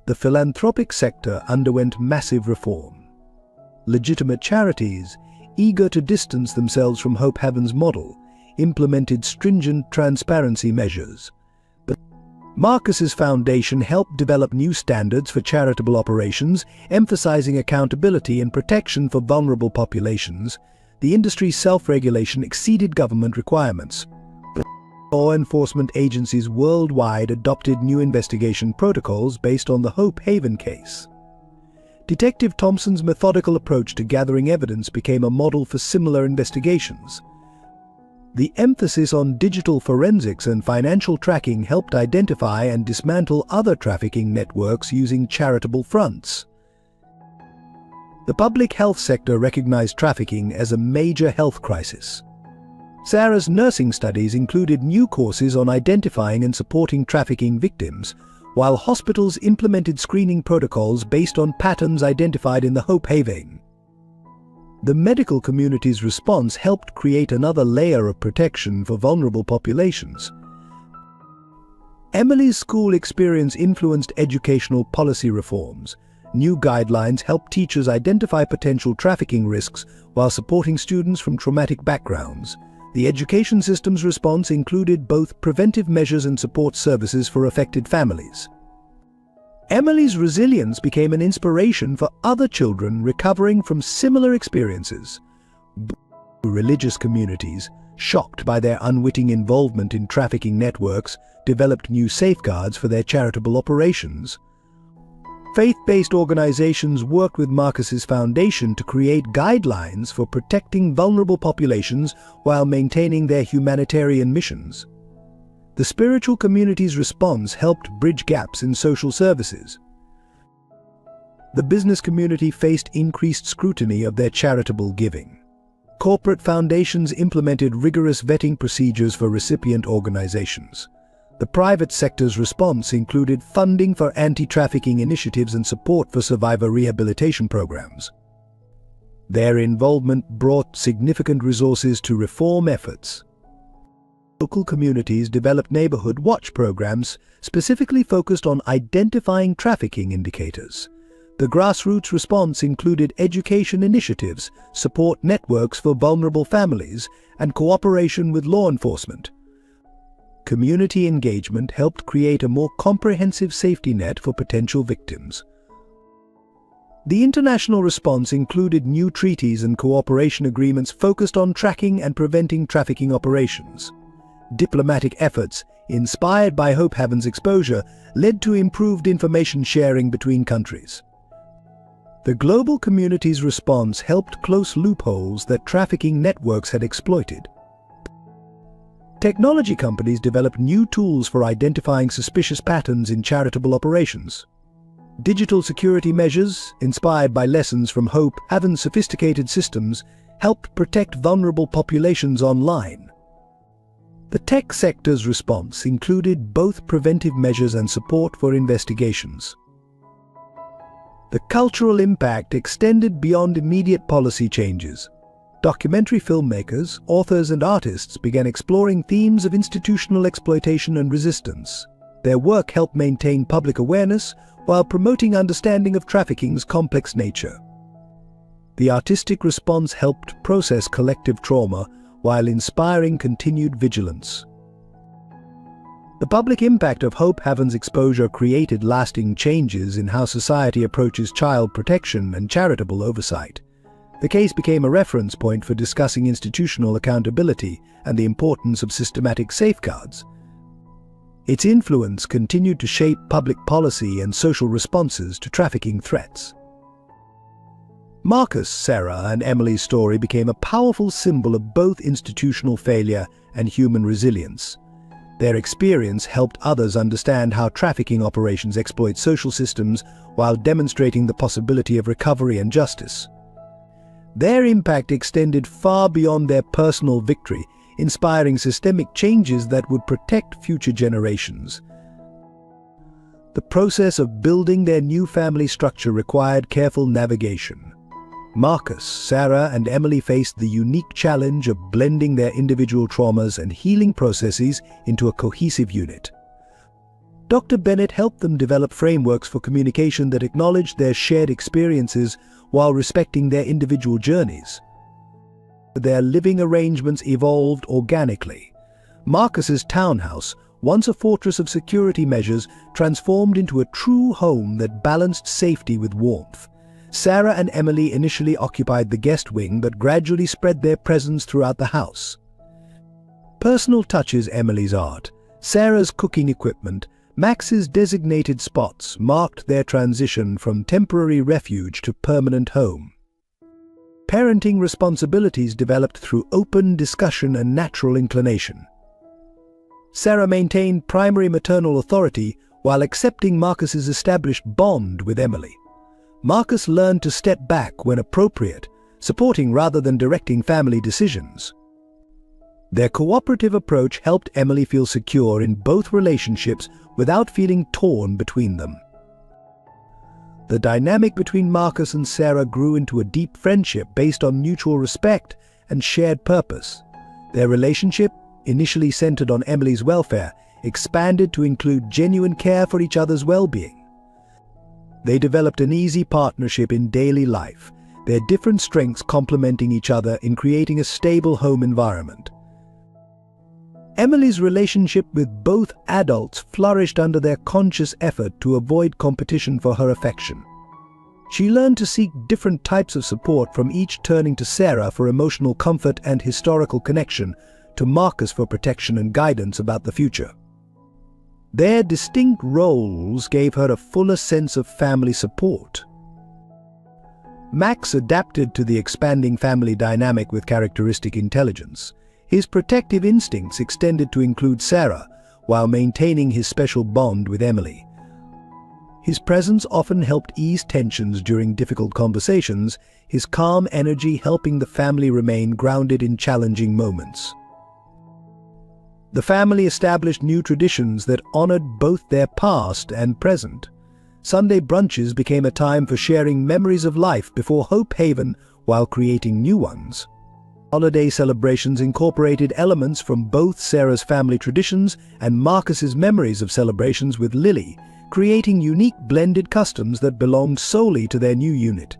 The philanthropic sector underwent massive reform. Legitimate charities, eager to distance themselves from Hope Haven's model, implemented stringent transparency measures. But Marcus's foundation helped develop new standards for charitable operations, emphasizing accountability and protection for vulnerable populations. The industry's self-regulation exceeded government requirements. Law enforcement agencies worldwide adopted new investigation protocols based on the Hope Haven case. Detective Thompson's methodical approach to gathering evidence became a model for similar investigations. The emphasis on digital forensics and financial tracking helped identify and dismantle other trafficking networks using charitable fronts. The public health sector recognized trafficking as a major health crisis. Sarah's nursing studies included new courses on identifying and supporting trafficking victims, while hospitals implemented screening protocols based on patterns identified in the Hope Haven. The medical community's response helped create another layer of protection for vulnerable populations. Emily's school experience influenced educational policy reforms. New guidelines helped teachers identify potential trafficking risks while supporting students from traumatic backgrounds. The education system's response included both preventive measures and support services for affected families. Emily's resilience became an inspiration for other children recovering from similar experiences. Religious communities, shocked by their unwitting involvement in trafficking networks, developed new safeguards for their charitable operations. Faith-based organizations worked with Marcus's foundation to create guidelines for protecting vulnerable populations while maintaining their humanitarian missions. The spiritual community's response helped bridge gaps in social services. The business community faced increased scrutiny of their charitable giving. Corporate foundations implemented rigorous vetting procedures for recipient organizations. The private sector's response included funding for anti-trafficking initiatives and support for survivor rehabilitation programs. Their involvement brought significant resources to reform efforts. Local communities developed neighborhood watch programs specifically focused on identifying trafficking indicators. The grassroots response included education initiatives, support networks for vulnerable families, and cooperation with law enforcement. Community engagement helped create a more comprehensive safety net for potential victims. The international response included new treaties and cooperation agreements focused on tracking and preventing trafficking operations. Diplomatic efforts, inspired by Hope Haven's exposure, led to improved information sharing between countries. The global community's response helped close loopholes that trafficking networks had exploited. Technology companies developed new tools for identifying suspicious patterns in charitable operations. Digital security measures, inspired by lessons from Hope Haven's sophisticated systems, helped protect vulnerable populations online. The tech sector's response included both preventive measures and support for investigations. The cultural impact extended beyond immediate policy changes. Documentary filmmakers, authors, and artists began exploring themes of institutional exploitation and resistance. Their work helped maintain public awareness while promoting understanding of trafficking's complex nature. The artistic response helped process collective trauma while inspiring continued vigilance. The public impact of Hope Haven's exposure created lasting changes in how society approaches child protection and charitable oversight. The case became a reference point for discussing institutional accountability and the importance of systematic safeguards. Its influence continued to shape public policy and social responses to trafficking threats. Marcus, Sarah, and Emily's story became a powerful symbol of both institutional failure and human resilience. Their experience helped others understand how trafficking operations exploit social systems while demonstrating the possibility of recovery and justice. Their impact extended far beyond their personal victory, inspiring systemic changes that would protect future generations. The process of building their new family structure required careful navigation. Marcus, Sarah, and Emily faced the unique challenge of blending their individual traumas and healing processes into a cohesive unit. Dr. Bennett helped them develop frameworks for communication that acknowledged their shared experiences while respecting their individual journeys. Their living arrangements evolved organically. Marcus's townhouse, once a fortress of security measures, transformed into a true home that balanced safety with warmth. Sarah and Emily initially occupied the guest wing but gradually spread their presence throughout the house. Personal touches: Emily's art, Sarah's cooking equipment, Max's designated spots marked their transition from temporary refuge to permanent home. Parenting responsibilities developed through open discussion and natural inclination. Sarah maintained primary maternal authority while accepting Marcus's established bond with Emily. Marcus learned to step back when appropriate, supporting rather than directing family decisions. Their cooperative approach helped Emily feel secure in both relationships without feeling torn between them. The dynamic between Marcus and Sarah grew into a deep friendship based on mutual respect and shared purpose. Their relationship, initially centered on Emily's welfare, expanded to include genuine care for each other's well-being. They developed an easy partnership in daily life, their different strengths complementing each other in creating a stable home environment. Emily's relationship with both adults flourished under their conscious effort to avoid competition for her affection. She learned to seek different types of support, from each turning to Sarah for emotional comfort and historical connection, to Marcus for protection and guidance about the future. Their distinct roles gave her a fuller sense of family support. Max adapted to the expanding family dynamic with characteristic intelligence. His protective instincts extended to include Sarah, while maintaining his special bond with Emily. His presence often helped ease tensions during difficult conversations, his calm energy helping the family remain grounded in challenging moments. The family established new traditions that honored both their past and present. Sunday brunches became a time for sharing memories of life before Hope Haven while creating new ones. Holiday celebrations incorporated elements from both Sarah's family traditions and Marcus's memories of celebrations with Lily, creating unique blended customs that belonged solely to their new unit.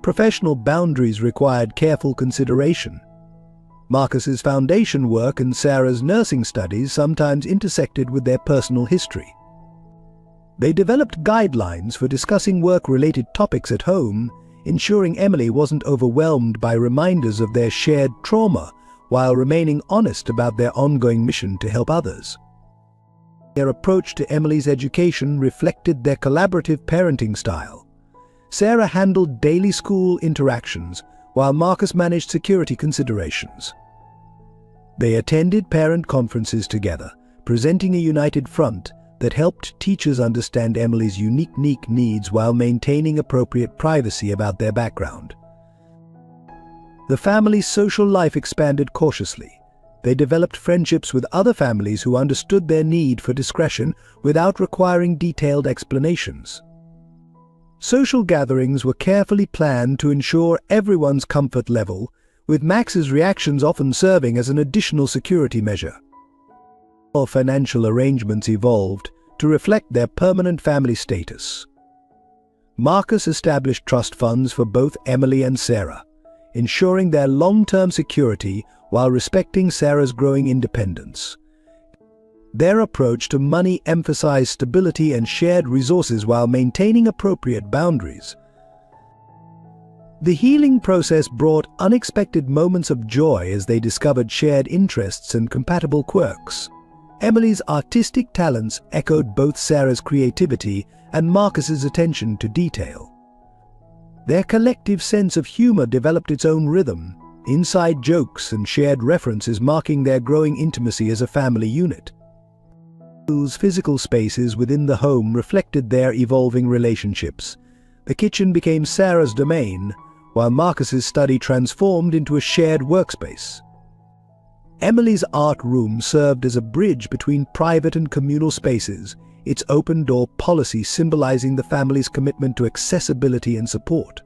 Professional boundaries required careful consideration. Marcus's foundation work and Sarah's nursing studies sometimes intersected with their personal history. They developed guidelines for discussing work-related topics at home, ensuring Emily wasn't overwhelmed by reminders of their shared trauma while remaining honest about their ongoing mission to help others. Their approach to Emily's education reflected their collaborative parenting style. Sarah handled daily school interactions, while Marcus managed security considerations. They attended parent conferences together, presenting a united front that helped teachers understand Emily's unique needs while maintaining appropriate privacy about their background. The family's social life expanded cautiously. They developed friendships with other families who understood their need for discretion without requiring detailed explanations. Social gatherings were carefully planned to ensure everyone's comfort level, with Max's reactions often serving as an additional security measure. Financial arrangements evolved to reflect their permanent family status. Marcus established trust funds for both Emily and Sarah, ensuring their long-term security while respecting Sarah's growing independence. Their approach to money emphasized stability and shared resources while maintaining appropriate boundaries. The healing process brought unexpected moments of joy as they discovered shared interests and compatible quirks. Emily's artistic talents echoed both Sarah's creativity and Marcus's attention to detail. Their collective sense of humor developed its own rhythm, inside jokes and shared references marking their growing intimacy as a family unit. Physical spaces within the home reflected their evolving relationships. The kitchen became Sarah's domain, while Marcus's study transformed into a shared workspace. Emily's art room served as a bridge between private and communal spaces, its open-door policy symbolizing the family's commitment to accessibility and support.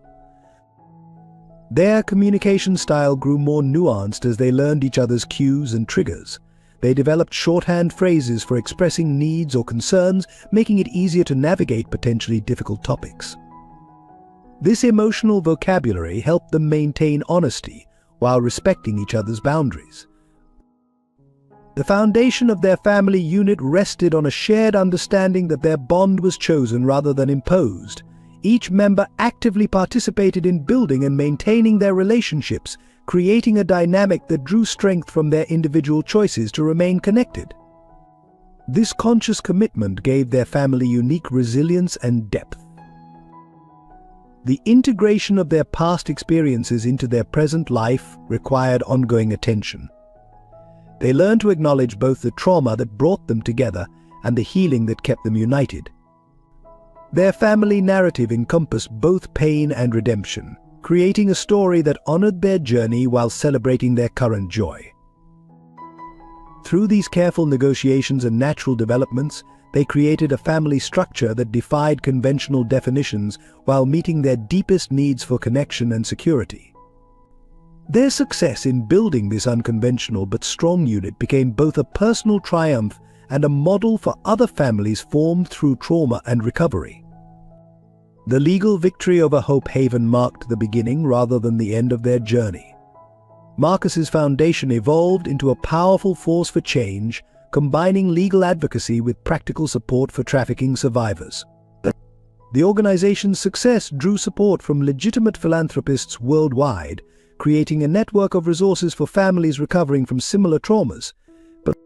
Their communication style grew more nuanced as they learned each other's cues and triggers. They developed shorthand phrases for expressing needs or concerns, making it easier to navigate potentially difficult topics. This emotional vocabulary helped them maintain honesty while respecting each other's boundaries. The foundation of their family unit rested on a shared understanding that their bond was chosen rather than imposed. Each member actively participated in building and maintaining their relationships, creating a dynamic that drew strength from their individual choices to remain connected. This conscious commitment gave their family unique resilience and depth. The integration of their past experiences into their present life required ongoing attention. They learned to acknowledge both the trauma that brought them together and the healing that kept them united. Their family narrative encompassed both pain and redemption, creating a story that honored their journey while celebrating their current joy. Through these careful negotiations and natural developments, They created a family structure that defied conventional definitions while meeting their deepest needs for connection and security. Their success in building this unconventional but strong unit became both a personal triumph and a model for other families formed through trauma and recovery. The legal victory over Hope Haven marked the beginning rather than the end of their journey. Marcus's foundation evolved into a powerful force for change, combining legal advocacy with practical support for trafficking survivors. The organization's success drew support from legitimate philanthropists worldwide, creating a network of resources for families recovering from similar traumas. But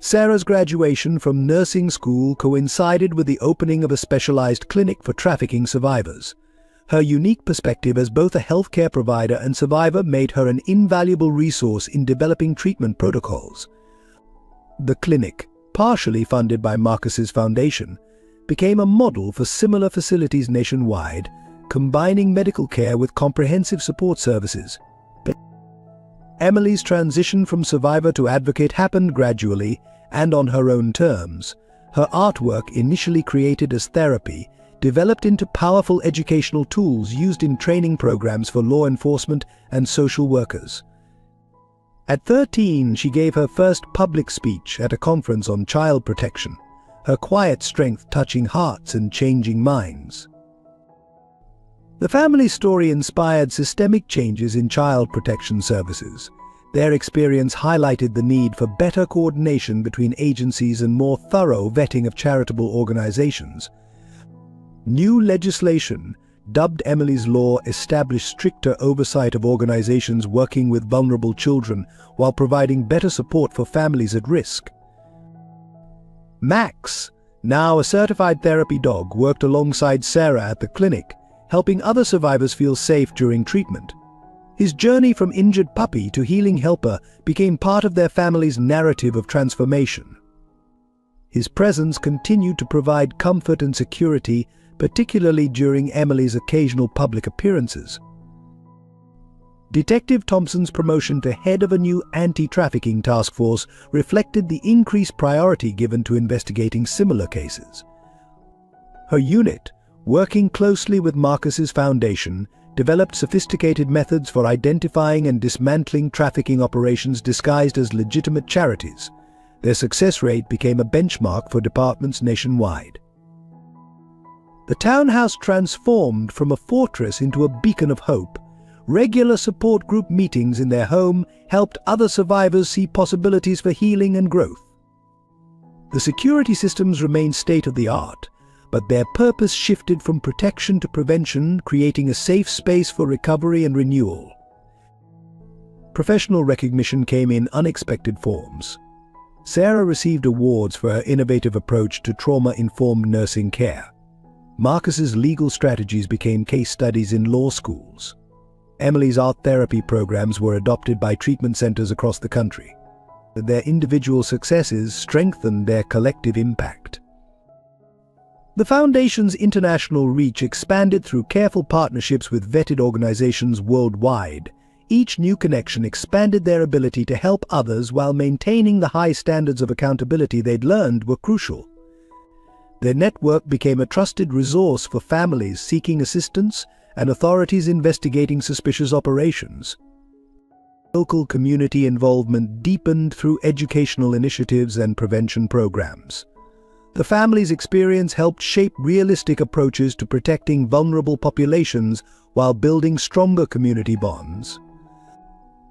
Sarah's graduation from nursing school coincided with the opening of a specialized clinic for trafficking survivors. Her unique perspective as both a healthcare provider and survivor made her an invaluable resource in developing treatment protocols. The clinic, partially funded by Marcus's foundation, became a model for similar facilities nationwide, combining medical care with comprehensive support services. Emily's transition from survivor to advocate happened gradually and on her own terms. Her artwork, initially created as therapy, developed into powerful educational tools used in training programs for law enforcement and social workers. At 13, she gave her first public speech at a conference on child protection, her quiet strength touching hearts and changing minds. The family story inspired systemic changes in child protection services. Their experience highlighted the need for better coordination between agencies and more thorough vetting of charitable organizations. New legislation, dubbed Emily's Law, established stricter oversight of organizations working with vulnerable children while providing better support for families at risk. Max, now a certified therapy dog, worked alongside Sarah at the clinic, helping other survivors feel safe during treatment. His journey from injured puppy to healing helper became part of their family's narrative of transformation. His presence continued to provide comfort and security, particularly during Emily's occasional public appearances. Detective Thompson's promotion to head of a new anti-trafficking task force reflected the increased priority given to investigating similar cases. Her unit, working closely with Marcus's foundation, developed sophisticated methods for identifying and dismantling trafficking operations disguised as legitimate charities. Their success rate became a benchmark for departments nationwide. The townhouse transformed from a fortress into a beacon of hope. Regular support group meetings in their home helped other survivors see possibilities for healing and growth. The security systems remained state-of-the-art, but their purpose shifted from protection to prevention, creating a safe space for recovery and renewal. Professional recognition came in unexpected forms. Sarah received awards for her innovative approach to trauma-informed nursing care. Marcus's legal strategies became case studies in law schools. Emily's art therapy programs were adopted by treatment centers across the country. Their individual successes strengthened their collective impact. The Foundation's international reach expanded through careful partnerships with vetted organizations worldwide. Each new connection expanded their ability to help others while maintaining the high standards of accountability they'd learned were crucial. Their network became a trusted resource for families seeking assistance and authorities investigating suspicious operations. Local community involvement deepened through educational initiatives and prevention programs. The family's experience helped shape realistic approaches to protecting vulnerable populations while building stronger community bonds.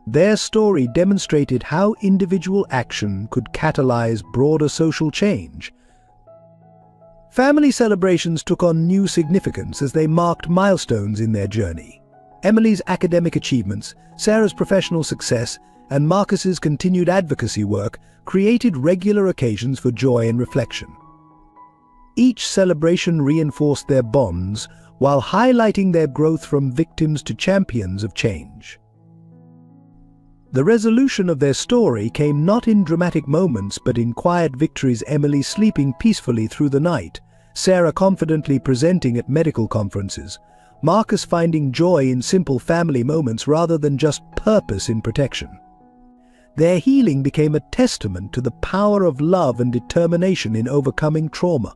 Their story demonstrated how individual action could catalyze broader social change. Family celebrations took on new significance as they marked milestones in their journey. Emily's academic achievements, Sarah's professional success, and Marcus's continued advocacy work created regular occasions for joy and reflection. Each celebration reinforced their bonds while highlighting their growth from victims to champions of change. The resolution of their story came not in dramatic moments but in quiet victories, Emily sleeping peacefully through the night, Sarah confidently presenting at medical conferences, Marcus finding joy in simple family moments rather than just purpose in protection. Their healing became a testament to the power of love and determination in overcoming trauma.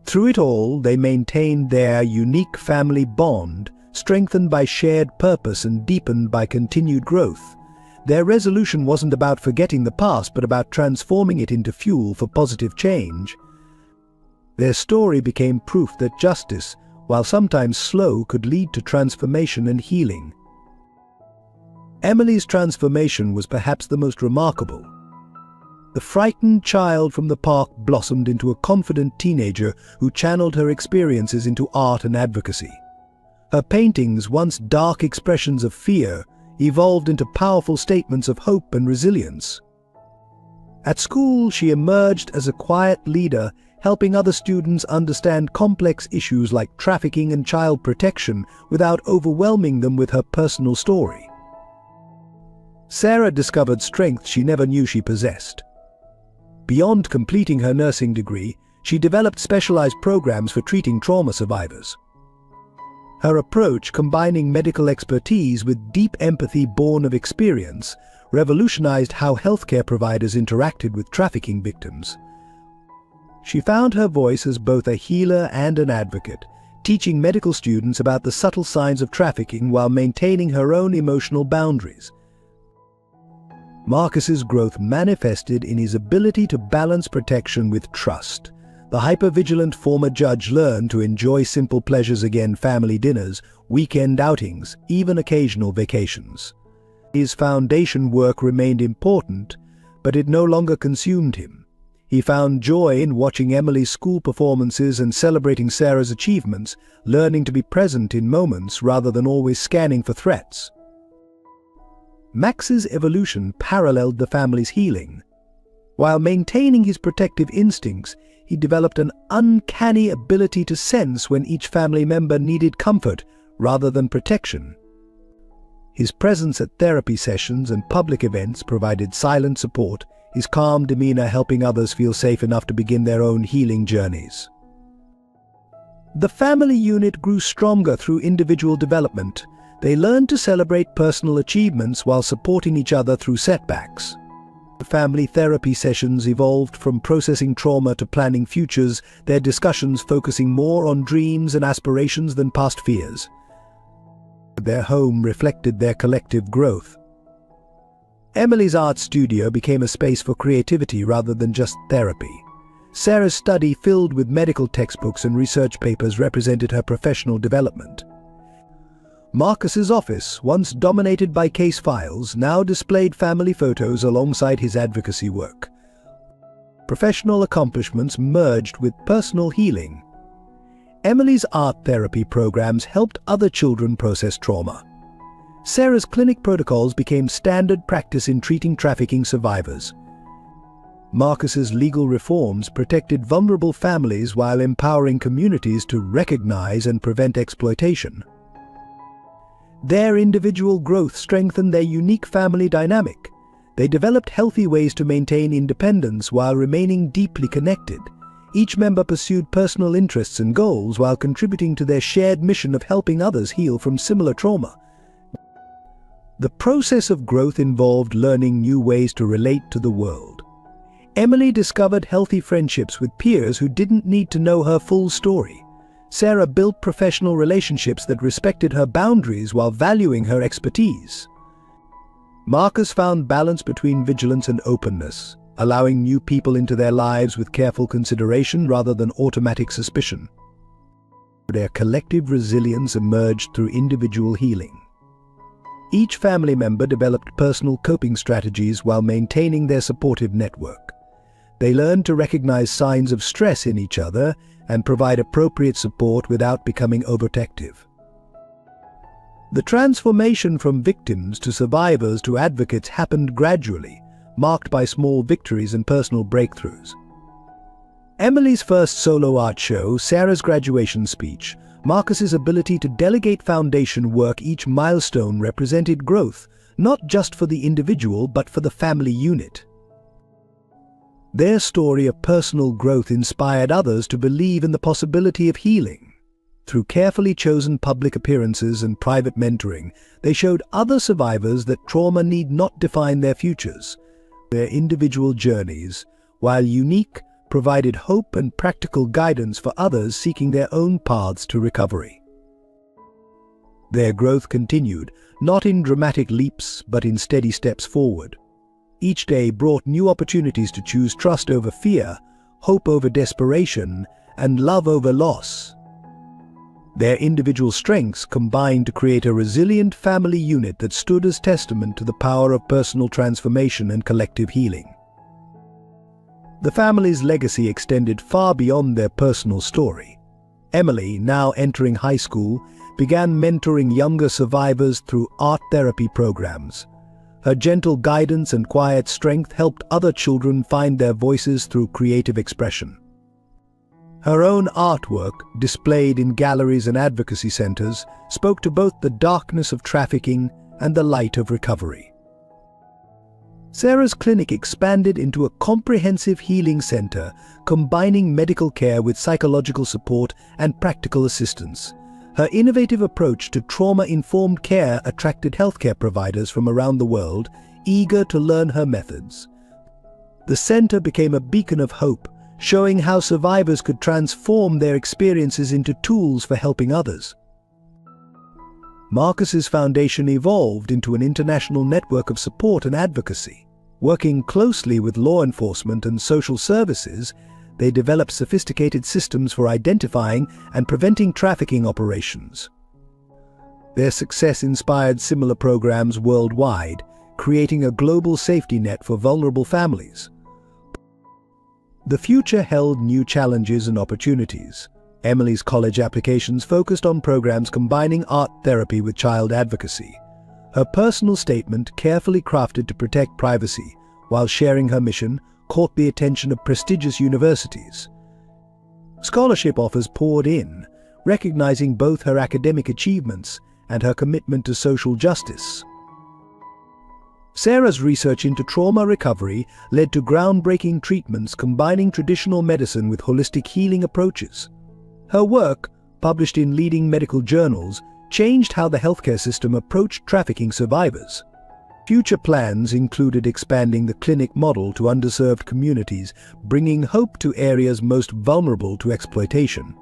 Through it all, they maintained their unique family bond, strengthened by shared purpose and deepened by continued growth. Their resolution wasn't about forgetting the past, but about transforming it into fuel for positive change. Their story became proof that justice, while sometimes slow, could lead to transformation and healing. Emily's transformation was perhaps the most remarkable. The frightened child from the park blossomed into a confident teenager who channeled her experiences into art and advocacy. Her paintings, once dark expressions of fear, evolved into powerful statements of hope and resilience. At school, she emerged as a quiet leader, helping other students understand complex issues like trafficking and child protection without overwhelming them with her personal story. Sarah discovered strength she never knew she possessed. Beyond completing her nursing degree, she developed specialized programs for treating trauma survivors. Her approach, combining medical expertise with deep empathy born of experience, revolutionized how healthcare providers interacted with trafficking victims. She found her voice as both a healer and an advocate, teaching medical students about the subtle signs of trafficking while maintaining her own emotional boundaries. Marcus's growth manifested in his ability to balance protection with trust. The hypervigilant former judge learned to enjoy simple pleasures again: family dinners, weekend outings, even occasional vacations. His foundation work remained important, but it no longer consumed him. He found joy in watching Emily's school performances and celebrating Sarah's achievements, learning to be present in moments rather than always scanning for threats. Max's evolution paralleled the family's healing. While maintaining his protective instincts, he developed an uncanny ability to sense when each family member needed comfort rather than protection. His presence at therapy sessions and public events provided silent support, his calm demeanor helping others feel safe enough to begin their own healing journeys. The family unit grew stronger through individual development. They learned to celebrate personal achievements while supporting each other through setbacks. Family therapy sessions evolved from processing trauma to planning futures, their discussions focusing more on dreams and aspirations than past fears. Their home reflected their collective growth. Emily's art studio became a space for creativity rather than just therapy. Sarah's study, filled with medical textbooks and research papers, represented her professional development. Marcus's office, once dominated by case files, now displayed family photos alongside his advocacy work. Professional accomplishments merged with personal healing. Emily's art therapy programs helped other children process trauma. Sarah's clinic protocols became standard practice in treating trafficking survivors. Marcus's legal reforms protected vulnerable families while empowering communities to recognize and prevent exploitation. Their individual growth strengthened their unique family dynamic. They developed healthy ways to maintain independence while remaining deeply connected. Each member pursued personal interests and goals while contributing to their shared mission of helping others heal from similar trauma. The process of growth involved learning new ways to relate to the world. Emily discovered healthy friendships with peers who didn't need to know her full story. Sarah built professional relationships that respected her boundaries while valuing her expertise. Marcus found balance between vigilance and openness, allowing new people into their lives with careful consideration rather than automatic suspicion. Their collective resilience emerged through individual healing. Each family member developed personal coping strategies while maintaining their supportive network. They learned to recognize signs of stress in each other and provide appropriate support without becoming overprotective. The transformation from victims to survivors to advocates happened gradually, marked by small victories and personal breakthroughs. Emily's first solo art show, Sarah's graduation speech, Marcus's ability to delegate foundation work, each milestone represented growth, not just for the individual but for the family unit. Their story of personal growth inspired others to believe in the possibility of healing. Through carefully chosen public appearances and private mentoring, they showed other survivors that trauma need not define their futures. Their individual journeys, while unique, provided hope and practical guidance for others seeking their own paths to recovery. Their growth continued, not in dramatic leaps, but in steady steps forward. Each day brought new opportunities to choose trust over fear, hope over desperation, and love over loss. Their individual strengths combined to create a resilient family unit that stood as testament to the power of personal transformation and collective healing. The family's legacy extended far beyond their personal story. Emily, now entering high school, began mentoring younger survivors through art therapy programs. Her gentle guidance and quiet strength helped other children find their voices through creative expression. Her own artwork, displayed in galleries and advocacy centers, spoke to both the darkness of trafficking and the light of recovery. Sarah's clinic expanded into a comprehensive healing center, combining medical care with psychological support and practical assistance. Her innovative approach to trauma-informed care attracted healthcare providers from around the world, eager to learn her methods. The center became a beacon of hope, showing how survivors could transform their experiences into tools for helping others. Marcus's foundation evolved into an international network of support and advocacy. Working closely with law enforcement and social services, they developed sophisticated systems for identifying and preventing trafficking operations. Their success inspired similar programs worldwide, creating a global safety net for vulnerable families. The future held new challenges and opportunities. Emily's college applications focused on programs combining art therapy with child advocacy. Her personal statement, carefully crafted to protect privacy while sharing her mission, caught the attention of prestigious universities. Scholarship offers poured in, recognizing both her academic achievements and her commitment to social justice. Sarah's research into trauma recovery led to groundbreaking treatments combining traditional medicine with holistic healing approaches. Her work, published in leading medical journals, changed how the healthcare system approached trafficking survivors. Future plans included expanding the clinic model to underserved communities, bringing hope to areas most vulnerable to exploitation.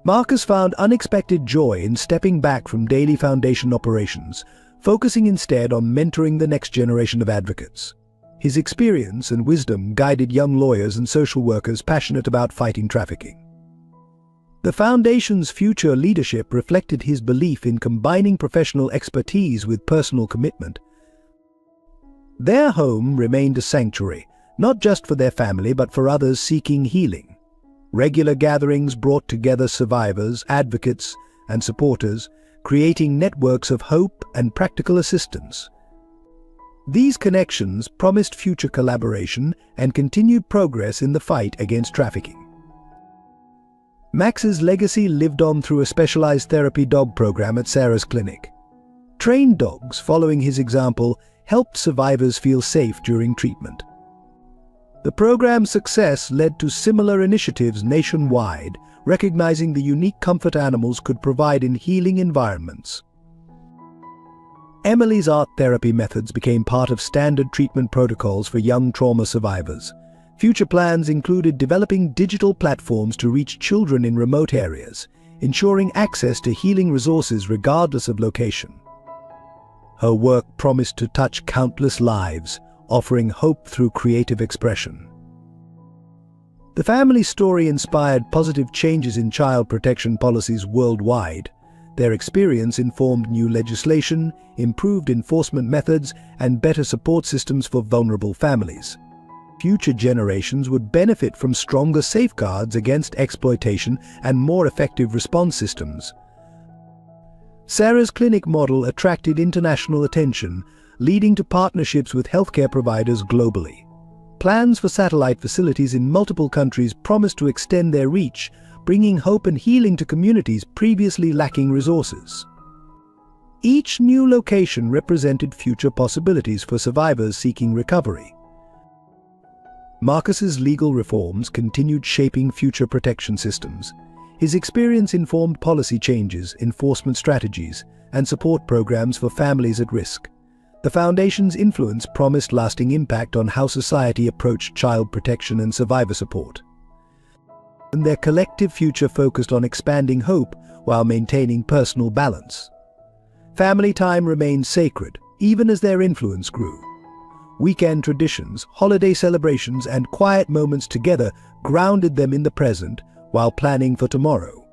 Marcus found unexpected joy in stepping back from daily foundation operations, focusing instead on mentoring the next generation of advocates. His experience and wisdom guided young lawyers and social workers passionate about fighting trafficking. The Foundation's future leadership reflected his belief in combining professional expertise with personal commitment. Their home remained a sanctuary, not just for their family but for others seeking healing. Regular gatherings brought together survivors, advocates, and supporters, creating networks of hope and practical assistance. These connections promised future collaboration and continued progress in the fight against trafficking. Max's legacy lived on through a specialized therapy dog program at Sarah's clinic. Trained dogs, following his example, helped survivors feel safe during treatment. The program's success led to similar initiatives nationwide, recognizing the unique comfort animals could provide in healing environments. Emily's art therapy methods became part of standard treatment protocols for young trauma survivors. Future plans included developing digital platforms to reach children in remote areas, ensuring access to healing resources regardless of location. Her work promised to touch countless lives, offering hope through creative expression. The family story inspired positive changes in child protection policies worldwide. Their experience informed new legislation, improved enforcement methods, and better support systems for vulnerable families. Future generations would benefit from stronger safeguards against exploitation and more effective response systems. Sarah's clinic model attracted international attention, leading to partnerships with healthcare providers globally. Plans for satellite facilities in multiple countries promised to extend their reach, bringing hope and healing to communities previously lacking resources. Each new location represented future possibilities for survivors seeking recovery. Marcus's legal reforms continued shaping future protection systems. His experience informed policy changes, enforcement strategies, and support programs for families at risk. The Foundation's influence promised lasting impact on how society approached child protection and survivor support. And their collective future focused on expanding hope while maintaining personal balance. Family time remained sacred, even as their influence grew. Weekend traditions, holiday celebrations, and quiet moments together grounded them in the present while planning for tomorrow.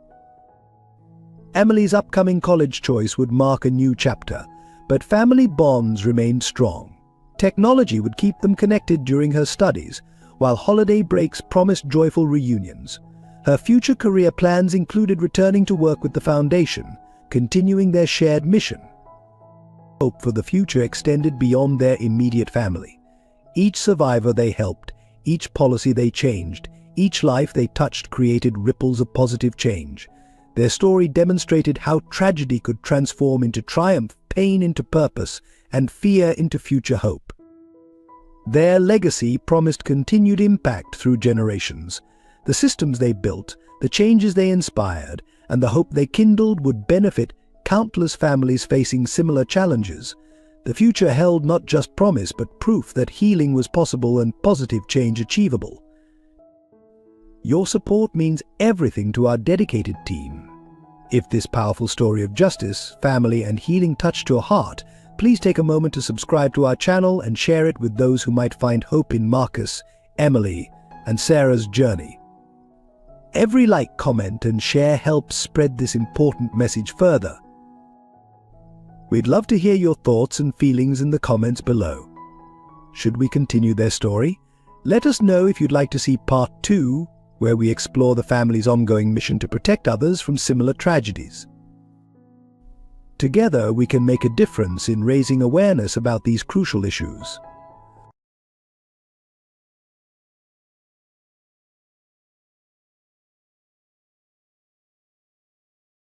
Emily's upcoming college choice would mark a new chapter, but family bonds remained strong. Technology would keep them connected during her studies, while holiday breaks promised joyful reunions. Her future career plans included returning to work with the Foundation, continuing their shared mission. Hope for the future extended beyond their immediate family. Each survivor they helped, each policy they changed, each life they touched created ripples of positive change. Their story demonstrated how tragedy could transform into triumph, pain into purpose, and fear into future hope. Their legacy promised continued impact through generations. The systems they built, the changes they inspired, and the hope they kindled would benefit countless families facing similar challenges. The future held not just promise but proof that healing was possible and positive change achievable. Your support means everything to our dedicated team. If this powerful story of justice, family, and healing touched your heart, please take a moment to subscribe to our channel and share it with those who might find hope in Marcus, Emily, and Sarah's journey. Every like, comment, and share helps spread this important message further. We'd love to hear your thoughts and feelings in the comments below. Should we continue their story? Let us know if you'd like to see part 2, where we explore the family's ongoing mission to protect others from similar tragedies. Together, we can make a difference in raising awareness about these crucial issues.